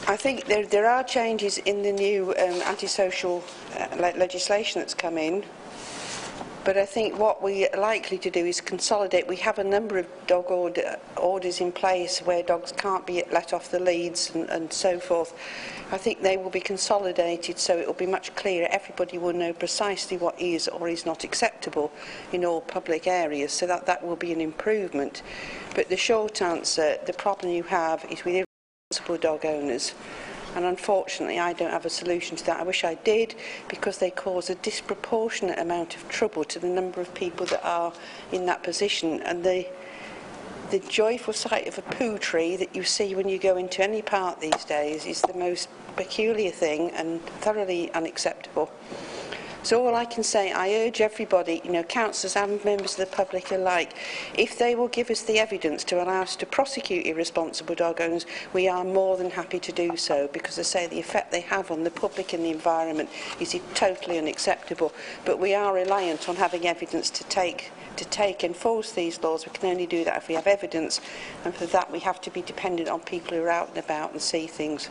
I think there are changes in the new antisocial legislation that's come in, but I think what we are likely to do is consolidate. We have a number of dog orders in place where dogs can't be let off the leads and so forth. I think they will be consolidated so it will be much clearer. Everybody will know precisely what is or is not acceptable in all public areas, so that will be an improvement. But the short answer, the problem you have is with irresponsible dog owners. And unfortunately I don't have a solution to that. I wish I did, because they cause a disproportionate amount of trouble to the number of people that are in that position. And the joyful sight of a poo tree that you see when you go into any park these days is the most peculiar thing and thoroughly unacceptable. So all I can say, I urge everybody, councillors and members of the public alike, if they will give us the evidence to allow us to prosecute irresponsible dog owners, we are more than happy to do so, because I say the effect they have on the public and the environment is totally unacceptable. But we are reliant on having evidence to enforce these laws. We can only do that if we have evidence, and for that we have to be dependent on people who are out and about and see things.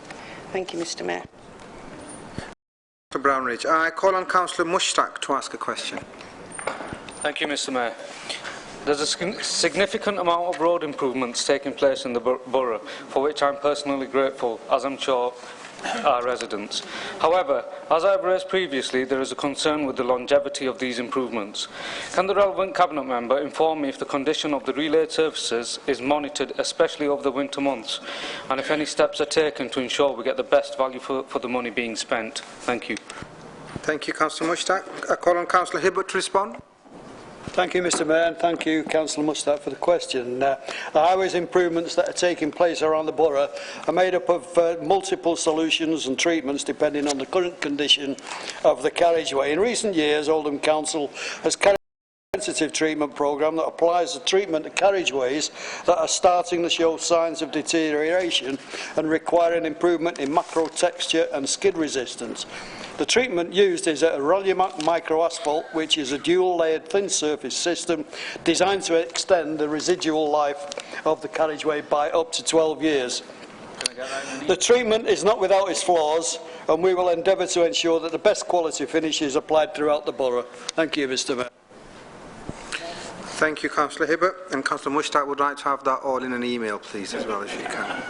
Thank you, Mr. Mayor. Mr. Brownridge. I call on Councillor Mushtaq to ask a question. Thank you, Mr. Mayor. There's a significant amount of road improvements taking place in the borough, for which I'm personally grateful, as I'm sure our residents. However, as I've raised previously, there is a concern with the longevity of these improvements. Can the relevant Cabinet member inform me if the condition of the relayed surfaces is monitored, especially over the winter months, and if any steps are taken to ensure we get the best value for the money being spent? Thank you. Thank you, Councillor Mushtaq. I call on Councillor Hibbert to respond. Thank you, Mr. Mayor, and thank you, Councillor Mushtaq, for the question. The highways improvements that are taking place around the borough are made up of multiple solutions and treatments depending on the current condition of the carriageway. In recent years, Oldham Council has carried out a sensitive treatment programme that applies the treatment to carriageways that are starting to show signs of deterioration and requiring improvement in macro texture and skid resistance. The treatment used is a Rollimac microasphalt, which is a dual-layered thin surface system designed to extend the residual life of the carriageway by up to 12 years. The treatment is not without its flaws, and we will endeavour to ensure that the best quality finish is applied throughout the borough. Thank you, Mr. Mayor. Thank you, Councillor Hibbert. And Councillor Mushtaq would like to have that all in an email, please, as well as you can.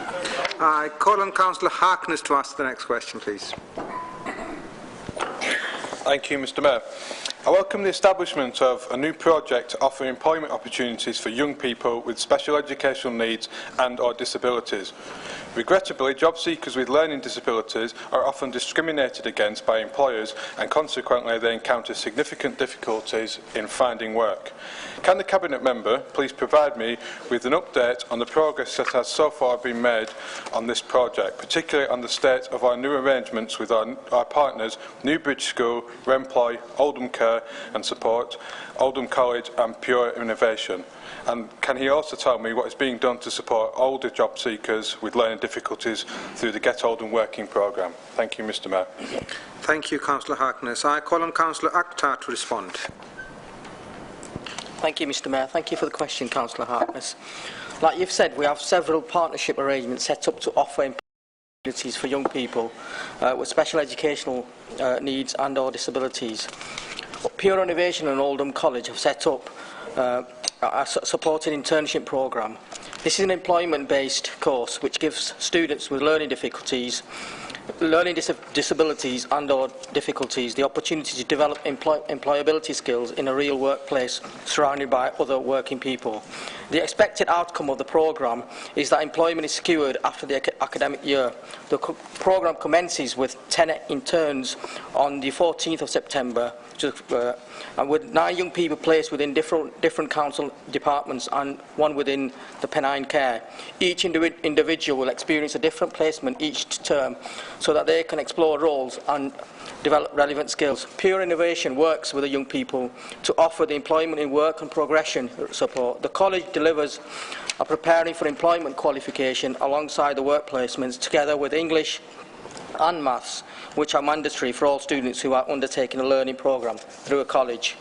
I call on Councillor Harkness to ask the next question, please. Thank you, Mr. Mayor. I welcome the establishment of a new project to offer employment opportunities for young people with special educational needs and/or disabilities. Regrettably, job seekers with learning disabilities are often discriminated against by employers, and consequently they encounter significant difficulties in finding work. Can the Cabinet Member please provide me with an update on the progress that has so far been made on this project, particularly on the state of our new arrangements with our partners, Newbridge School, Remploy, Oldham Care and Support, Oldham College and Pure Innovation? And can he also tell me what is being done to support older job seekers with learning difficulties through the Get Oldham Working Programme? Thank you, Mr Mayor. Thank you, Councillor Harkness. I call on Councillor Akhtar to respond. Thank you, Mr Mayor. Thank you for the question, Councillor Harkness. Like you've said, we have several partnership arrangements set up to offer opportunities for young people with special educational needs and or disabilities. Pure Innovation and Oldham College have set up a supported internship programme. This is an employment-based course which gives students with learning difficulties, disabilities and or difficulties the opportunity to develop employability skills in a real workplace surrounded by other working people. The expected outcome of the programme is that employment is secured after the academic year. The programme commences with 10 interns on the 14th of September and with 9 young people placed within different council departments and 1 within the Pennine Care. Each individual will experience a different placement each term so that they can explore roles and develop relevant skills. Pure Innovation works with the young people to offer the employment in work and progression support. The college delivers a preparing for employment qualification alongside the work placements together with English and maths, which are mandatory for all students who are undertaking a learning programme through a college.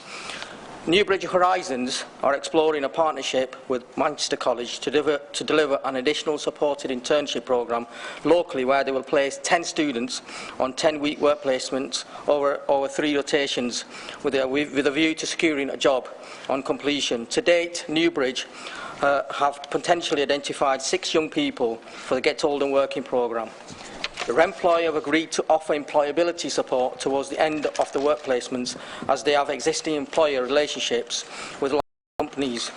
Newbridge Horizons are exploring a partnership with Manchester College to deliver an additional supported internship programme locally where they will place 10 students on 10-week work placements over 3 rotations with a view to securing a job on completion. To date, Newbridge have potentially identified 6 young people for the Get Oldham Working Programme. The Remploy have agreed to offer employability support towards the end of the work placements as they have existing employer relationships with companies.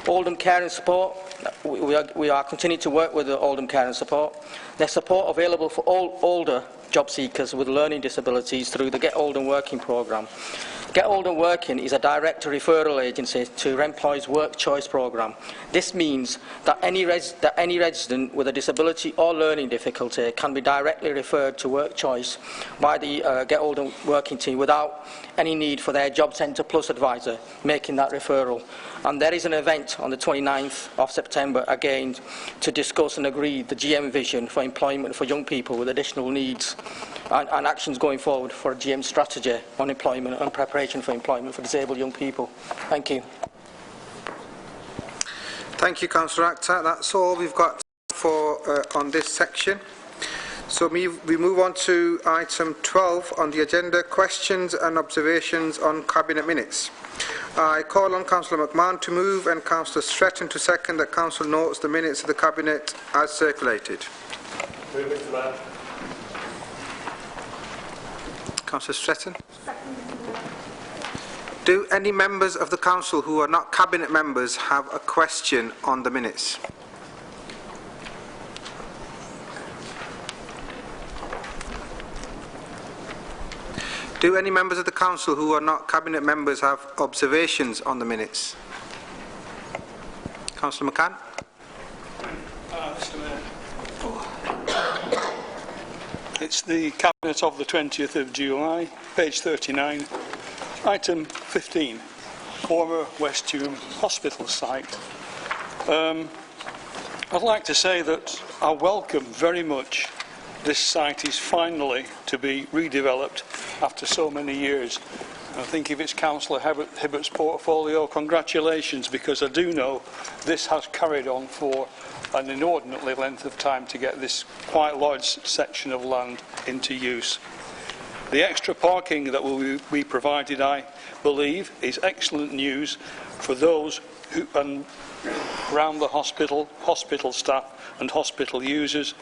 Oldham Care and Support, we are continuing to work with the Oldham Care and Support. Their support available for all older job seekers with learning disabilities through the Get Oldham Working Programme. Get Oldham Working is a direct referral agency to Remploy's Work Choice Programme. This means that any resident with a disability or learning difficulty can be directly referred to Work Choice by the Get Oldham Working team without any need for their Job Centre Plus advisor making that referral. And there is an event on the 29th of September again to discuss and agree the GM vision for employment for young people with additional needs and actions going forward for a GM strategy on employment and preparation for employment for disabled young people. Thank you. Thank you, Councillor Akhtar. That's all we've got for on this section. So we move on to item 12 on the agenda, questions and observations on Cabinet minutes. I call on Councillor McMahon to move and Councillor Stretton to second that Council notes the minutes of the Cabinet as circulated. Move it to that. Councillor Stretton. Do any members of the Council who are not Cabinet members have a question on the minutes? Do any members of the Council who are not Cabinet members have observations on the minutes? Councillor McCann. Mr Mayor. It's the Cabinet of the 20th of July, page 39, item 15, former West Hulme Hospital site. I'd like to say that I welcome very much this site is finally to be redeveloped after so many years. I think if it's Councillor Hibbert's portfolio, congratulations, because I do know this has carried on for an inordinately length of time to get this quite large section of land into use. The extra parking that will be provided, I believe, is excellent news for those who around the hospital staff and hospital users,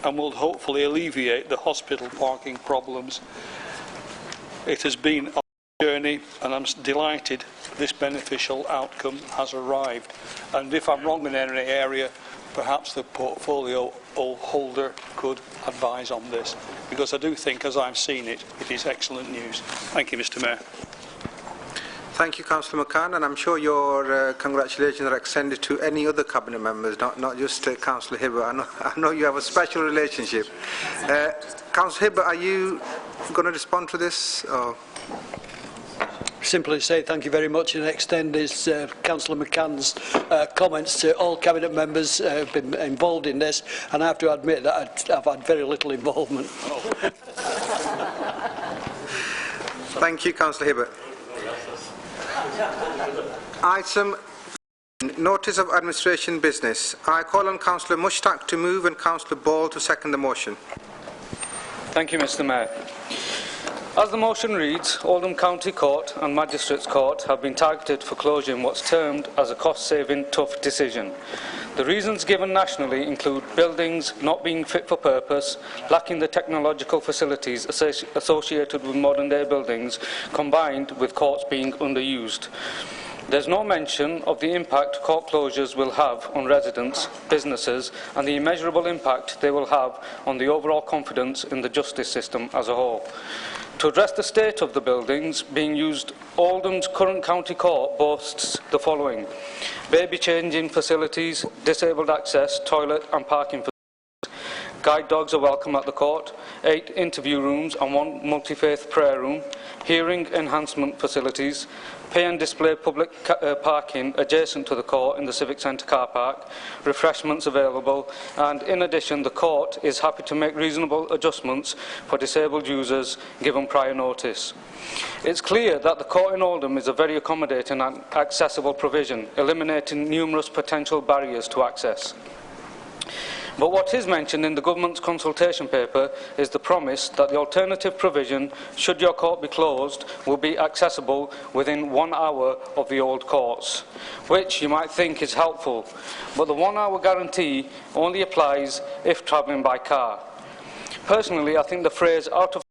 and will hopefully alleviate the hospital parking problems. It has been a journey, and I'm delighted this beneficial outcome has arrived. And if I'm wrong in any area, perhaps the portfolio holder could advise on this, because I do think, as I've seen it, it is excellent news. Thank you, Mr. Mayor. Thank you, Councillor McCann, and I'm sure your congratulations are extended to any other cabinet members, not just Councillor Hibbert. I know you have a special relationship. Councillor Hibbert, are you going to respond to this? Or? Simply say thank you very much and extend his Councillor McCann's comments to all cabinet members who have been involved in this, and I have to admit that I've had very little involvement. Thank you, Councillor Hibbert. Item Notice of Administration Business. I call on Councillor Mushtaq to move and Councillor Ball to second the motion. Thank you, Mr. Mayor. As the motion reads, Oldham County Court and Magistrates Court have been targeted for closure in what's termed as a cost-saving tough decision. The reasons given nationally include buildings not being fit for purpose, lacking the technological facilities associated with modern-day buildings, combined with courts being underused. There's no mention of the impact court closures will have on residents, businesses, and the immeasurable impact they will have on the overall confidence in the justice system as a whole. To address the state of the buildings being used, Oldham's current county court boasts the following: baby changing facilities, disabled access, toilet and parking facilities. Guide dogs are welcome at the court, 8 interview rooms and 1 multi-faith prayer room, hearing enhancement facilities, pay and display public parking adjacent to the court in the Civic Centre car park, refreshments available, and in addition the court is happy to make reasonable adjustments for disabled users given prior notice. It's clear that the court in Oldham is a very accommodating and accessible provision, eliminating numerous potential barriers to access. But what is mentioned in the government's consultation paper is the promise that the alternative provision, should your court be closed, will be accessible within 1 hour of the old courts, which you might think is helpful, but the 1 hour guarantee only applies if travelling by car. Personally, I think the phrase out of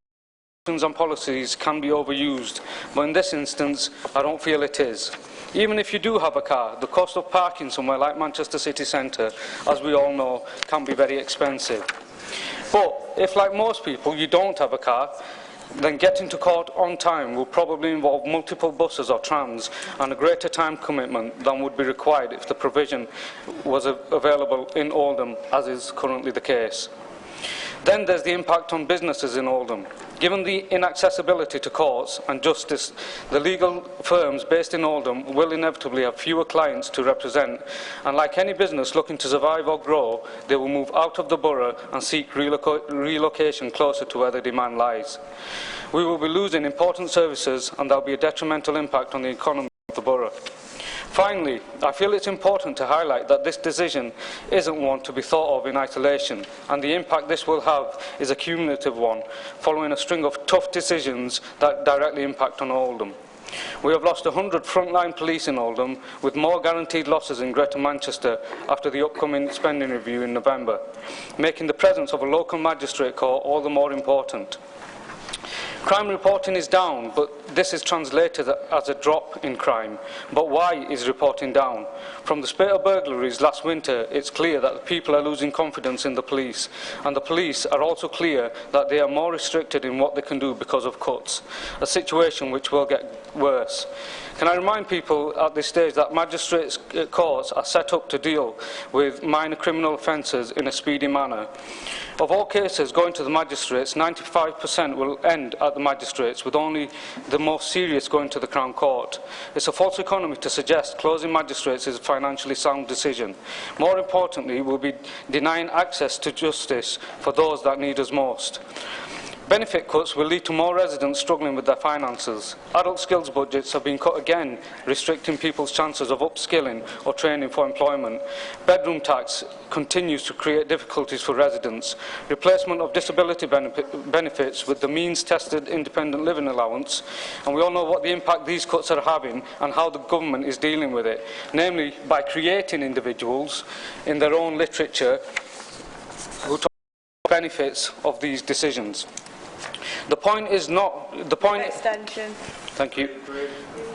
and policies can be overused, but in this instance I don't feel it is. Even if you do have a car, the cost of parking somewhere like Manchester City Centre, as we all know, can be very expensive. But if, like most people, you don't have a car, then getting to court on time will probably involve multiple buses or trams and a greater time commitment than would be required if the provision was available in Oldham, as is currently the case. Then there's the impact on businesses in Oldham. Given the inaccessibility to courts and justice, the legal firms based in Oldham will inevitably have fewer clients to represent, and like any business looking to survive or grow, they will move out of the borough and seek relocation closer to where the demand lies. We will be losing important services, and there will be a detrimental impact on the economy of the borough. Finally, I feel it's important to highlight that this decision isn't one to be thought of in isolation, and the impact this will have is a cumulative one, following a string of tough decisions that directly impact on Oldham. We have lost 100 frontline police in Oldham, with more guaranteed losses in Greater Manchester after the upcoming spending review in November, making the presence of a local magistrate court all the more important. Crime reporting is down, but this is translated as a drop in crime. But why is reporting down? From the spate of burglaries last winter, it's clear that people are losing confidence in the police, and the police are also clear that they are more restricted in what they can do because of cuts, a situation which will get worse. Can I remind people at this stage that magistrates' courts are set up to deal with minor criminal offences in a speedy manner? Of all cases going to the magistrates, 95% will end at the magistrates, with only the most serious going to the Crown Court. It's a false economy to suggest closing magistrates is a financially sound decision. More importantly, we'll be denying access to justice for those that need us most. Benefit cuts will lead to more residents struggling with their finances. Adult skills budgets have been cut again, restricting people's chances of upskilling or training for employment. Bedroom tax continues to create difficulties for residents. Replacement of disability benefits with the means-tested independent living allowance, and we all know what the impact these cuts are having and how the government is dealing with it, namely by creating individuals in their own literature who talk about the benefits of these decisions. The point is not... The point... Extension. Thank you.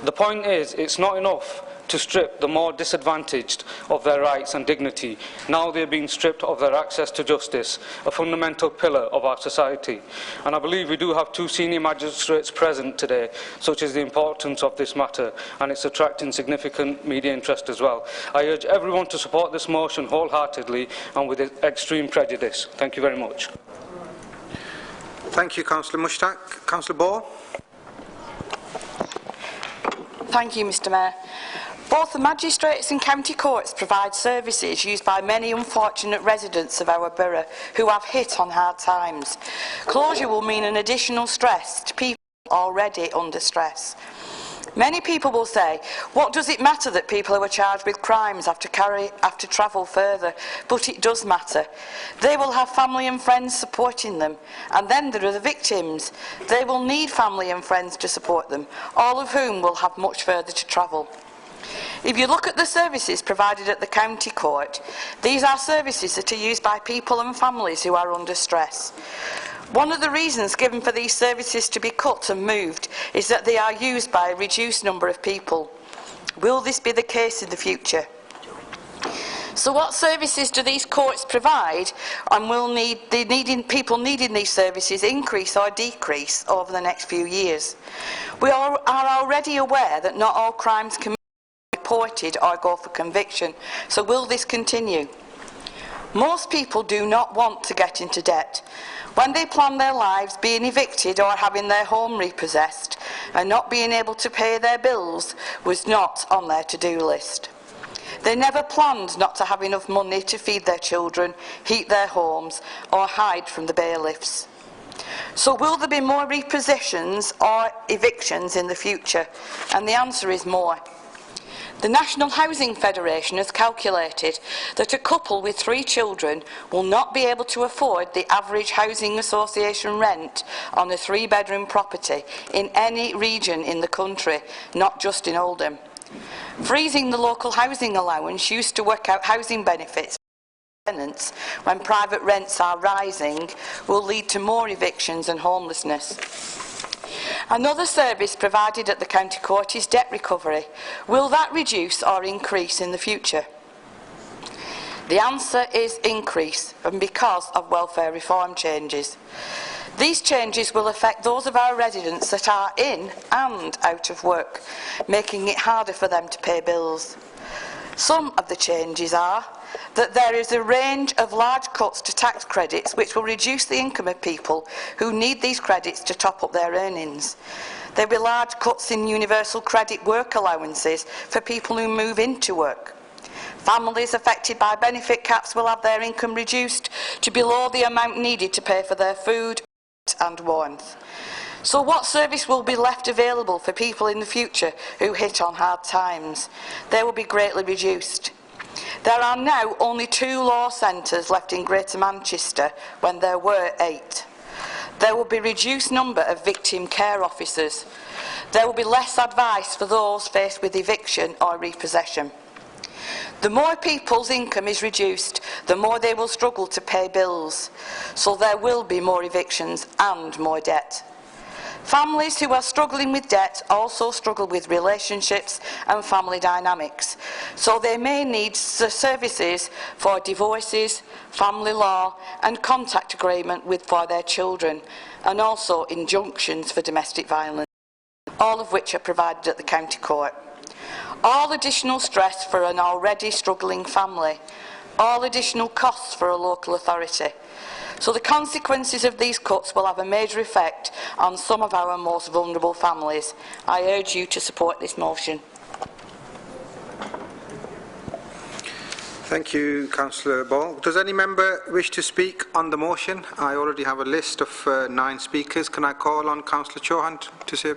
The point is, it's not enough to strip the more disadvantaged of their rights and dignity. Now they're being stripped of their access to justice, a fundamental pillar of our society. And I believe we do have 2 senior magistrates present today, such as the importance of this matter, and it's attracting significant media interest as well. I urge everyone to support this motion wholeheartedly and with extreme prejudice. Thank you very much. Thank you, Councillor Mushtaq. Councillor Ball. Thank you, Mr Mayor. Both the magistrates and county courts provide services used by many unfortunate residents of our borough who have hit on hard times. Closure will mean an additional stress to people already under stress. Many people will say, what does it matter that people who are charged with crimes have to travel further? But it does matter. They will have family and friends supporting them. And then there are the victims. They will need family and friends to support them, all of whom will have much further to travel. If you look at the services provided at the county court, these are services that are used by people and families who are under stress. One of the reasons given for these services to be cut and moved is that they are used by a reduced number of people. Will this be the case in the future? So what services do these courts provide, and will people needing these services increase or decrease over the next few years? We are already aware that not all crimes can be reported or go for conviction, so will this continue? Most people do not want to get into debt. When they plan their lives, being evicted or having their home repossessed and not being able to pay their bills was not on their to-do list. They never planned not to have enough money to feed their children, heat their homes or hide from the bailiffs. So will there be more repossessions or evictions in the future? And the answer is more. The National Housing Federation has calculated that a couple with 3 children will not be able to afford the average housing association rent on a 3-bedroom property in any region in the country, not just in Oldham. Freezing the local housing allowance used to work out housing benefits for tenants when private rents are rising will lead to more evictions and homelessness. Another service provided at the county court is debt recovery. Will that reduce or increase in the future? The answer is increase, and because of welfare reform changes. These changes will affect those of our residents that are in and out of work, making it harder for them to pay bills. Some of the changes are that there is a range of large cuts to tax credits which will reduce the income of people who need these credits to top up their earnings. There will be large cuts in universal credit work allowances for people who move into work. Families affected by benefit caps will have their income reduced to below the amount needed to pay for their food and warmth. So what service will be left available for people in the future who hit on hard times? They will be greatly reduced. There are now only 2 law centres left in Greater Manchester when there were 8. There will be a reduced number of victim care officers. There will be less advice for those faced with eviction or repossession. The more people's income is reduced, the more they will struggle to pay bills. So there will be more evictions and more debt. Families who are struggling with debt also struggle with relationships and family dynamics, so they may need services for divorces, family law and contact agreement for their children, and also injunctions for domestic violence, all of which are provided at the county court. All additional stress for an already struggling family, all additional costs for a local authority. So the consequences of these cuts will have a major effect on some of our most vulnerable families. I urge you to support this motion. Thank you, Councillor Ball. Does any member wish to speak on the motion? I already have a list of 9 speakers. Can I call on Councillor Chauhan to say?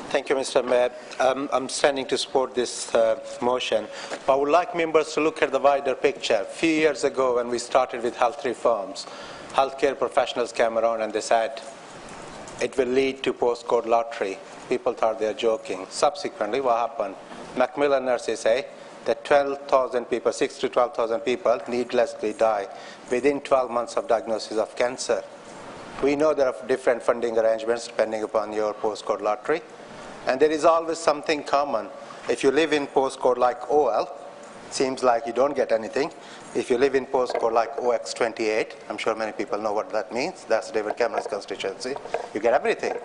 Thank you, Mr. Mayor. I'm standing to support this motion. But I would like members to look at the wider picture. A few years ago, when we started with health reforms, healthcare professionals came around and they said it will lead to postcode lottery. People thought they were joking. Subsequently, what happened? Macmillan nurses say that 12,000 people, 6,000 to 12,000 people needlessly die within 12 months of diagnosis of cancer. We know there are different funding arrangements depending upon your postcode lottery, and there is always something common. If you live in postcode like OL, seems like you don't get anything. If you live in postcode like OX28, I'm sure many people know what that means. That's David Cameron's constituency. You get everything.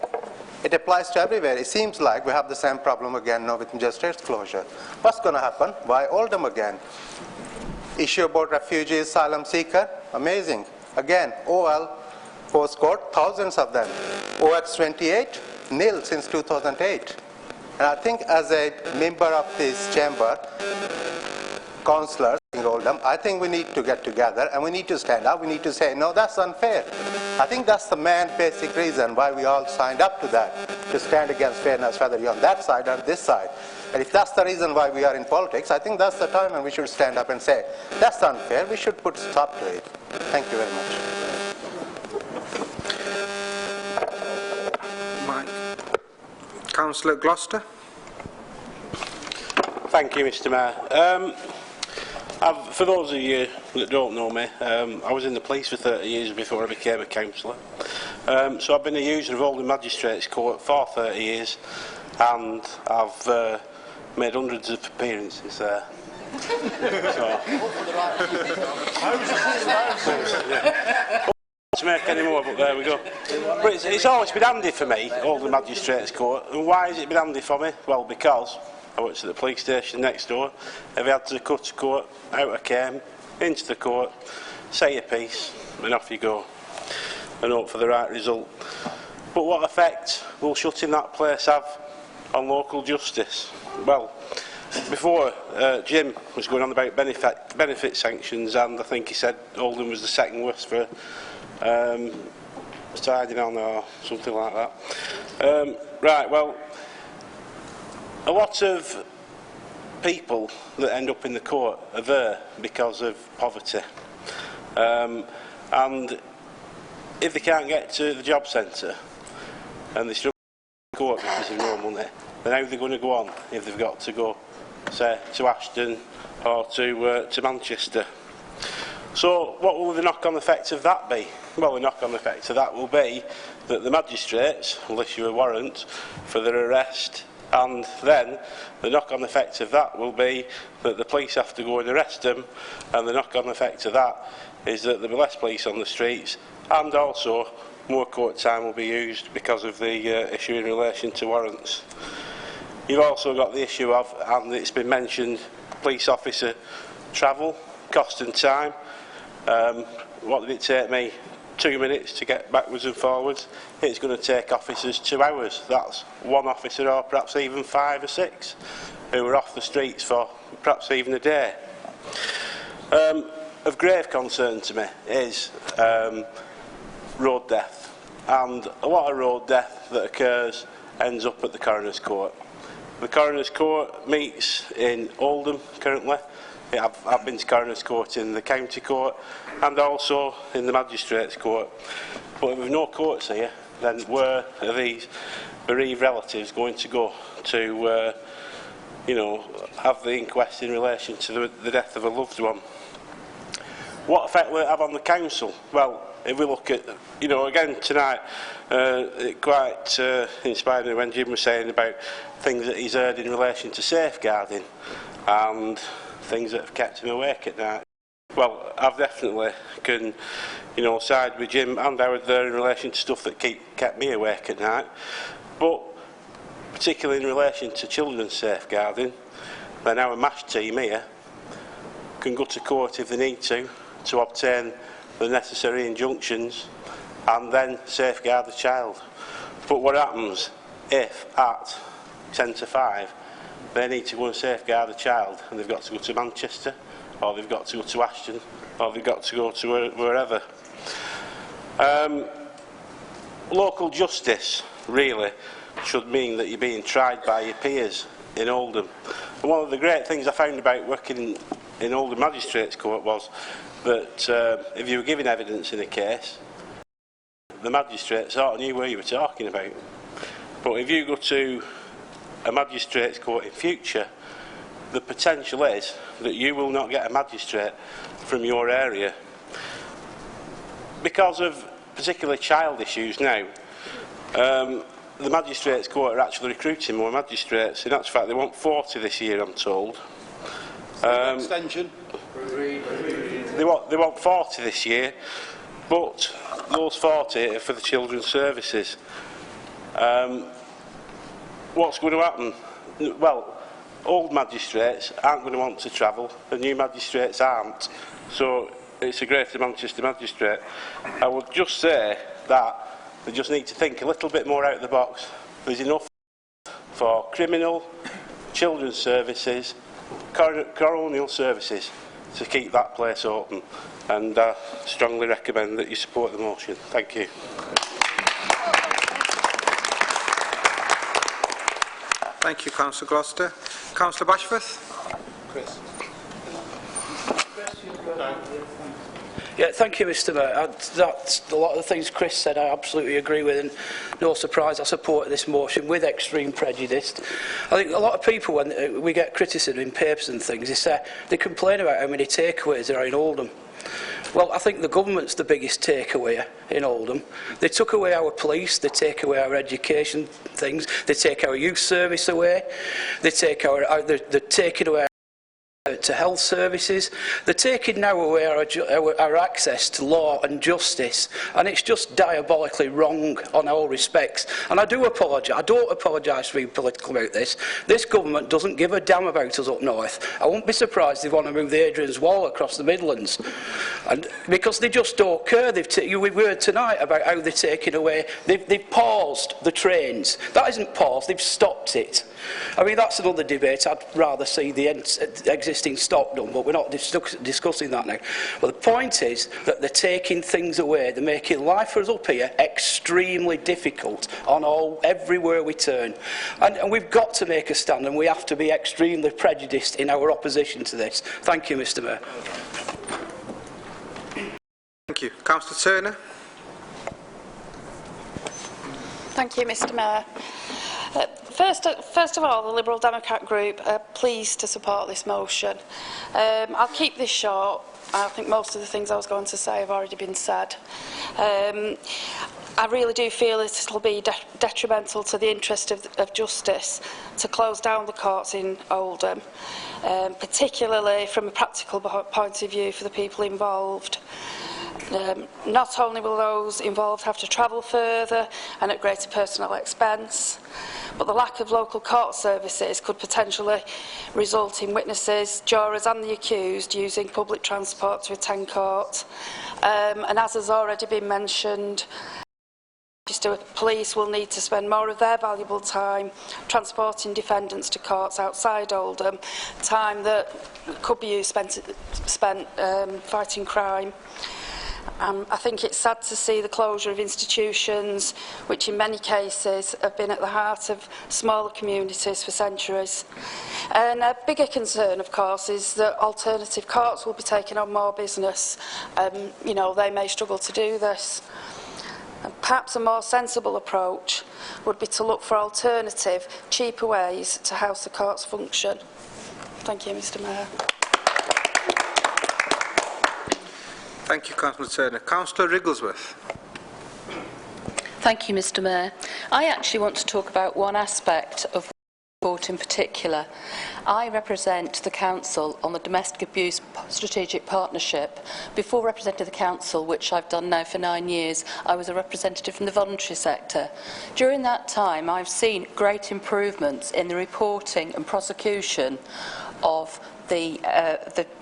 It applies to everywhere. It seems like we have the same problem again now with magistrates closure. What's going to happen? Why Oldham again? Issue about refugees, asylum seeker, amazing. Again, OL postcode, thousands of them. OX28, nil since 2008. And I think as a member of this chamber, councillors in Oldham, I think we need to get together and we need to stand up. We need to say, no, that's unfair. I think that's the main basic reason why we all signed up to that, to stand against fairness, whether you're on that side or this side. And if that's the reason why we are in politics, I think that's the time when we should stand up and say, that's unfair, we should put a stop to it. Thank you very much. Councillor Gloucester. Thank you, Mr. Mayor. For those of you that don't know me, I was in the police for 30 years before I became a councillor. So I've been a user of Oldham Magistrates Court for 30 years, and I've made hundreds of appearances there. To make any more, but there we go. But it's always been handy for me, Oldham Magistrates Court. And why has it been handy for me? Well, because I worked at the police station next door. If I had to cut to court, out I came, into the court, say your piece, and off you go, and hope for the right result. But what effect will shutting that place have on local justice? Well, before, Jim was going on about benefit sanctions, and I think he said Oldham was the second worst for tidying on or something like that. Right, well, a lot of people that end up in the court are there because of poverty. And if they can't get to the job centre and they struggle to court because of no money, then how are they going to go on if they've got to go, say, to Ashton or to Manchester? So what will the knock-on effect of that be? Well, the knock-on effect of that will be that the magistrates will issue a warrant for their arrest, and then the knock-on effect of that will be that the police have to go and arrest them, and the knock-on effect of that is that there will be less police on the streets, and also more court time will be used because of the issue in relation to warrants. You've also got the issue of, and it's been mentioned, police officer travel, cost and time. What did it take me? 2 minutes to get backwards and forwards. It's going to take officers 2 hours. That's one officer, or perhaps even 5 or 6, who are off the streets for perhaps even a day. Of grave concern to me is road death, and a lot of road death that occurs ends up at the coroner's court. The coroner's court meets in Oldham currently. I've been to coroner's court in the county court and also in the magistrates court. But if we've no courts here, then where are these bereaved relatives going to go to, have the inquest in relation to the death of a loved one? What effect will it have on the council? Well, if we look at, again tonight, it quite inspired me when Jim was saying about things that he's heard in relation to safeguarding and things that have kept him awake at night. Well, I've definitely can, side with Jim and Howard there in relation to stuff that kept me awake at night. But particularly in relation to children's safeguarding, then our MASH team here can go to court if they need to obtain the necessary injunctions and then safeguard the child. But what happens if at 10 to 5 they need to go and safeguard a child and they've got to go to Manchester, or they've got to go to Ashton, or they've got to go to wherever? Local justice really should mean that you're being tried by your peers in Oldham. And one of the great things I found about working in Oldham Magistrates Court was that if you were giving evidence in a case, the magistrates sort of knew where you were talking about. But if you go to a magistrates court in future, the potential is that you will not get a magistrate from your area because of particularly child issues now, the Magistrates' Court are actually recruiting more magistrates. In actual fact, they want 40 this year, I'm told. Extension. They want 40 this year, but those 40 are for the children's services. What's going to happen? Well, old magistrates aren't going to want to travel, and new magistrates aren't. So it's a Greater Manchester magistrate. I would just say that they just need to think a little bit more out of the box. There's enough for criminal, children's services, coronial services to keep that place open, and I strongly recommend that you support the motion. Thank you. Thank you, Councillor Gloucester. Councillor Bashforth. Chris. Yeah, thank you, Mr. Mayor. A lot of the things Chris said I absolutely agree with, and no surprise I support this motion with extreme prejudice. I think a lot of people, when we get criticism in papers and things, they complain about how many takeaways there are in Oldham. Well, I think the government's the biggest takeaway in Oldham. They took away our police, they take away our education things, they take our youth service away, they're taking away to health services. They're taking now away our access to law and justice, and it's just diabolically wrong on all respects. And I do apologise. I don't apologise for being political about this. This government doesn't give a damn about us up north. I won't be surprised if they want to move the Hadrian's Wall across the Midlands, and because they just don't care. We've heard tonight about how they're taking away. They've paused the trains. That isn't paused. They've stopped it. I mean, that's another debate. I'd rather see the existing stock done, but we're not discussing that now. But the point is that they're taking things away. They're making life for us up here extremely difficult on everywhere we turn. And we've got to make a stand, and we have to be extremely prejudiced in our opposition to this. Thank you, Mr. Mayor. Thank you. Councillor Turner. Thank you, Mr. Mayor. First of all, the Liberal Democrat group are pleased to support this motion. I'll keep this short. I think most of the things I was going to say have already been said. I really do feel it will be detrimental to the interest of justice to close down the courts in Oldham, particularly from a practical point of view for the people involved. Not only will those involved have to travel further and at greater personal expense, but the lack of local court services could potentially result in witnesses, jurors and the accused using public transport to attend court. And as has already been mentioned, police will need to spend more of their valuable time transporting defendants to courts outside Oldham, time that could be used spent fighting crime. I think it's sad to see the closure of institutions which in many cases have been at the heart of smaller communities for centuries. And a bigger concern, of course, is that alternative courts will be taking on more business. You know, they may struggle to do this. And perhaps a more sensible approach would be to look for alternative, cheaper ways to house the courts function. Thank you, Mr. Mayor. Thank you, Councillor Turner. Councillor Rigglesworth. Thank you, Mr. Mayor. I actually want to talk about one aspect of the report in particular. I represent the Council on the Domestic Abuse Strategic Partnership. Before representing the Council, which I've done now for 9 years, I was a representative from the voluntary sector. During that time, I've seen great improvements in the reporting and prosecution of the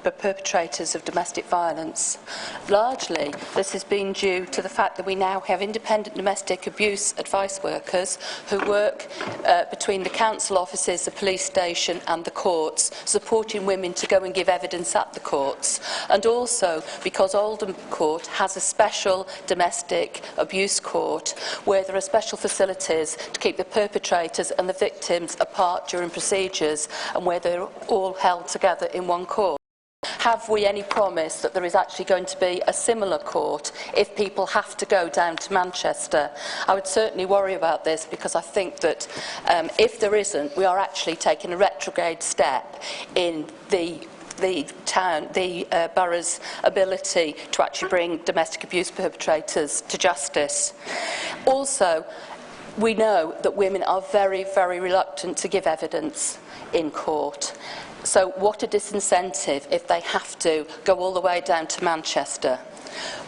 perpetrators of domestic violence. Largely, this has been due to the fact that we now have independent domestic abuse advice workers who work between the council offices, the police station and the courts, supporting women to go and give evidence at the courts. And also because Oldham Court has a special domestic abuse court where there are special facilities to keep the perpetrators and the victims apart during procedures, and where they're all held together in one court. Have we any promise that there is actually going to be a similar court if people have to go down to Manchester? I would certainly worry about this, because I think that if there isn't, we are actually taking a retrograde step in the borough's ability to actually bring domestic abuse perpetrators to justice. Also, we know that women are very, very reluctant to give evidence in court. So what a disincentive if they have to go all the way down to Manchester.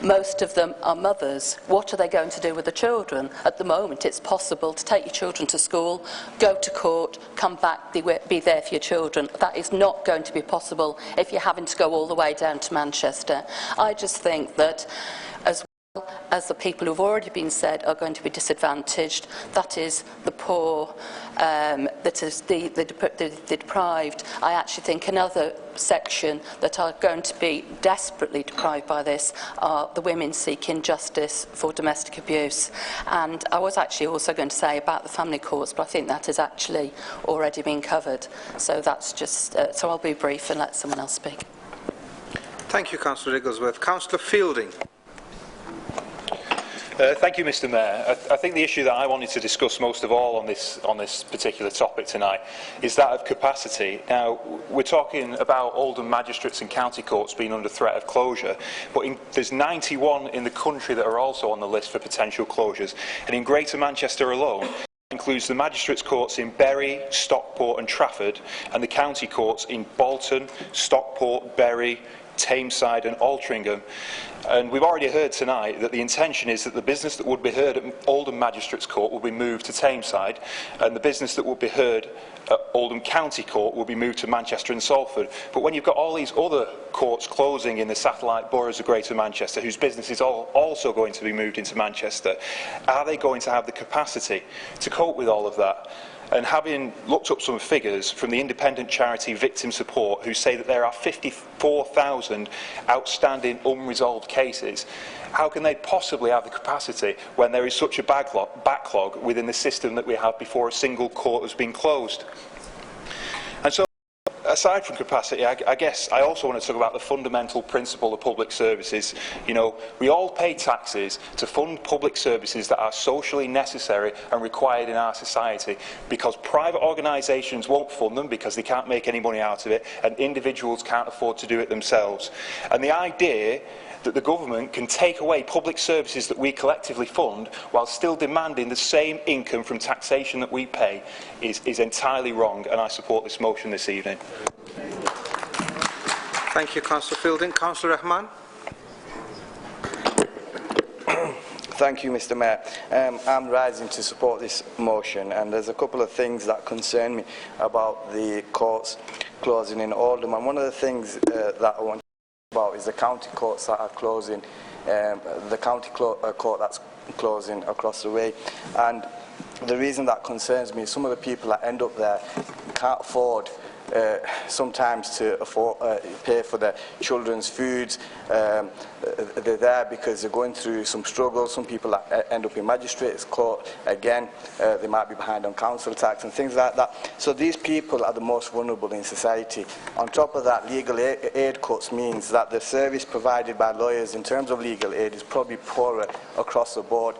Most of them are mothers. What are they going to do with the children? At the moment, it's possible to take your children to school, go to court, come back, be there for your children. That is not going to be possible if you're having to go all the way down to Manchester. I just think that, as well as the people who've already been said are going to be disadvantaged, that is the poor, that is the deprived. I actually think another section that are going to be desperately deprived by this are the women seeking justice for domestic abuse. And I was actually also going to say about the family courts, but I think that has actually already been covered. So that's just, so I'll be brief and let someone else speak. Thank you, Councillor Igglesworth. Councillor Fielding. Thank you, Mr. Mayor. I think the issue that I wanted to discuss most of all on this particular topic tonight is that of capacity. Now, we're talking about Oldham magistrates and county courts being under threat of closure, but there's 91 in the country that are also on the list for potential closures, and in Greater Manchester alone, includes the magistrates' courts in Bury, Stockport and Trafford, and the county courts in Bolton, Stockport, Bury, Tameside and Altrincham. And we've already heard tonight that the intention is that the business that would be heard at Oldham Magistrates Court will be moved to Tameside, and the business that would be heard at Oldham County Court will be moved to Manchester and Salford. But when you've got all these other courts closing in the satellite boroughs of Greater Manchester, whose business is also going to be moved into Manchester, are they going to have the capacity to cope with all of that? And having looked up some figures from the independent charity Victim Support, who say that there are 54,000 outstanding unresolved cases, how can they possibly have the capacity when there is such a backlog within the system that we have before a single court has been closed? And so, aside from capacity, I guess I also want to talk about the fundamental principle of public services. You know, we all pay taxes to fund public services that are socially necessary and required in our society, because private organisations won't fund them because they can't make any money out of it, and individuals can't afford to do it themselves. And the idea that the government can take away public services that we collectively fund while still demanding the same income from taxation that we pay is entirely wrong, and I support this motion this evening. Thank you, Councillor Fielding. Councillor Rahman. Thank you, Mr. Mayor. I'm rising to support this motion, and there's a couple of things that concern me about the courts closing in Oldham. And one of the things that I want about is the county courts that are closing, the county court that's closing across the way. And the reason that concerns me is some of the people that end up there can't afford sometimes to pay for their children's foods. They're there because they're going through some struggles. Some people that end up in magistrates court, again, they might be behind on council tax and things like that. So these people are the most vulnerable in society. On top of that, legal aid cuts means that the service provided by lawyers in terms of legal aid is probably poorer across the board.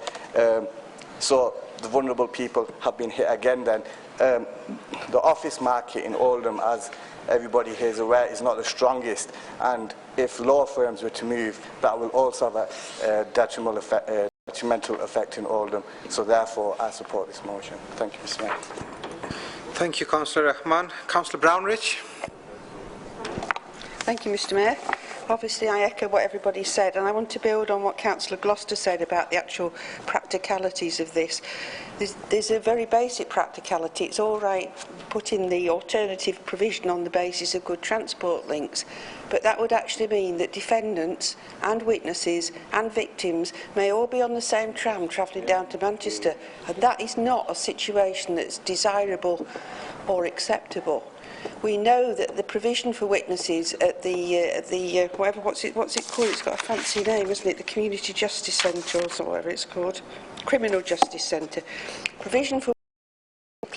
So the vulnerable people have been hit again then. The office market in Oldham, as everybody here is aware, is not the strongest, and if law firms were to move, that will also have a detrimental effect in Oldham. So therefore, I support this motion. Thank you, Mr. Mayor. Thank you, Councillor Rahman. Councillor Brownridge. Thank you, Mr. Mayor. Obviously, I echo what everybody said, and I want to build on what Councillor Gloucester said about the actual practicalities of this. There's a very basic practicality. It's all right putting the alternative provision on the basis of good transport links, but that would actually mean that defendants and witnesses and victims may all be on the same tram travelling down to Manchester, and that is not a situation that's desirable or acceptable. We know that the provision for witnesses at the what's it called? It's got a fancy name, isn't it? The Community Justice Centre or whatever it's called, Criminal Justice Centre. Provision for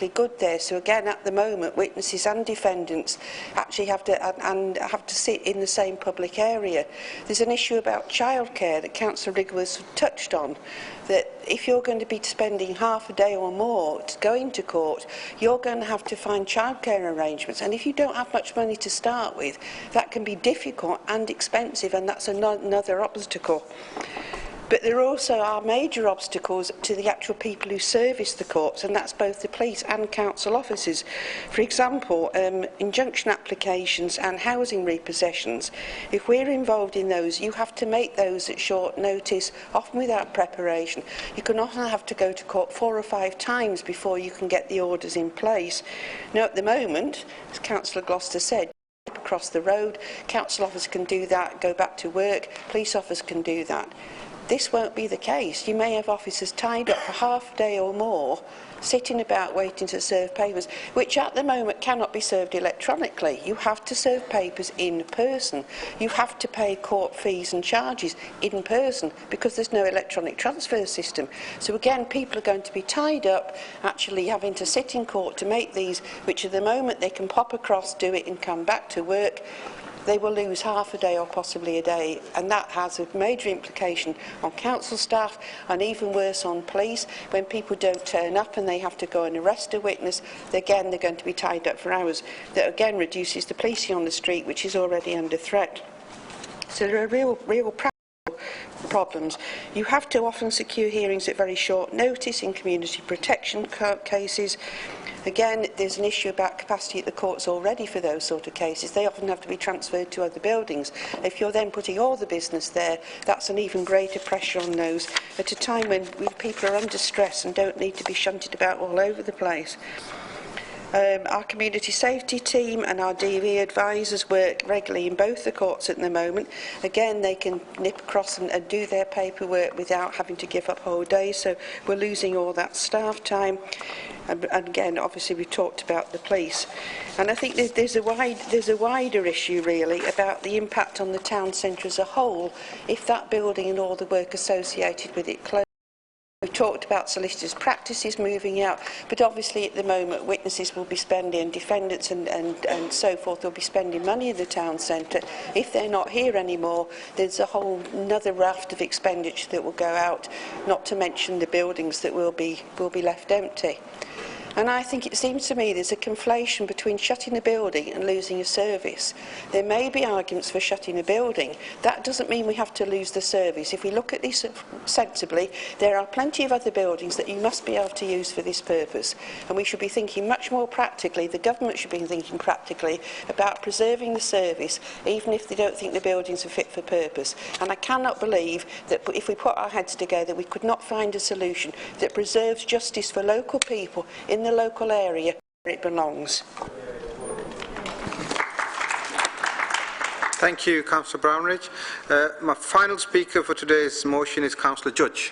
particularly good there. So again, at the moment, witnesses and defendants actually have to sit in the same public area. There's an issue about childcare that Councillor Rigworth touched on, that if you're going to be spending half a day or more going to court, you're going to have to find childcare arrangements. And if you don't have much money to start with, that can be difficult and expensive, and that's another obstacle. But there also are major obstacles to the actual people who service the courts, and that's both the police and council officers. For example, injunction applications and housing repossessions. If we're involved in those, you have to make those at short notice, often without preparation. You can often have to go to court 4 or 5 times before you can get the orders in place. Now, at the moment, as Councillor Gloucester said, across the road, council officers can do that, go back to work, police officers can do that. This won't be the case. You may have officers tied up for half a day or more, sitting about waiting to serve papers, which at the moment cannot be served electronically. You have to serve papers in person. You have to pay court fees and charges in person because there's no electronic transfer system. So again, people are going to be tied up actually having to sit in court to make these, which at the moment they can pop across, do it and come back to work. They will lose half a day or possibly a day, and that has a major implication on council staff and even worse on police. When people don't turn up and they have to go and arrest a witness, again they're going to be tied up for hours. That again reduces the policing on the street, which is already under threat. So there are real practical problems. You have to often secure hearings at very short notice in community protection cases. Again, there's an issue about capacity at the courts already for those sort of cases. They often have to be transferred to other buildings. If you're then putting all the business there, that's an even greater pressure on those at a time when people are under stress and don't need to be shunted about all over the place. Our community safety team and our DV advisors work regularly in both the courts at the moment. Again, they can nip across and do their paperwork without having to give up whole days, so we're losing all that staff time. And again, obviously, we talked about the police. And I think there's a wider issue, really, about the impact on the town centre as a whole if that building and all the work associated with it closes. We've talked about solicitors' practices moving out, but obviously at the moment witnesses will be spending, defendants and so forth will be spending money in the town centre. If they're not here anymore, there's a whole another raft of expenditure that will go out, not to mention the buildings that will be left empty. And I think it seems to me there's a conflation between shutting a building and losing a service. There may be arguments for shutting a building. That doesn't mean we have to lose the service. If we look at this sensibly, there are plenty of other buildings that you must be able to use for this purpose. And we should be thinking much more practically, the government should be thinking practically about preserving the service, even if they don't think the buildings are fit for purpose. And I cannot believe that if we put our heads together, we could not find a solution that preserves justice for local people in the local area where it belongs. Thank you, Councillor Brownridge. My final speaker for today's motion is Councillor Judge.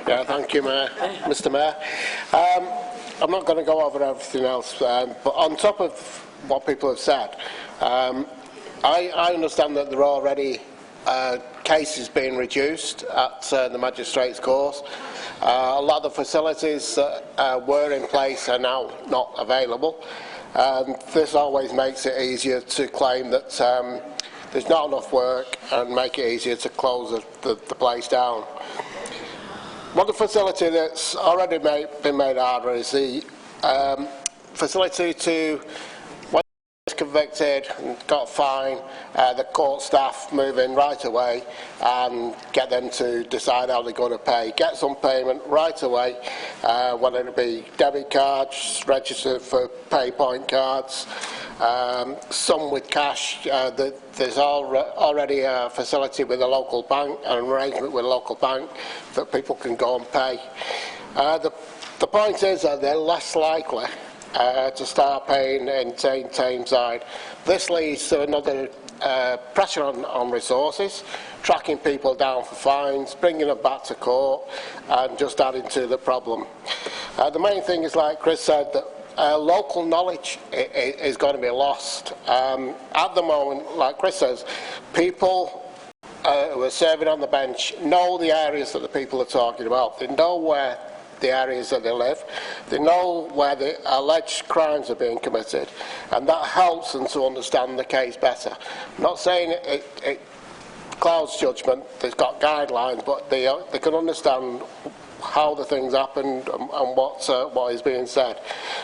Yeah, thank you, Mr. Mayor. I'm not going to go over everything else, but on top of what people have said, I understand that there are already cases being reduced at the Magistrates' Court. A lot of the facilities that were in place are now not available. This always makes it easier to claim that there's not enough work and make it easier to close the place down. One facility that's already been made harder is the facility to, when it's convicted and got a fine, the court staff move in right away and get them to decide how they're going to pay. Get some payment right away, whether it be debit cards, registered for pay point cards, some with cash. There's already a facility with a local bank, an arrangement with a local bank that people can go and pay. The point is that they're less likely to start paying in Tameside. This leads to another pressure on resources, tracking people down for fines, bringing them back to court, and just adding to the problem. The main thing is, like Chris said, that local knowledge is going to be lost. At the moment, like Chris says, people who are serving on the bench know the areas that the people are talking about. They know where the areas that they live. They know where the alleged crimes are being committed, and that helps them to understand the case better. I'm not saying it clouds judgment, they've got guidelines, but they can understand how the things happened and what is being said.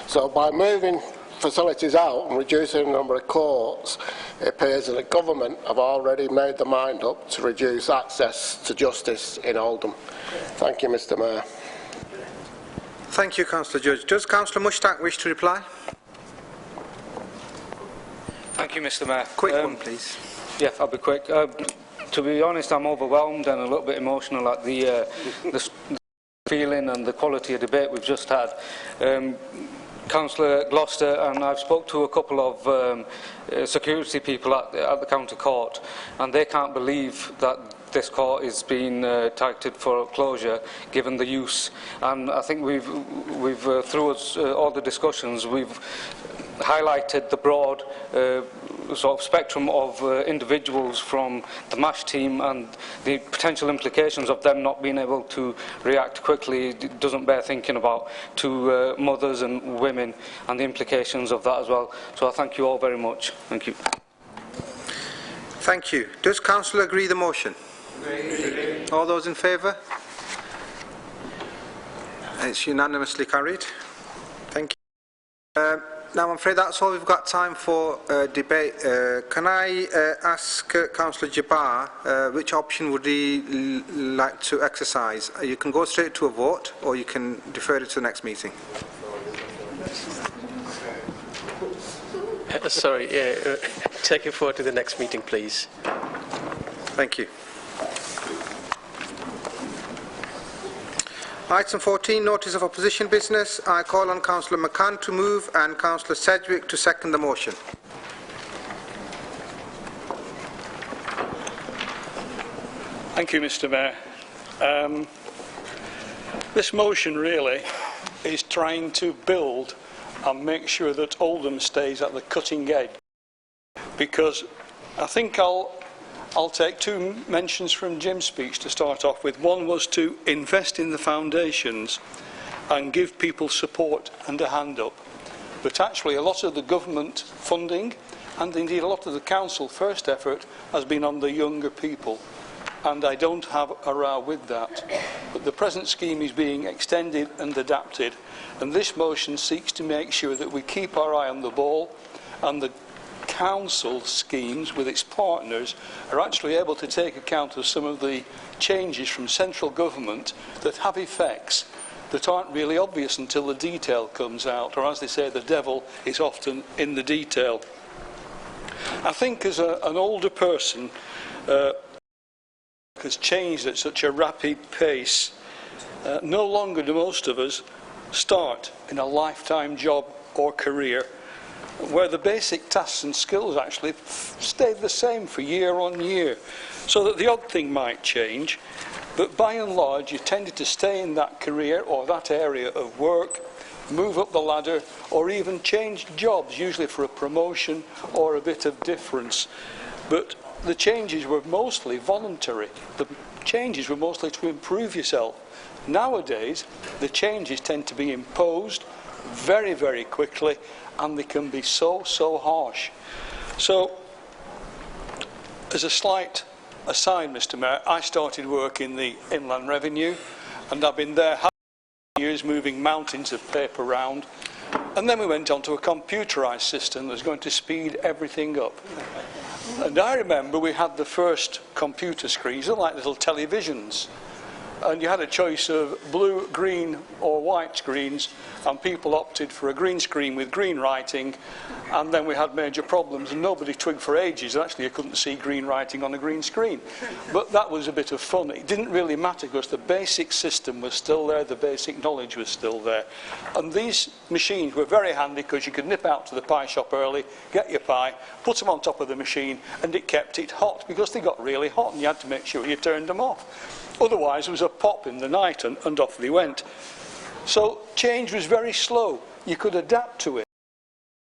So by moving facilities out and reducing the number of courts, it appears that the government have already made their mind up to reduce access to justice in Oldham. Thank you, Mr. Mayor. Thank you, Councillor Judge. Does Councillor Mushtaq wish to reply? Thank you, Mr. Mayor. Quick one, please. Yeah, I'll be quick. To be honest, I'm overwhelmed and a little bit emotional at the feeling and the quality of debate we've just had. Councillor Gloucester and I've spoke to a couple of security people at the county court, and they can't believe that this court is being targeted for closure given the use. And I think we've through all the discussions, we've highlighted the broad sort of spectrum of individuals from the MASH team and the potential implications of them not being able to react quickly. It doesn't bear thinking about to mothers and women and the implications of that as well. So I thank you all very much. Thank you. Thank you. Does Council agree the motion? Agree. All those in favour? It's unanimously carried. Thank you. Now, I'm afraid that's all we've got time for debate. Can I ask Councillor Jabbar which option would he like to exercise? You can go straight to a vote, or you can defer it to the next meeting. Sorry, take it forward to the next meeting, please. Thank you. Item 14, notice of opposition business. I call on Councillor McCann to move and Councillor Sedgwick to second the motion. Thank you, Mr. Mayor. This motion really is trying to build and make sure that Oldham stays at the cutting edge, because I think I'll take two mentions from Jim's speech to start off with. One was to invest in the foundations and give people support and a hand up. But actually a lot of the government funding and indeed a lot of the council first effort has been on the younger people. And I don't have a row with that. But the present scheme is being extended and adapted. And this motion seeks to make sure that we keep our eye on the ball, and the council schemes with its partners are actually able to take account of some of the changes from central government that have effects that aren't really obvious until the detail comes out, or as they say, the devil is often in the detail. I think as an older person has changed at such a rapid pace. No longer do most of us start in a lifetime job or career where the basic tasks and skills actually stay the same for year on year, so that the odd thing might change, but by and large you tended to stay in that career or that area of work, move up the ladder, or even change jobs, usually for a promotion or a bit of difference. But the changes were mostly voluntary. The changes were mostly to improve yourself. Nowadays, the changes tend to be imposed very, very quickly, and they can be so harsh. So, as a slight aside, Mr. Mayor, I started work in the Inland Revenue, and I've been there years moving mountains of paper around, and then we went on to a computerised system that's going to speed everything up. And I remember we had the first computer screens, they're like little televisions, and you had a choice of blue, green or white screens, and people opted for a green screen with green writing, and then we had major problems and nobody twigged for ages. Actually, you couldn't see green writing on a green screen. But that was a bit of fun. It didn't really matter because the basic system was still there, the basic knowledge was still there. And these machines were very handy because you could nip out to the pie shop early, get your pie, put them on top of the machine, and it kept it hot because they got really hot and you had to make sure you turned them off. Otherwise, there was a pop in the night and off they went. So change was very slow. You could adapt to it.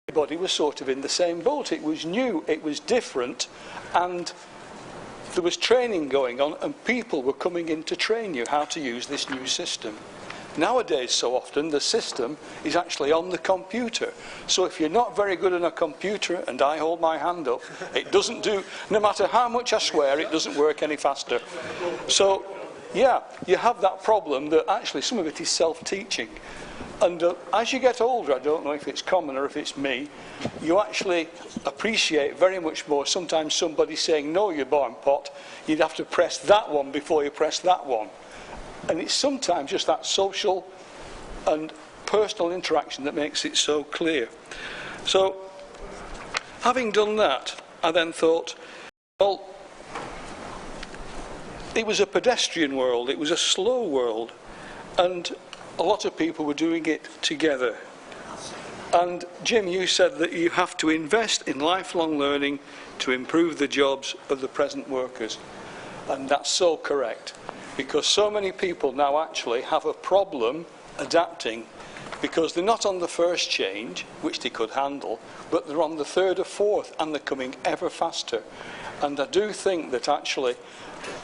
Everybody was sort of in the same boat. It was new, it was different, and there was training going on, and people were coming in to train you how to use this new system. Nowadays, so often, the system is actually on the computer. So if you're not very good on a computer, and I hold my hand up, it doesn't do, no matter how much I swear, it doesn't work any faster. So, yeah, you have that problem that actually some of it is self-teaching. And as you get older, I don't know if it's common or if it's me, you actually appreciate very much more sometimes somebody saying, no, you born pot, you'd have to press that one before you press that one. And it's sometimes just that social and personal interaction that makes it so clear. So, having done that, I then thought, well, it was a pedestrian world, it was a slow world, and a lot of people were doing it together. And Jim, you said that you have to invest in lifelong learning to improve the jobs of the present workers. And that's so correct. Because so many people now actually have a problem adapting because they're not on the first change, which they could handle, but they're on the third or fourth and they're coming ever faster. And I do think that actually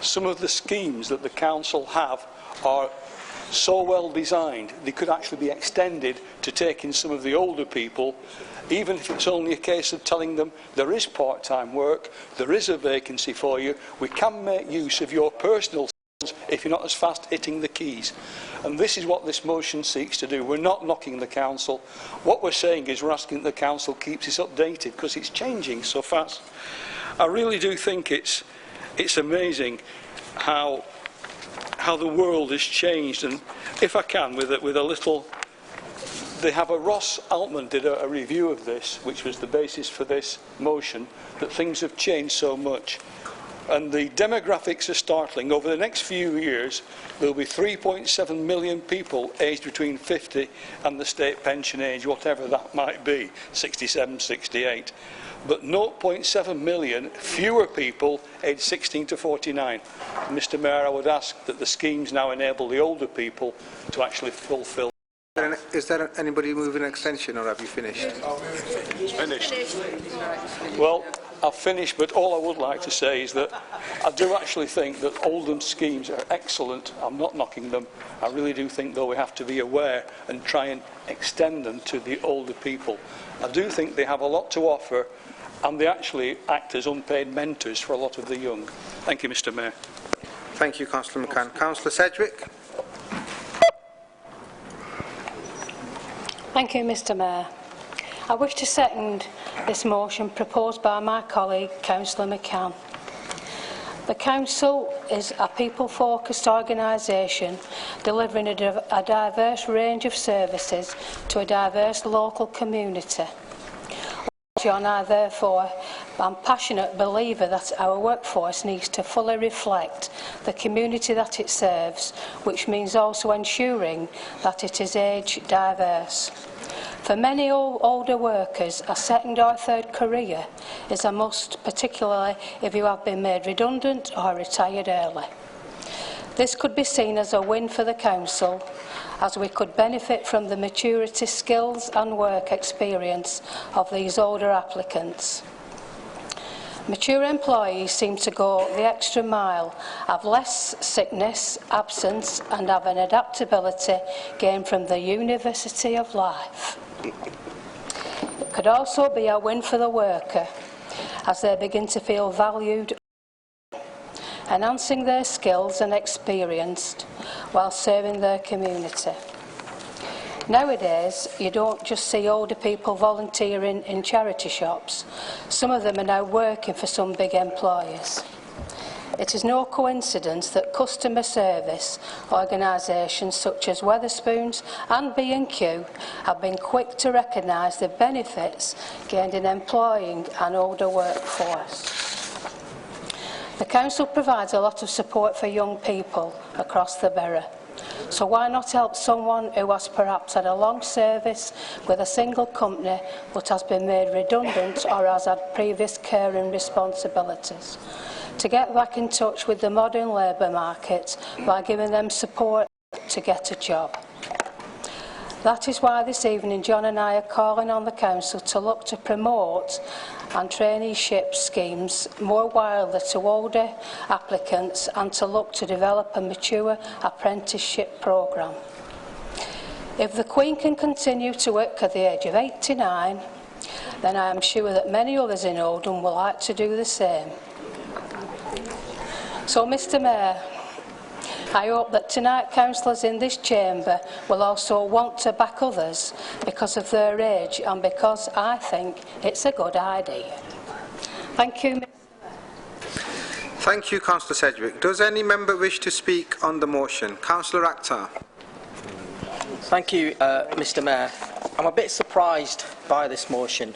some of the schemes that the council have are so well designed, they could actually be extended to take in some of the older people, even if it's only a case of telling them there is part-time work, there is a vacancy for you, we can make use of your personal if you're not as fast hitting the keys. And this is what this motion seeks to do. We're not knocking the council. What we're saying is we're asking that the council keeps us updated because it's changing so fast. I really do think it's amazing how the world has changed. And if I can, with a little, they have Ross Altman did a review of this, which was the basis for this motion, that things have changed so much. And the demographics are startling. Over the next few years, there will be 3.7 million people aged between 50 and the state pension age, whatever that might be, 67, 68. But 0.7 million fewer people aged 16 to 49. Mr. Mayor, I would ask that the schemes now enable the older people to actually fulfil. Is there anybody moving an extension, or have you finished? It's finished. Well, I've finished, but all I would like to say is that I do actually think that Oldham schemes are excellent. I'm not knocking them. I really do think, though, we have to be aware and try and extend them to the older people. I do think they have a lot to offer, and they actually act as unpaid mentors for a lot of the young. Thank you, Mr. Mayor. Thank you, Councillor McCann. Councillor Sedgwick. Thank you, Mr. Mayor. I wish to second this motion proposed by my colleague, Councillor McCann. The Council is a people-focused organisation delivering a diverse range of services to a diverse local community. John, I therefore am a passionate believer that our workforce needs to fully reflect the community that it serves, which means also ensuring that it is age diverse. For many older workers, a second or third career is a must, particularly if you have been made redundant or retired early. This could be seen as a win for the Council, as we could benefit from the maturity, skills and work experience of these older applicants. Mature employees seem to go the extra mile, have less sickness, absence and have an adaptability gained from the University of Life. It could also be a win for the worker, as they begin to feel valued, enhancing their skills and experience while serving their community. Nowadays, you don't just see older people volunteering in charity shops. Some of them are now working for some big employers. It is no coincidence that customer service organisations such as Wetherspoons and B&Q have been quick to recognise the benefits gained in employing an older workforce. The Council provides a lot of support for young people across the borough. So why not help someone who has perhaps had a long service with a single company but has been made redundant or has had previous caring responsibilities, to get back in touch with the modern labour market by giving them support to get a job. That is why this evening John and I are calling on the Council to look to promote and traineeship schemes more widely to older applicants and to look to develop a mature apprenticeship programme. If the Queen can continue to work at the age of 89, then I am sure that many others in Oldham will like to do the same. So, Mr Mayor, I hope that tonight councillors in this chamber will also want to back others because of their age and because I think it's a good idea. Thank you. Thank you, Councillor Sedgwick. Does any member wish to speak on the motion? Councillor Akhtar. Thank you, Mr Mayor. I'm a bit surprised by this motion,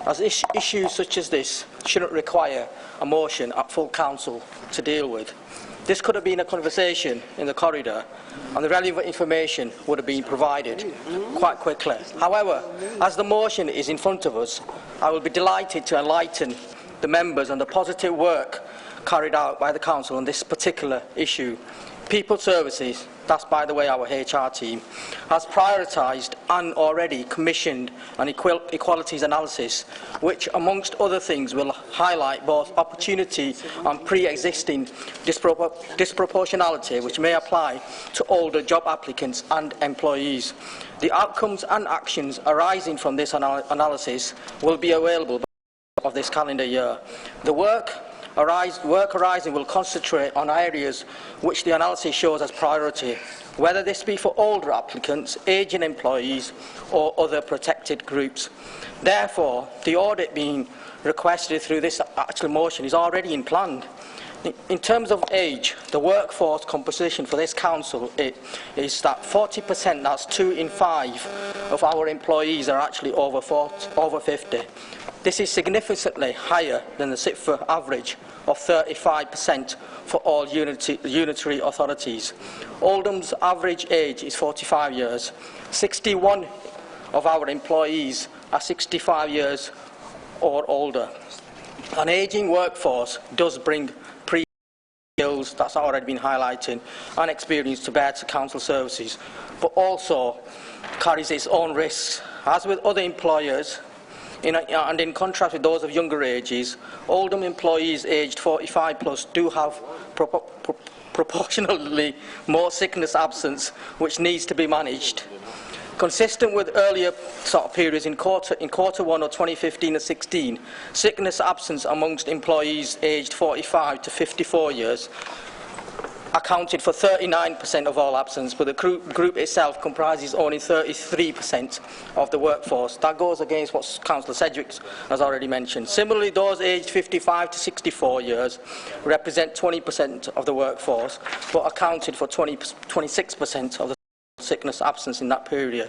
as issues such as this shouldn't require a motion at full council to deal with. This could have been a conversation in the corridor and the relevant information would have been provided quite quickly. However, as the motion is in front of us, I will be delighted to enlighten the members on the positive work carried out by the council on this particular issue. People Services, that's by the way our HR team, has prioritised and already commissioned an equalities analysis which amongst other things will highlight both opportunity and pre-existing disproportionality which may apply to older job applicants and employees. The outcomes and actions arising from this analysis will be available by the end of this calendar year. The work arising will concentrate on areas which the analysis shows as priority, whether this be for older applicants, ageing employees or other protected groups. Therefore, the audit being requested through this actual motion is already in plan. In terms of age, the workforce composition for this council is that 40%, that's 2 in 5 of our employees are actually over 50. This is significantly higher than the SITFA average of 35% for all unitary authorities. Oldham's average age is 45 years. 61 of our employees are 65 years or older. An ageing workforce does bring skills, that's already been highlighted, and experience to bear to council services, but also carries its own risks. As with other employers, and in contrast with those of younger ages, Oldham employees aged 45 plus do have proportionally more sickness absence which needs to be managed. Consistent with earlier periods in quarter 1 of 2015 and 16, sickness absence amongst employees aged 45 to 54 years accounted for 39% of all absence, but the group itself comprises only 33% of the workforce. That goes against what Councillor Sedgwick has already mentioned. Similarly, those aged 55 to 64 years represent 20% of the workforce, but accounted for 26% of the sickness absence in that period.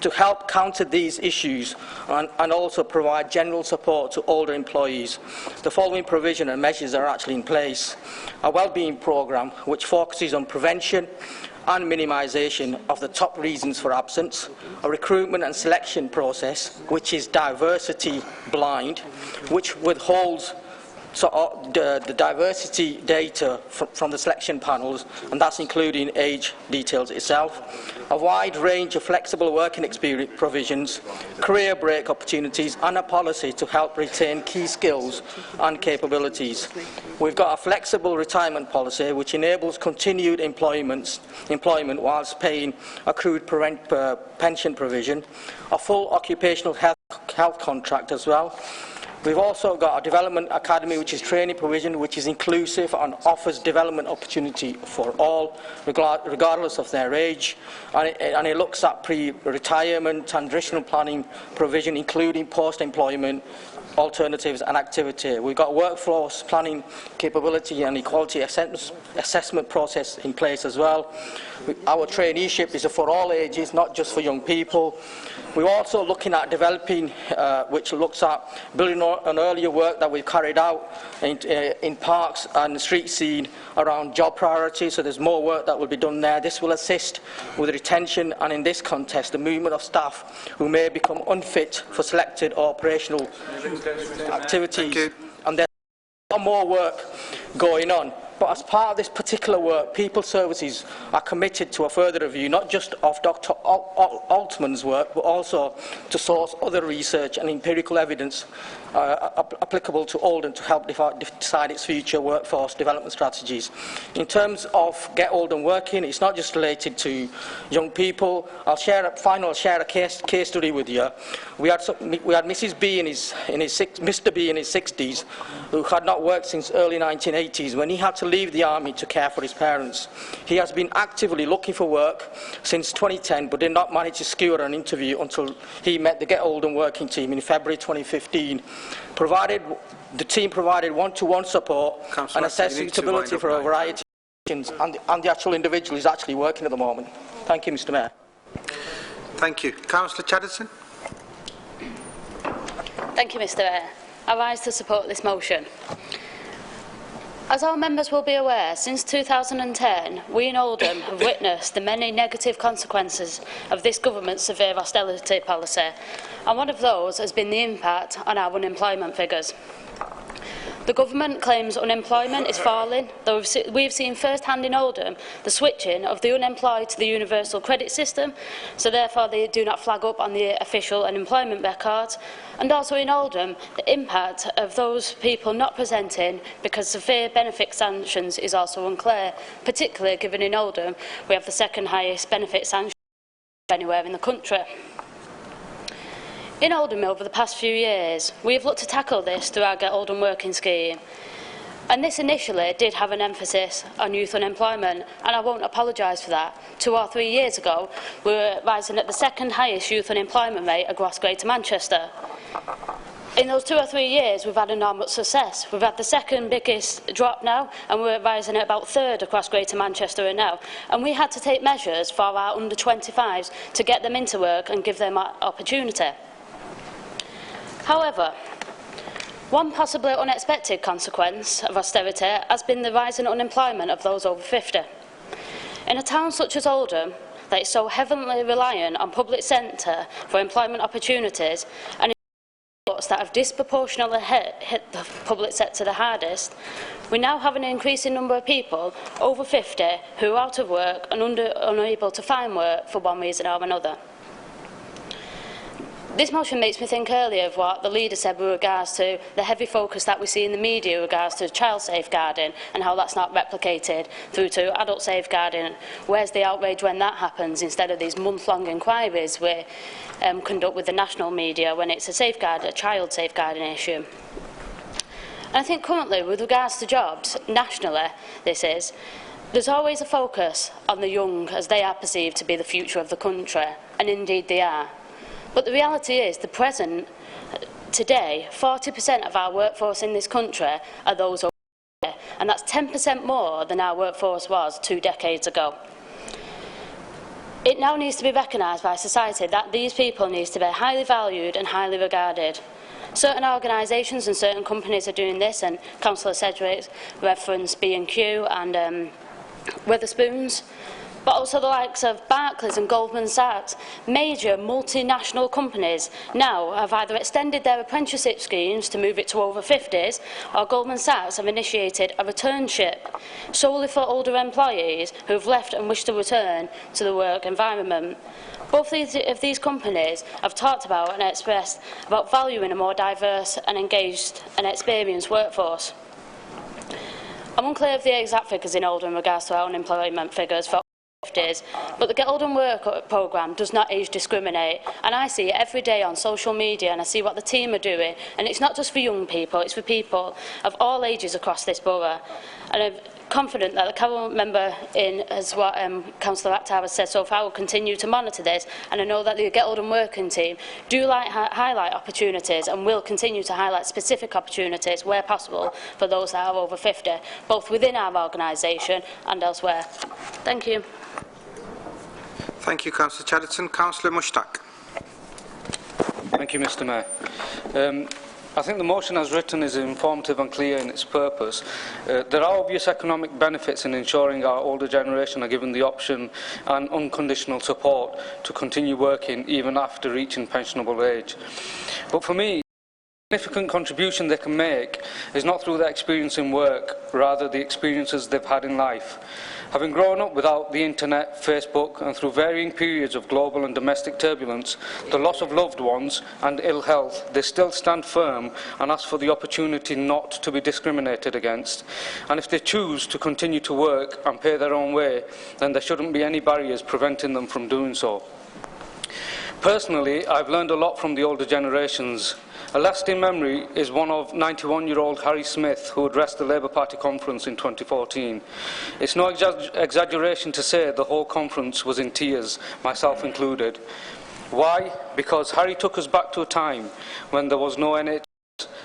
To help counter these issues and also provide general support to older employees, the following provision and measures are actually in place. A wellbeing programme which focuses on prevention and minimisation of the top reasons for absence, a recruitment and selection process which is diversity blind, which withholds the diversity data from the selection panels, and that's including age details itself, a wide range of flexible working experience provisions, career break opportunities, and a policy to help retain key skills and capabilities. We've got a flexible retirement policy which enables continued employment whilst paying accrued pension provision, a full occupational health contract as well. We've also got a development academy which is training provision which is inclusive and offers development opportunity for all regardless of their age, and it looks at pre-retirement, transitional planning provision including post-employment alternatives and activity. We've got workforce planning capability and equality assessment process in place as well. Our traineeship is for all ages, not just for young people. We're also looking at developing, which looks at building on earlier work that we've carried out in parks and the street scene around job priorities, so there's more work that will be done there. This will assist with retention and, in this context, the movement of staff who may become unfit for selected or operational activities. And there's a lot more work going on. But as part of this particular work, People Services are committed to a further review, not just of Dr. Altman's work, but also to source other research and empirical evidence applicable to Oldham to help decide its future workforce development strategies. In terms of Get Oldham Working, it's not just related to young people. I'll share a case study with you. We had Mr. B in his 60s, who had not worked since early 1980s, when he had to leave the army to care for his parents. He has been actively looking for work since 2010, but did not manage to secure an interview until he met the Get Oldham Working team in February 2015. The team provided one-to-one support and assessed suitability for a variety of positions, and the actual individual is actually working at the moment. Thank you, Mr. Mayor. Thank you. Councillor Chaddison. Thank you, Mr. Mayor. I rise to support this motion. As our members will be aware, since 2010, we in Oldham have witnessed the many negative consequences of this government's severe austerity policy, and one of those has been the impact on our unemployment figures. The government claims unemployment is falling, though we've seen first-hand in Oldham the switching of the unemployed to the universal credit system, so therefore they do not flag up on the official unemployment records, and also in Oldham the impact of those people not presenting because severe benefit sanctions is also unclear, particularly given in Oldham we have the second highest benefit sanctions anywhere in the country. In Oldham over the past few years, we have looked to tackle this through our Get Oldham Working scheme. And this initially did have an emphasis on youth unemployment, and I won't apologise for that. 2 or 3 years ago, we were rising at the second highest youth unemployment rate across Greater Manchester. In those 2 or 3 years, we've had enormous success. We've had the second biggest drop now, and we're rising at about third across Greater Manchester now. And we had to take measures for our under-25s to get them into work and give them opportunity. However, one possibly unexpected consequence of austerity has been the rise in unemployment of those over 50. In a town such as Oldham, that is so heavily reliant on public sector for employment opportunities, and that have disproportionately hit the public sector the hardest, we now have an increasing number of people over 50 who are out of work and unable to find work for one reason or another. This motion makes me think earlier of what the leader said with regards to the heavy focus that we see in the media with regards to child safeguarding and how that's not replicated through to adult safeguarding. Where's the outrage when that happens instead of these month-long inquiries we conduct with the national media when it's a child safeguarding issue? And I think currently, with regards to jobs, nationally, there's always a focus on the young as they are perceived to be the future of the country, and indeed they are. But the reality is, today, 40% of our workforce in this country are those over 50, and that's 10% more than our workforce was 2 decades ago. It now needs to be recognised by society that these people need to be highly valued and highly regarded. Certain organisations and certain companies are doing this, and Councillor Sedgwick referenced B&Q and Wetherspoons. But also the likes of Barclays and Goldman Sachs, major multinational companies, now have either extended their apprenticeship schemes to move it to over 50s, or Goldman Sachs have initiated a returnship solely for older employees who have left and wish to return to the work environment. Both of these companies have talked about and expressed about valuing a more diverse and engaged and experienced workforce. I'm unclear of the exact figures in Oldham in regards to our unemployment figures for 50s, but the Get Oldham Work programme does not age discriminate, and I see it every day on social media, and I see what the team are doing, and it's not just for young people, it's for people of all ages across this borough. And I'm confident that the Council member, as what Councillor Akhtar has said so far, will continue to monitor this, and I know that the Get Oldham Working team do highlight opportunities and will continue to highlight specific opportunities where possible for those that are over 50, both within our organisation and elsewhere. Thank you. Thank you, Councillor Chaddison. Councillor Mushtaq. Thank you, Mr. Mayor. I think the motion as written is informative and clear in its purpose. There are obvious economic benefits in ensuring our older generation are given the option and unconditional support to continue working even after reaching pensionable age. But for me, the significant contribution they can make is not through their experience in work, rather the experiences they've had in life. Having grown up without the internet, Facebook, and through varying periods of global and domestic turbulence, the loss of loved ones and ill health, they still stand firm and ask for the opportunity not to be discriminated against. And if they choose to continue to work and pay their own way, then there shouldn't be any barriers preventing them from doing so. Personally, I've learned a lot from the older generations. A lasting memory is one of 91-year-old Harry Smith, who addressed the Labour Party conference in 2014. It's no exaggeration to say the whole conference was in tears, myself included. Why? Because Harry took us back to a time when there was no NHS,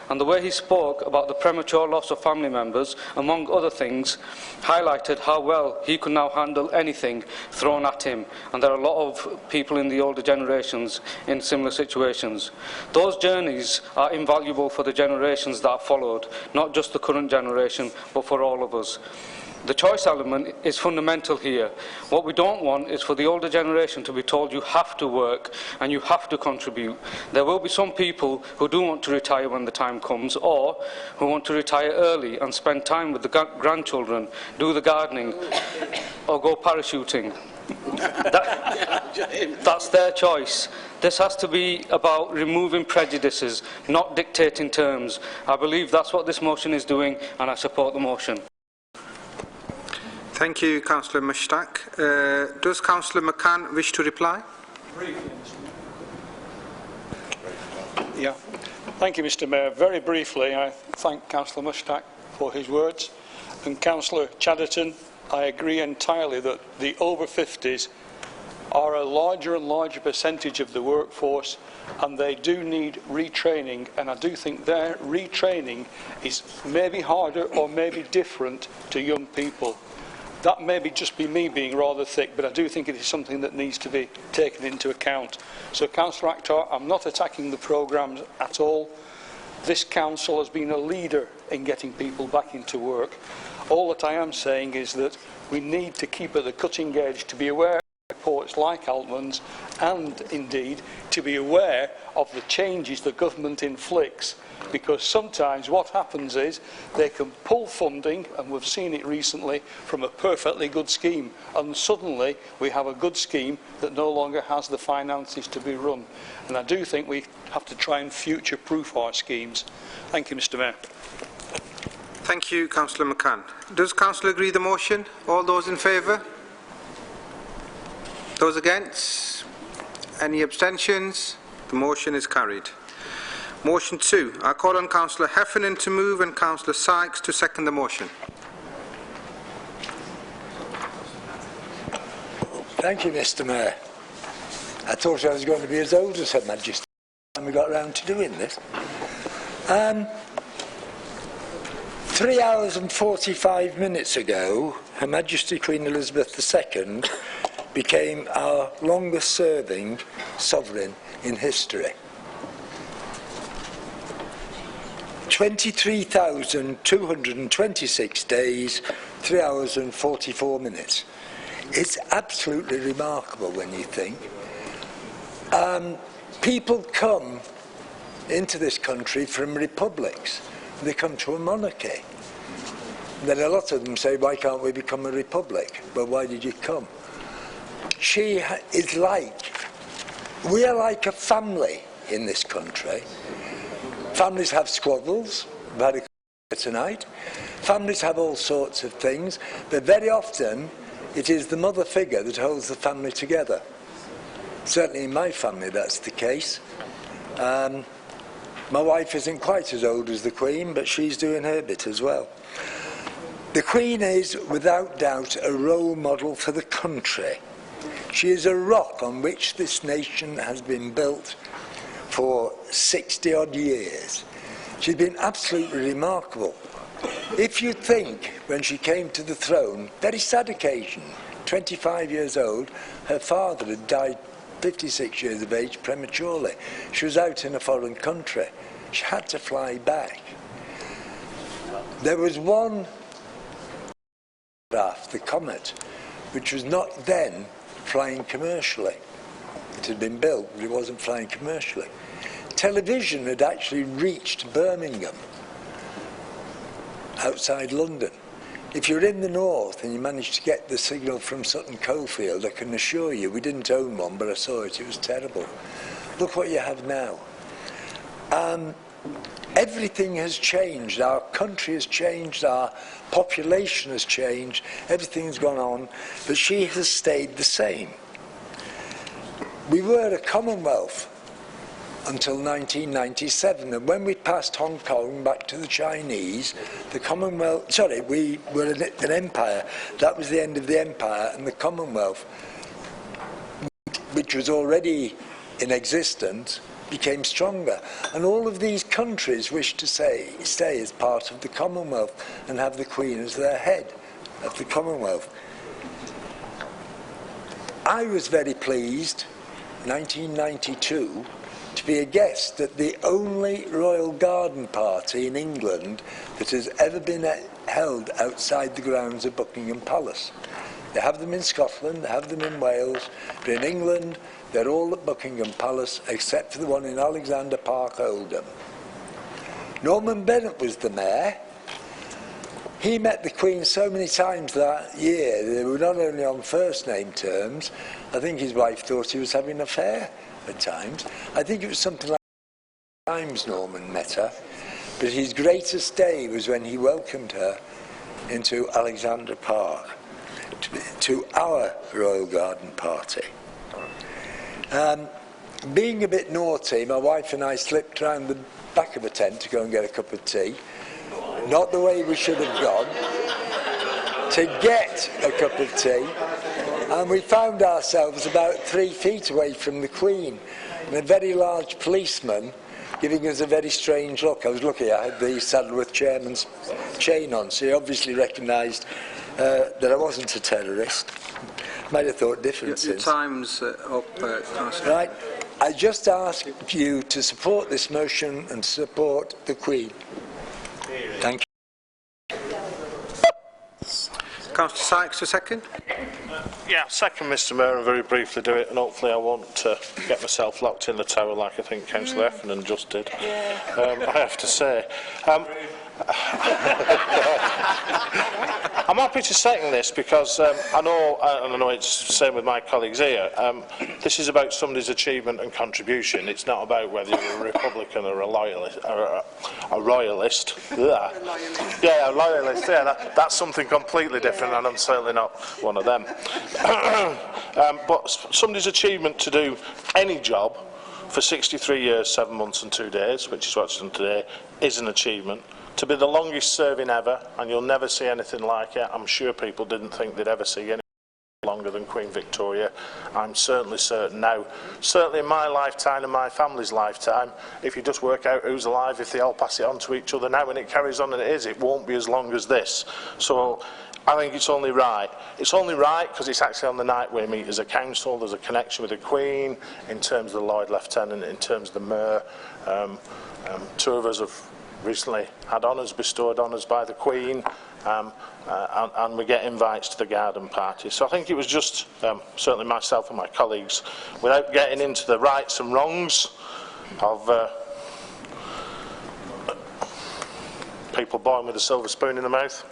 and the way he spoke about the premature loss of family members, among other things, highlighted how well he could now handle anything thrown at him, and there are a lot of people in the older generations in similar situations. Those journeys are invaluable for the generations that followed, not just the current generation, but for all of us. The choice element is fundamental here. What we don't want is for the older generation to be told you have to work and you have to contribute. There will be some people who do want to retire when the time comes, or who want to retire early and spend time with the grandchildren, do the gardening, or go parachuting. That's their choice. This has to be about removing prejudices, not dictating terms. I believe that's what this motion is doing, and I support the motion. Thank you, Councillor Mushtaq. Does Councillor McCann wish to reply? Yeah. Thank you, Mr Mayor. Very briefly, I thank Councillor Mushtaq for his words. And Councillor Chatterton, I agree entirely that the over 50s are a larger and larger percentage of the workforce, and they do need retraining, and I do think their retraining is maybe harder or maybe different to young people. That may just be me being rather thick, but I do think it is something that needs to be taken into account. So, Councillor Akhtar, I'm not attacking the programmes at all. This council has been a leader in getting people back into work. All that I am saying is that we need to keep at the cutting edge, to be aware of reports like Altman's, and indeed to be aware of the changes the government inflicts. Because sometimes what happens is they can pull funding, and we've seen it recently, from a perfectly good scheme, and suddenly we have a good scheme that no longer has the finances to be run. And I do think we have to try and future-proof our schemes. Thank you, Mr Mayor. Thank you, Councillor McCann. Does Council agree the motion? All those in favour? Those against? Any abstentions? The motion is carried. Motion 2. I call on Councillor Heffernan to move and Councillor Sykes to second the motion. Thank you, Mr Mayor. I thought I was going to be as old as Her Majesty when we got round to doing this. 3 hours and 45 minutes ago, Her Majesty Queen Elizabeth II became our longest-serving sovereign in history. 23,226 days, 3 hours and 44 minutes. It's absolutely remarkable when you think. People come into this country from republics. They come to a monarchy. Then a lot of them say, why can't we become a republic? Well, why did you come? She is we are like a family in this country. Families have squabbles, we've had a tonight. Families have all sorts of things, but very often it is the mother figure that holds the family together. Certainly in my family that's the case. My wife isn't quite as old as the Queen, but she's doing her bit as well. The Queen is, without doubt, a role model for the country. She is a rock on which this nation has been built for 60-odd years. She's been absolutely remarkable. If you think, when she came to the throne, very sad occasion, 25 years old, her father had died 56 years of age prematurely. She was out in a foreign country. She had to fly back. There was one craft, the Comet, which was not then flying commercially. It had been built, but it wasn't flying commercially. Television had actually reached Birmingham, outside London. If you're in the north and you manage to get the signal from Sutton Coldfield, I can assure you, we didn't own one, but I saw it, it was terrible. Look what you have now. Everything has changed. Our country has changed, our population has changed, everything's gone on, but she has stayed the same. We were a Commonwealth until 1997, and when we passed Hong Kong back to the Chinese, the Commonwealth, sorry, we were an empire. That was the end of the empire, and the Commonwealth, which was already in existence, became stronger. And all of these countries wish to stay as part of the Commonwealth and have the Queen as their head of the Commonwealth. I was very pleased, 1992, to be a guest at the only royal garden party in England that has ever been held outside the grounds of Buckingham Palace. They have them in Scotland, they have them in Wales, but in England they're all at Buckingham Palace except for the one in Alexander Park, Oldham. Norman Bennett was the mayor. He met the Queen so many times that year, they were not only on first name terms, I think his wife thought he was having an affair at times. I think it was something like times Norman met her, but his greatest day was when he welcomed her into Alexander Park to our royal garden party. Being a bit naughty, my wife and I slipped round the back of a tent to go and get a cup of tea. Not the way we should have gone, to get a cup of tea, and we found ourselves about 3 feet away from the Queen, and a very large policeman giving us a very strange look. I was lucky I had the Saddleworth chairman's chain on, so he obviously recognised that I wasn't a terrorist. Might have thought different since. Your time's up, Councillor. Right. I just ask you to support this motion and support the Queen. Thank you. Councillor Sykes, a second. Yeah, second, Mr Mayor, and very briefly do it, and hopefully I won't get myself locked in the tower like I think Councillor Effingham just did. I have to say. I'm happy to second this because I know it's the same with my colleagues here. This is about somebody's achievement and contribution. It's not about whether you're a Republican or a loyalist. A royalist. Yeah, a loyalist. Yeah, that's something completely different, and I'm certainly not one of them. But somebody's achievement to do any job for 63 years, 7 months and 2 days, which is what's done today, is an achievement. To be the longest serving ever, and you'll never see anything like it. I'm sure people didn't think they'd ever see anything longer than Queen Victoria. I'm certainly certain now, certainly in my lifetime and my family's lifetime, if you just work out who's alive, if they all pass it on to each other now and it carries on, and it won't be as long as this. So I think it's only right. It's only right because it's actually on the night we meet as a council. There's a connection with the Queen in terms of the Lord Lieutenant, in terms of the Mayor. 2 of us have recently had honours bestowed on us by the Queen, and we get invites to the garden party. So I think it was just certainly myself and my colleagues, without getting into the rights and wrongs of people born with a silver spoon in the mouth,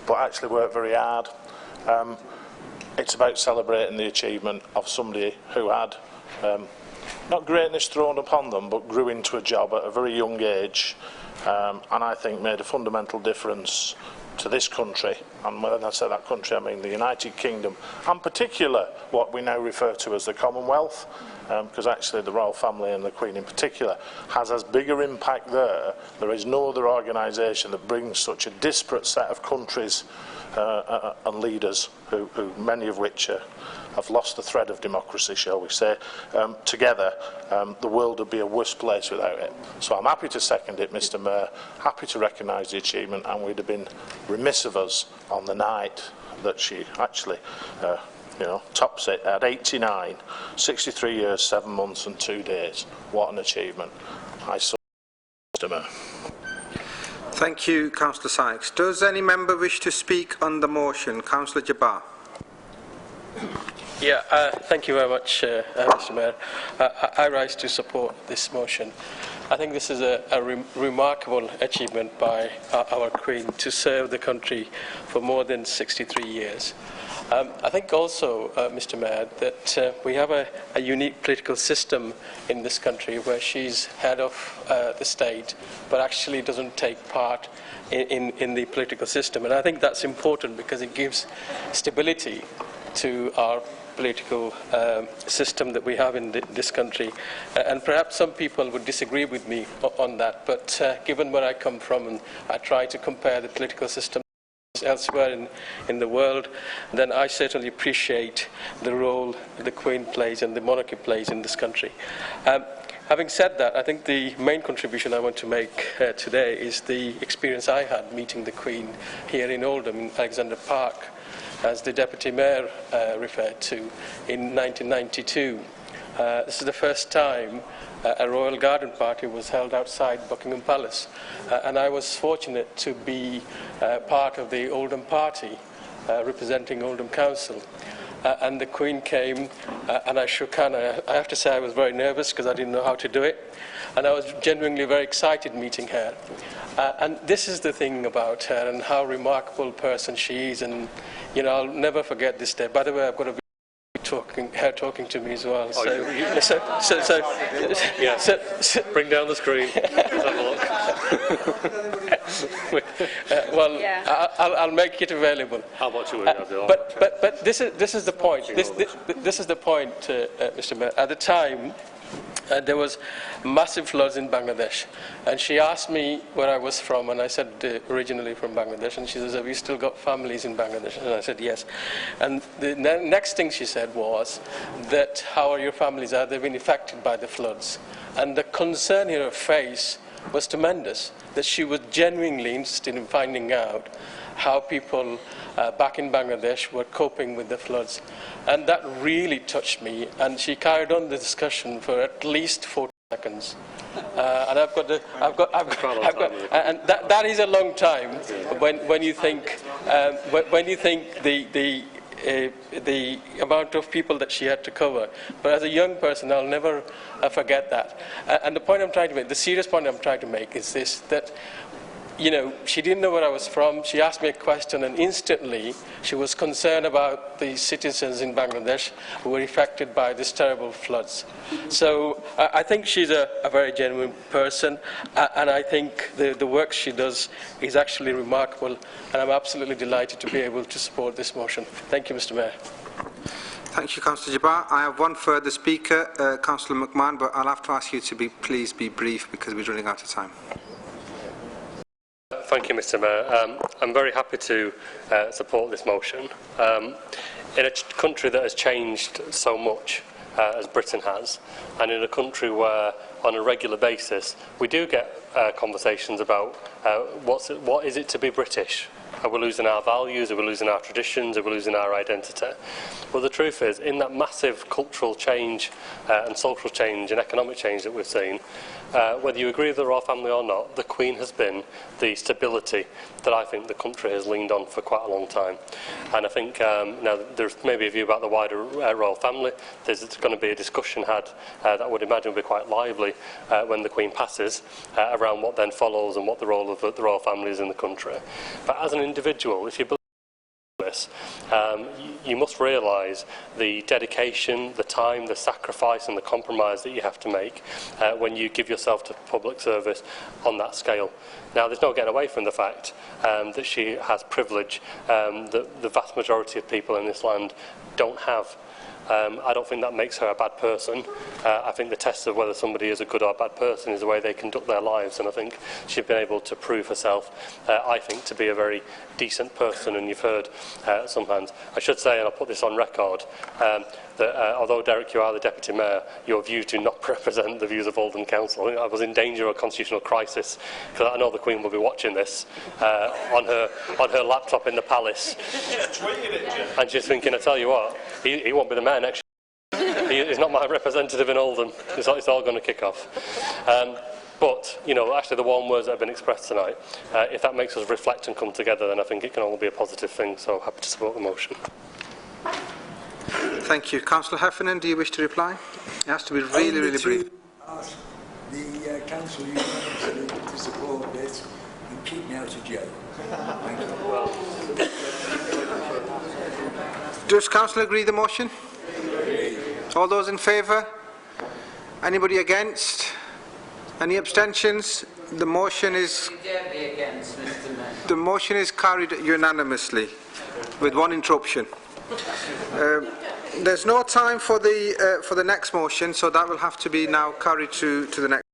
but actually work very hard. It's about celebrating the achievement of somebody who had not greatness thrown upon them, but grew into a job at a very young age, and I think made a fundamental difference to this country. And when I say that country, I mean the United Kingdom, and particular what we now refer to as the Commonwealth, because actually the royal family and the Queen in particular has as bigger impact there. There is no other organisation that brings such a disparate set of countries and leaders, who many of which have lost the thread of democracy, shall we say, together. The world would be a worse place without it. So I'm happy to second it, Mr Mayor, happy to recognise the achievement, and we'd have been remiss of us on the night that she actually tops it at 89, 63 years, 7 months and 2 days. What an achievement. I saw Mr Mayor. Thank you, Councillor Sykes. Does any member wish to speak on the motion? Councillor Jabbar. Thank you very much, Mr. Mayor. I rise to support this motion. I think this is a remarkable achievement by our Queen to serve the country for more than 63 years. I think also, Mr. Mayor, that we have a unique political system in this country where she's head of the state, but actually doesn't take part in the political system. And I think that's important because it gives stability to our political system that we have in this country. And perhaps some people would disagree with me on that, but given where I come from, and I try to compare the political system elsewhere in the world, then I certainly appreciate the role the Queen plays and the monarchy plays in this country. Having said that, I think the main contribution I want to make today is the experience I had meeting the Queen here in Oldham, in Alexander Park, as the Deputy Mayor referred to, in 1992. This is the first time a royal garden party was held outside Buckingham Palace, and I was fortunate to be part of the Oldham party representing Oldham Council. And the Queen came and I shook hands. I have to say I was very nervous because I didn't know how to do it, and I was genuinely very excited meeting her. And this is the thing about her and how remarkable person she is, and you know, I'll never forget this day. By the way, I've got a her talking to me as well. Oh, bring down the screen. Well, yeah. I'll make it available. How much will we have? But this is the point. This is the point, Mr. Mayor. At the time, there was massive floods in Bangladesh, and she asked me where I was from, and I said originally from Bangladesh, and she says, have you still got families in Bangladesh? And I said yes. And the next thing she said was that, how are your families? Have they been affected by the floods? And the concern in her face was tremendous, that she was genuinely interested in finding out how people back in Bangladesh were coping with the floods. And that really touched me, and she carried on the discussion for at least 40 seconds. And and that is a long time when you think the amount of people that she had to cover. But as a young person, I'll never forget that. And the point I'm trying to make, the serious point I'm trying to make, is this: that, you know, she didn't know where I was from. She asked me a question, and instantly she was concerned about the citizens in Bangladesh who were affected by these terrible floods. So I think she's a very genuine person, and I think the work she does is actually remarkable, and I'm absolutely delighted to be able to support this motion. Thank you, Mr. Mayor. Thank you, Councillor Jabbar. I have one further speaker, Councillor McMahon, but I'll have to ask you to please be brief because we're running out of time. Thank you, Mr. Mayor. I'm very happy to support this motion. In a country that has changed so much as Britain has, and in a country where on a regular basis we do get conversations about what is it to be British? Are we losing our values? Are we losing our traditions? Are we losing our identity? Well, the truth is, in that massive cultural change and social change and economic change that we've seen, whether you agree with the royal family or not, the Queen has been the stability that I think the country has leaned on for quite a long time. And I think now there's maybe a view about the wider royal family. There's going to be a discussion had that I would imagine will be quite lively when the Queen passes around what then follows and what the role of the royal family is in the country. But as an individual, if you believe this, you must realise the dedication, the time, the sacrifice and the compromise that you have to make when you give yourself to public service on that scale. Now, there's no getting away from the fact that she has privilege that the vast majority of people in this land don't have. I don't think that makes her a bad person. I think the test of whether somebody is a good or bad person is the way they conduct their lives, and I think she's been able to prove herself, I think, to be a very decent person. And you've heard sometimes, I should say, and I'll put this on record, that although, Derek, you are the Deputy Mayor, your views do not represent the views of Oldham Council. I was in danger of a constitutional crisis, because I know the Queen will be watching this on her laptop in the palace. And she's thinking, I tell you what, he won't be the mayor next year. He's not my representative in Oldham. It's all going to kick off. But, you know, actually the warm words that have been expressed tonight, if that makes us reflect and come together, then I think it can only be a positive thing. So happy to support the motion. Thank you. Councillor Heffernan, do you wish to reply? It has to be really, really brief. Ask the council unanimously to support this and keep me out of jail. Thank you. Does council agree the motion? All those in favour? Anybody against? Any abstentions? The motion is carried unanimously, with one interruption. There's no time for the next motion, so that will have to be now carried to the next.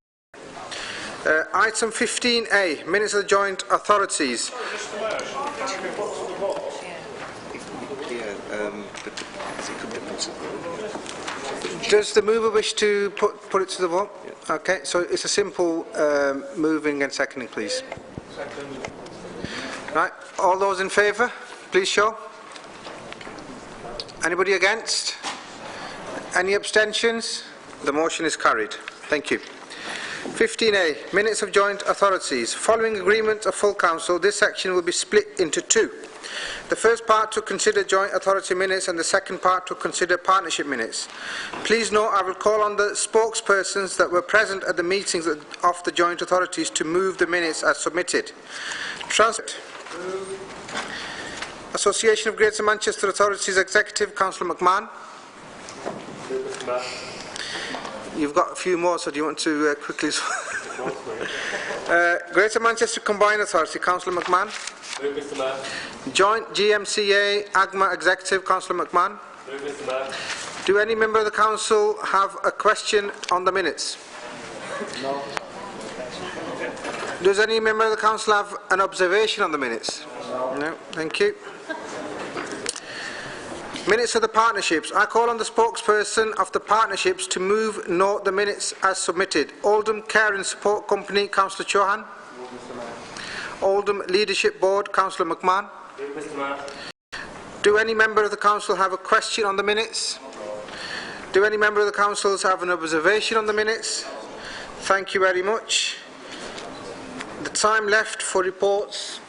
Item 15A, minutes of the joint authorities. Does the mover wish to put it to the vote? Okay, so it's a simple moving and seconding, please. Right, all those in favour, please show. Anybody against? Any abstentions? The motion is carried. Thank you. 15A, minutes of joint authorities. Following agreement of full council, this section will be split into two. The first part to consider joint authority minutes and the second part to consider partnership minutes. Please note I will call on the spokespersons that were present at the meetings of the joint authorities to move the minutes as submitted. Transport. Association of Greater Manchester Authorities Executive, Councillor McMahon. You've got a few more, so do you want to quickly... Greater Manchester Combined Authority, Councillor McMahon. Mr. Mayor. Joint GMCA AGMA Executive, Councillor McMahon. Mr. Mayor. Do any member of the Council have a question on the minutes? No. Does any member of the Council have an observation on the minutes? No. Thank you. Minutes of the partnerships. I call on the spokesperson of the partnerships to note the minutes as submitted. Oldham Care and Support Company, Councillor Chauhan. Oldham Leadership Board, Councillor McMahon. Mr. Mayor. Do any member of the Council have a question on the minutes? Do any member of the Council have an observation on the minutes? Thank you very much. The time left for reports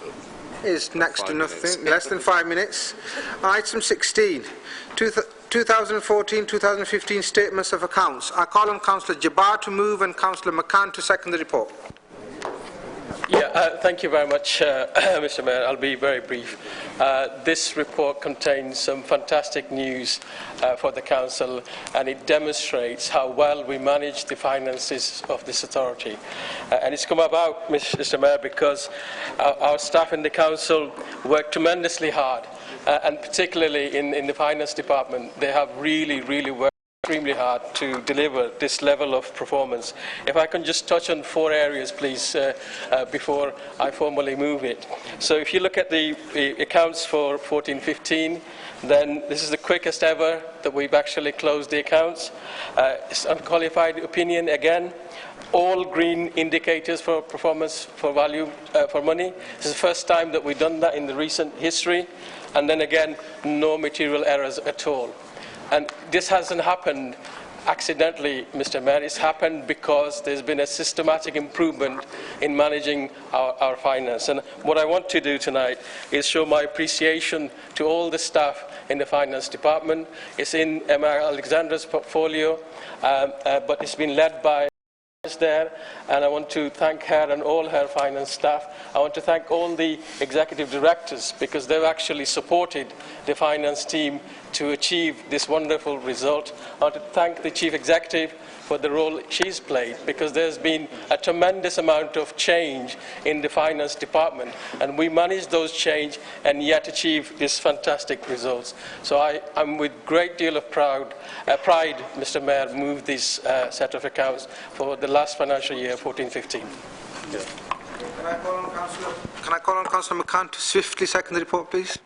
is next to nothing, less than 5 minutes. Item 16, 2014-2015 Statements of Accounts. I call on Councillor Jabbar to move and Councillor McCann to second the report. Yeah, thank you very much, Mr. Mayor. I'll be very brief. This report contains some fantastic news for the Council, and it demonstrates how well we manage the finances of this authority. And it's come about, Mr. Mayor, because our staff in the Council work tremendously hard, and particularly in the Finance Department, they have really worked extremely hard to deliver this level of performance. If I can just touch on 4 areas, please, before I formally move it. So if you look at the accounts for 14-15, then this is the quickest ever that we've actually closed the accounts. It's unqualified opinion again. All green indicators for performance, for value, for money. This is the first time that we've done that in the recent history. And then again, no material errors at all. And this hasn't happened accidentally, Mr. Mayor. It's happened because there's been a systematic improvement in managing our finance. And what I want to do tonight is show my appreciation to all the staff in the Finance Department. It's in Emma Alexandra's portfolio, but it's been led by there, and I want to thank her and all her finance staff. I want to thank all the executive directors because they've actually supported the finance team to achieve this wonderful result. I want to thank the chief executive for the role she's played, because there's been a tremendous amount of change in the finance department, and we managed those change and yet achieve these fantastic results. So I'm with great deal of pride, Mr. Mayor, moved this set of accounts for the last financial year, 14-15. Yeah. Can I call on Councillor McCann to swiftly second the report, please?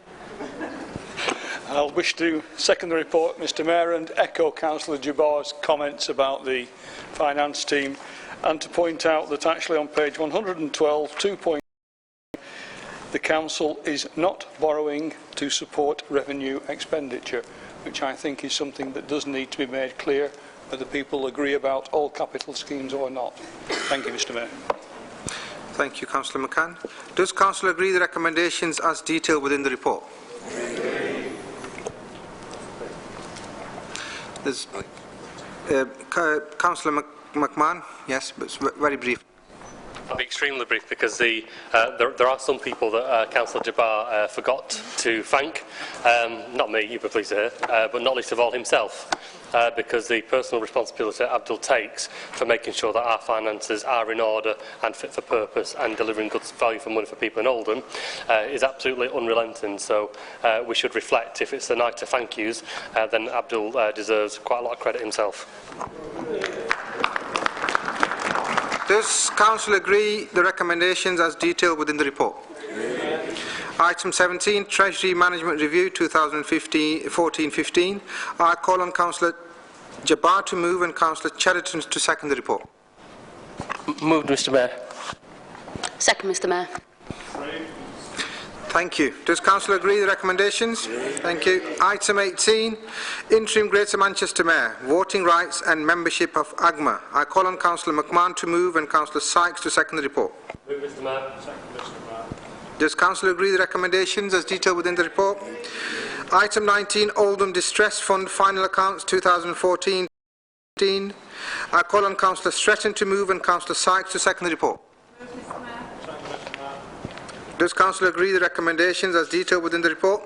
I'll wish to second the report, Mr. Mayor, and echo Councillor Jabbar's comments about the finance team, and to point out that actually on page 112, 2.1, the Council is not borrowing to support revenue expenditure, which I think is something that does need to be made clear, whether people agree about all capital schemes or not. Thank you, Mr. Mayor. Thank you, Councillor McCann. Does Council agree the recommendations as detailed within the report? There's Councillor McMahon. Yes, but it's very brief. I'll be extremely brief because there are some people that Councillor Jabbar forgot to thank. Not me, you'd be pleased to hear, but not least of all himself. Because the personal responsibility that Abdul takes for making sure that our finances are in order and fit for purpose and delivering good value for money for people in Oldham is absolutely unrelenting. So we should reflect, if it's the night to thank yous, then Abdul deserves quite a lot of credit himself. Does Council agree the recommendations as detailed within the report? Item 17, Treasury Management Review 2014-15. I call on Councillor Jabbar to move and Councillor Cheriton to second the report. Moved, Mr Mayor. Second, Mr Mayor. Thank you. Does Council agree the recommendations? Thank you. Item 18, Interim Greater Manchester Mayor, Voting Rights and Membership of AGMA. I call on Councillor McMahon to move and Councillor Sykes to second the report. Move, Mr Mayor. Second, Mr Mayor. Does Council agree the recommendations as detailed within the report? Item 19, Oldham Distress Fund Final Accounts 2014-15. I call on Councillor Stretton to move and Councillor Sykes to second the report. Does Council agree the recommendations as detailed within the report?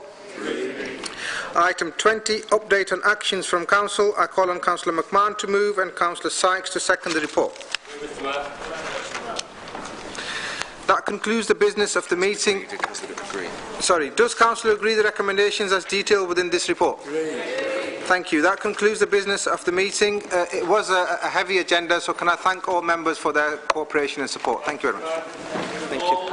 Item 20, Update on Actions from Council. I call on Councillor McMahon to move and Councillor Sykes to second the report. That concludes the business of the meeting. Sorry, does Council agree the recommendations as detailed within this report? Thank you. That concludes the business of the meeting. It was a heavy agenda, so can I thank all members for their cooperation and support. Thank you very much. Thank you.